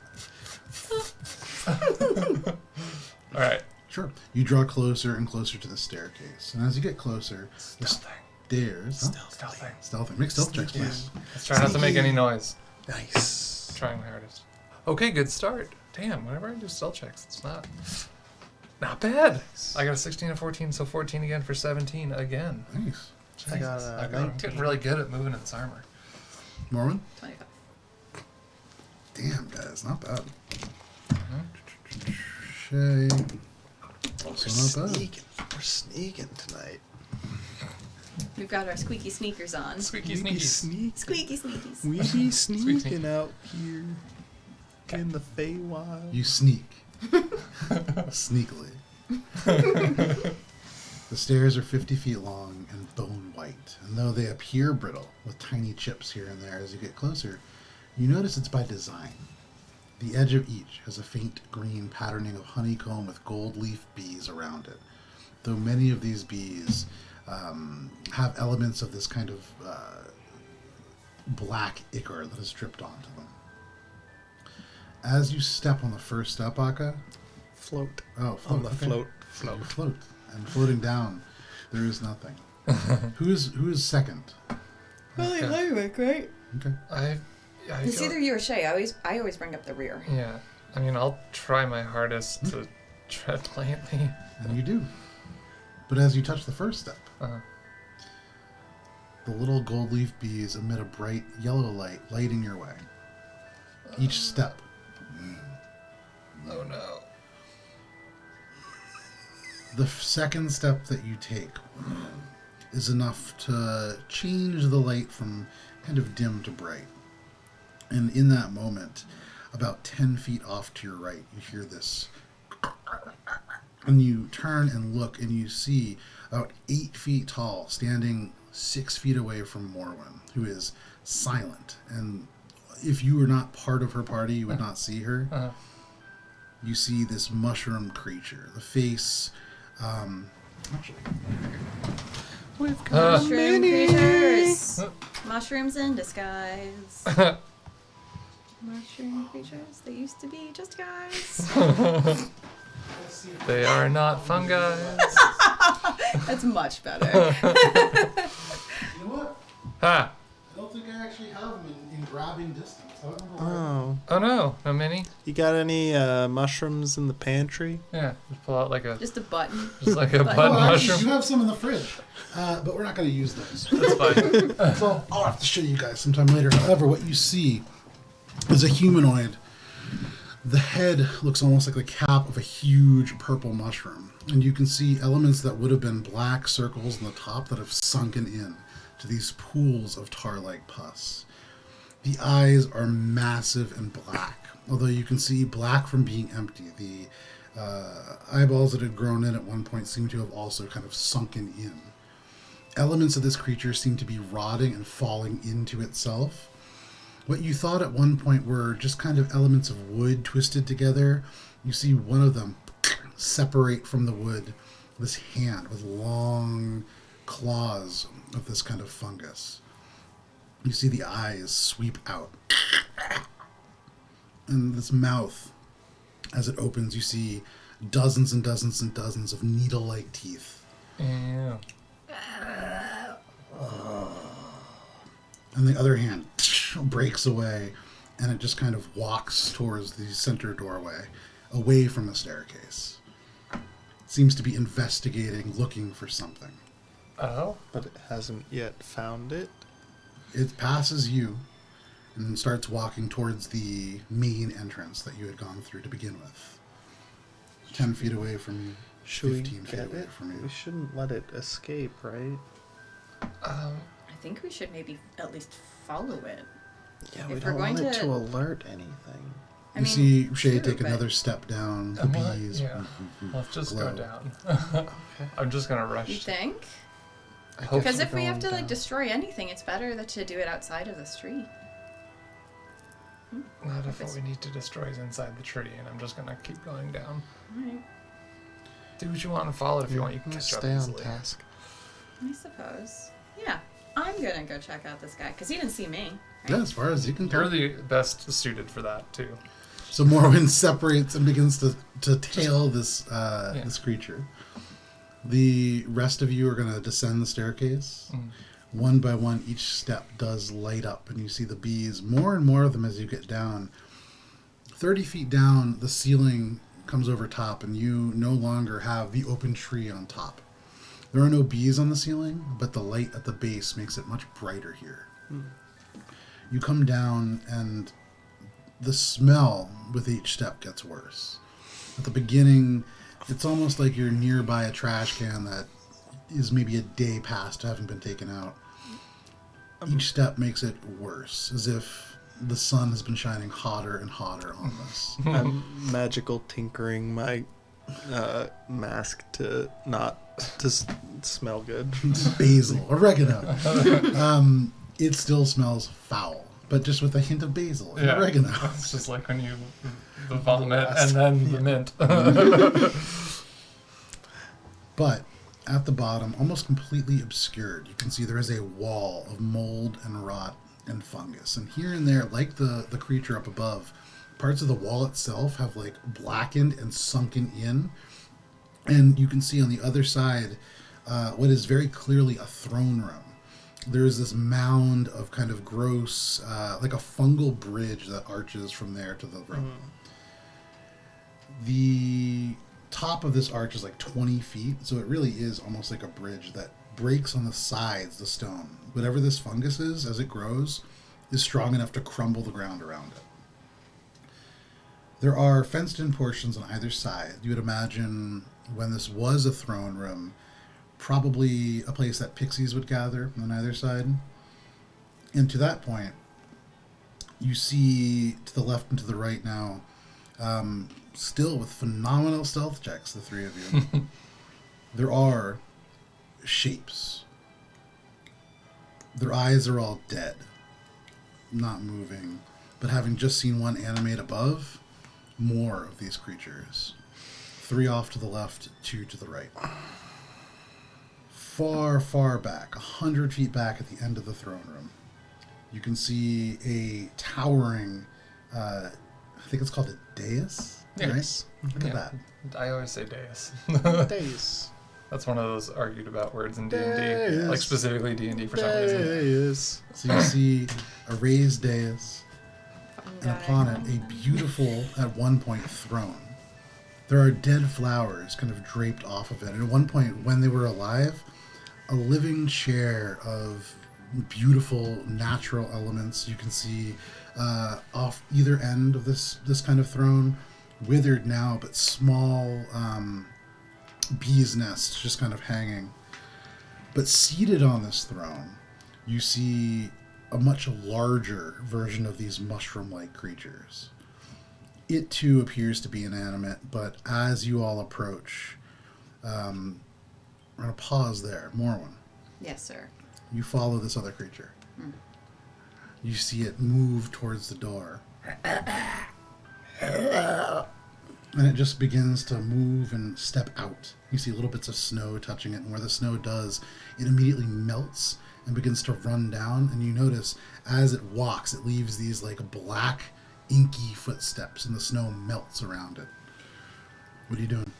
Speaker 4: All right.
Speaker 2: Sure. You draw closer and closer to the staircase. And as you get closer, the
Speaker 4: Stealthing.
Speaker 2: stairs... Huh?
Speaker 4: Stealthing.
Speaker 2: Stealthing. Make stealth checks,
Speaker 1: Sneaky.
Speaker 2: please.
Speaker 4: Let's try not to make any noise.
Speaker 1: Nice.
Speaker 4: Trying my hardest. Okay, good start. Damn, whenever I do stealth checks, it's not bad. I got a 16 and 14, so 14 again for 17 again.
Speaker 2: Nice.
Speaker 1: I got
Speaker 4: Jesus,
Speaker 1: a
Speaker 4: I'm
Speaker 1: 19.
Speaker 4: getting really good at moving in this armor.
Speaker 2: Morwen?
Speaker 3: 25.
Speaker 2: Damn, guys. Not bad.
Speaker 4: Mm-hmm.
Speaker 2: Shay.
Speaker 1: We're
Speaker 2: Also not bad.
Speaker 1: sneaking. We're sneaking tonight.
Speaker 3: We've got our squeaky sneakers on.
Speaker 4: Squeaky
Speaker 1: We be
Speaker 4: sneaky.
Speaker 1: sneak.
Speaker 3: Squeaky sneakies.
Speaker 1: We be sneaking
Speaker 4: sneaky.
Speaker 1: out here
Speaker 4: 'Kay.
Speaker 1: in the Feywild.
Speaker 2: You sneak. Sneakily. The stairs are 50 feet long and bone white, and though they appear brittle, with tiny chips here and there as you get closer, you notice it's by design. The edge of each has a faint green patterning of honeycomb with gold leaf bees around it, though many of these bees have elements of this kind of black ichor that is dripped onto them. As you step on the first step, Akka,
Speaker 1: Float.
Speaker 2: oh, float,
Speaker 1: On the
Speaker 2: okay.
Speaker 1: float.
Speaker 2: So you float, and floating down, there is nothing. Who is second?
Speaker 3: Probably
Speaker 4: Okay.
Speaker 3: Heinrich, right?
Speaker 2: Okay.
Speaker 4: I
Speaker 3: It's
Speaker 4: feel-
Speaker 3: either you or Shay. I always bring up the rear.
Speaker 4: Yeah, I mean, I'll try my hardest to tread lightly.
Speaker 2: And you do. But as you touch the first step,
Speaker 4: Uh,
Speaker 2: the little gold leaf bees emit a bright yellow light, lighting your way. Each step.
Speaker 4: oh no.
Speaker 2: The second step that you take is enough to change the light from kind of dim to bright. And in that moment, about 10 feet off to your right, you hear this And you turn and look, and you see about 8 feet tall, standing 6 feet away from Morwen, who is silent. And if you were not part of her party, you would not see her.
Speaker 4: Uh-huh.
Speaker 2: You see this mushroom creature. The face...
Speaker 1: We've got a
Speaker 3: Mushroom
Speaker 1: mini.
Speaker 3: creatures. Mushrooms in disguise. Mushroom creatures. They used to be just guys.
Speaker 4: They are not fungi.
Speaker 3: That's much better.
Speaker 2: You know what?
Speaker 4: Ha!
Speaker 2: I don't think I actually have them in grabbing distance. I don't know where.
Speaker 1: Oh,
Speaker 4: Oh no, no mini?
Speaker 1: you got any mushrooms in the pantry?
Speaker 4: Yeah, just pull out like a
Speaker 3: Just a button.
Speaker 4: just like a
Speaker 3: Button.
Speaker 4: button
Speaker 2: Oh, actually,
Speaker 4: mushroom.
Speaker 2: you have some in the fridge, but we're not going to use those.
Speaker 4: That's fine.
Speaker 2: So I'll have to show you guys sometime later. However, what you see is a humanoid. The head looks almost like the cap of a huge purple mushroom. And you can see elements that would have been black circles on the top that have sunken in to these pools of tar-like pus. The eyes are massive and black, although you can see black from being empty. The eyeballs that had grown in at one point seem to have also kind of sunken in. Elements of this creature seem to be rotting and falling into itself. What you thought at one point were just kind of elements of wood twisted together, you see one of them separate from the wood, this hand with long claws of this kind of fungus. You see the eyes sweep out. And this mouth, as it opens, you see dozens and dozens and dozens of needle-like teeth.
Speaker 4: Yeah.
Speaker 2: And the other hand breaks away, and it just kind of walks towards the center doorway, away from the staircase. It seems to be investigating, looking for something.
Speaker 4: Oh?
Speaker 1: But it hasn't yet found it.
Speaker 2: It passes you and starts walking towards the main entrance that you had gone through to begin with. 10 feet away from you,
Speaker 1: Should we
Speaker 2: 15 feet
Speaker 1: get
Speaker 2: away
Speaker 1: it?
Speaker 2: from you.
Speaker 1: We shouldn't let it escape, right?
Speaker 3: I think we should maybe at least follow it.
Speaker 1: Yeah,
Speaker 3: If
Speaker 1: we
Speaker 3: we're
Speaker 1: don't
Speaker 3: going
Speaker 1: want it
Speaker 3: to-
Speaker 1: to alert anything.
Speaker 3: I
Speaker 2: You
Speaker 3: mean,
Speaker 2: see Shay
Speaker 3: sure,
Speaker 2: take
Speaker 3: but-
Speaker 2: another step down, the
Speaker 4: And what?
Speaker 2: bees.
Speaker 4: Yeah. Let's just
Speaker 2: glow.
Speaker 4: go down.
Speaker 1: Okay.
Speaker 4: I'm just gonna
Speaker 3: You
Speaker 4: rush.
Speaker 3: think?
Speaker 1: I
Speaker 4: Hope-
Speaker 3: Because
Speaker 1: guess
Speaker 3: if
Speaker 1: we're
Speaker 3: we have
Speaker 1: going
Speaker 3: to like
Speaker 1: down.
Speaker 3: destroy anything, it's better to do it outside of the street.
Speaker 4: Not if
Speaker 3: If
Speaker 4: what we need to destroy is inside the tree, and I'm just gonna keep going down.
Speaker 3: Alright.
Speaker 4: Do what you want and follow it if you want. You
Speaker 1: I'm
Speaker 4: can
Speaker 1: gonna
Speaker 4: catch up
Speaker 1: stay on
Speaker 4: easily.
Speaker 1: task.
Speaker 3: I suppose. Yeah. I'm gonna go check out this guy because he didn't see me.
Speaker 2: Yeah, as far as you can
Speaker 4: You're
Speaker 2: tell.
Speaker 4: the best suited for that too.
Speaker 2: So Morwen separates and begins to tail this this creature. The rest of you are going to descend the staircase. One by one, each step does light up, and you see the bees, more and more of them as you get down. 30 feet down, the ceiling comes over top, and you no longer have the open tree on top. There are no bees on the ceiling, but the light at the base makes it much brighter here. You come down, and the smell with each step gets worse. At the beginning, it's almost like you're nearby a trash can that is maybe a day past having been taken out. Each step makes it worse, as if the sun has been shining hotter and hotter on this.
Speaker 1: I'm magical tinkering my mask to not to smell good.
Speaker 2: Basil, oregano. It still smells foul, but just with a hint of basil and
Speaker 4: Yeah.
Speaker 2: oregano.
Speaker 4: It's just like when you the vomit and then the mint.
Speaker 2: But at the bottom, almost completely obscured, you can see there is a wall of mold and rot and fungus. And here and there, like the creature up above, parts of the wall itself have like blackened and sunken in. And you can see on the other side what is very clearly a throne room. There is this mound of kind of gross, like a fungal bridge that arches from there to the room. The top of this arch is like 20 feet, so it really is almost like a bridge that breaks on the sides, the stone. Whatever this fungus is, as it grows, is strong enough to crumble the ground around it. There are fenced-in portions on either side. You would imagine when this was a throne room, probably a place that pixies would gather on either side. And to that point, you see to the left and to the right now, still with phenomenal stealth checks, the three of you, there are shapes. Their eyes are all dead, not moving, but having just seen one animate above, more of these creatures. 3 off to the left, 2 to the right. Far, far back, 100 feet back at the end of the throne room, you can see a towering, I think it's called a dais,
Speaker 4: Yes.
Speaker 2: right? Look at
Speaker 4: Yeah.
Speaker 2: that.
Speaker 4: I always say dais.
Speaker 1: Days.
Speaker 4: That's one of those argued about words in D&D.
Speaker 1: Dais.
Speaker 4: Like specifically D&D for some reason.
Speaker 1: Days.
Speaker 2: So you see a raised dais, and upon it, a beautiful, at one point, throne. There are dead flowers kind of draped off of it. And at one point, when they were alive, a living chair of beautiful natural elements. You can see off either end of this kind of throne, withered now, but small bees' nests just kind of hanging. But seated on this throne, you see a much larger version of these mushroom-like creatures. It too appears to be inanimate, but as you all approach, we're going to pause there. Morwen,
Speaker 3: Yes, sir.
Speaker 2: you follow this other creature. You see it move towards the door. And it just begins to move and step out. You see little bits of snow touching it, and where the snow does, it immediately melts and begins to run down. And you notice as it walks, it leaves these like black, inky footsteps, and the snow melts around it. What are you doing?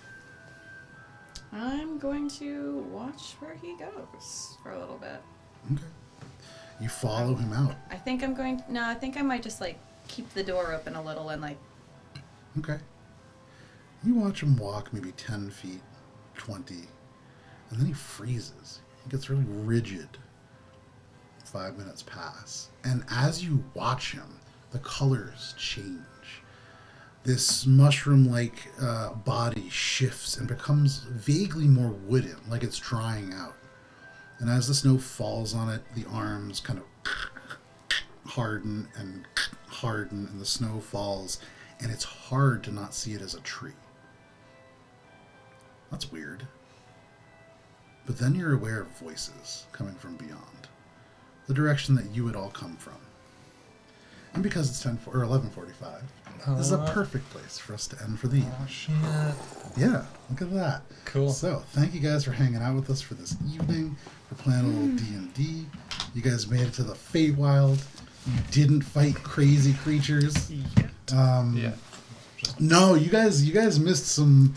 Speaker 3: I'm going to watch where he goes for a little bit.
Speaker 2: Okay. You follow him out.
Speaker 3: I think I'm going. No, I think I might just like keep the door open a little and like.
Speaker 2: Okay. You watch him walk maybe 10 feet, 20, and then he freezes. He gets really rigid. 5 minutes pass. And as you watch him, the colors change. This mushroom-like body shifts and becomes vaguely more wooden, like it's drying out. And as the snow falls on it, the arms kind of harden, and the snow falls, and it's hard to not see it as a tree. That's weird. But then you're aware of voices coming from beyond, the direction that you had all come from. And because it's 11:45, this is a perfect place for us to end for the evening.
Speaker 4: Oh, shit.
Speaker 2: Yeah, look at that.
Speaker 4: Cool.
Speaker 2: So, thank you guys for hanging out with us for this evening. We're playing a little D&D. You guys made it to the Feywild. You didn't fight crazy creatures.
Speaker 4: Yeah.
Speaker 2: No, you guys missed some.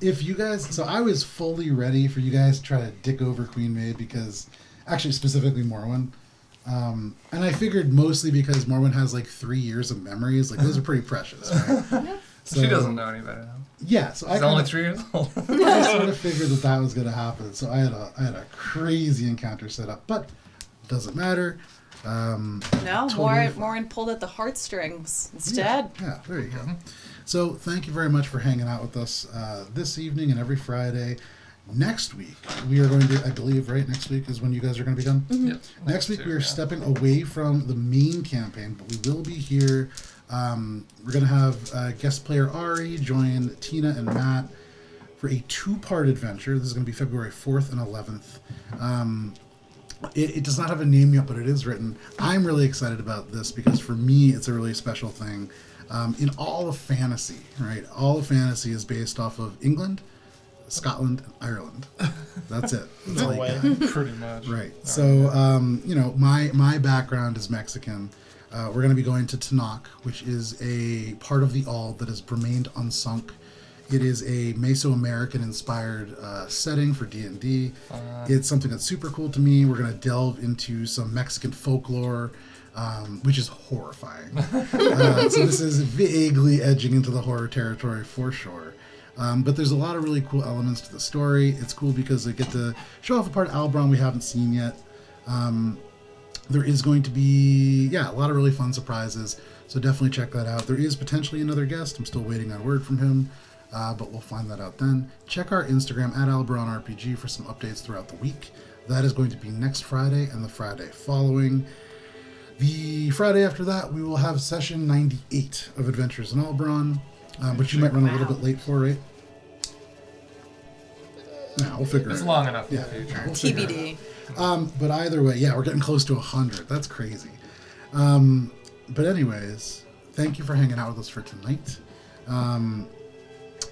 Speaker 2: If you guys, so I was fully ready for you guys to try to dick over Queen Maid because, actually specifically Morwen. And I figured mostly because Morwen has like 3 years of memories, like those are pretty precious, right? So,
Speaker 4: She doesn't know any better now.
Speaker 2: Yeah, so
Speaker 4: She's only 3 years old.
Speaker 2: I sort of figured that was going to happen. So I had a crazy encounter set up, but it doesn't matter.
Speaker 3: No,
Speaker 2: Totally
Speaker 3: Morwen pulled at the heartstrings instead.
Speaker 2: Yeah, there you go. So thank you very much for hanging out with us this evening and every Friday. Next week, we are going to, I believe, right? Next week is when you guys are going to be done?
Speaker 4: Yep.
Speaker 2: Next week, we are stepping away from the main campaign, but we will be here. We're going to have guest player Ari join Tina and Matt for a 2-part adventure. This is going to be February 4th and 11th. It does not have a name yet, but it is written. I'm really excited about this because for me, it's a really special thing. In all of fantasy, right? All of fantasy is based off of England, Scotland, and Ireland. That's it. That's all you got.
Speaker 4: Pretty much.
Speaker 2: Right. So, my background is Mexican. We're going to be going to Tanakh, which is a part of the Ald that has remained unsunk. It is a Mesoamerican inspired setting for D&D. It's something that's super cool to me. We're going to delve into some Mexican folklore, which is horrifying. So this is vaguely edging into the horror territory for sure. But there's a lot of really cool elements to the story. It's cool because they get to show off a part of Alberon we haven't seen yet. There is going to be, a lot of really fun surprises. So definitely check that out. There is potentially another guest. I'm still waiting on word from him. But we'll find that out then. Check our Instagram at AlberonRPG for some updates throughout the week. That is going to be next Friday and the Friday following. The Friday after that, we will have session 98 of Adventures in Alberon. But you might run a little bit late for, right? No, we'll figure it out.
Speaker 4: It's long enough in
Speaker 2: Yeah,
Speaker 4: the future.
Speaker 2: we'll figure it
Speaker 3: TBD.
Speaker 2: out. But either way, yeah, we're getting close to 100. That's crazy. But anyways, thank you for hanging out with us for tonight.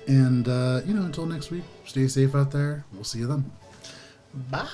Speaker 2: Until next week, stay safe out there. We'll see you then.
Speaker 1: Bye.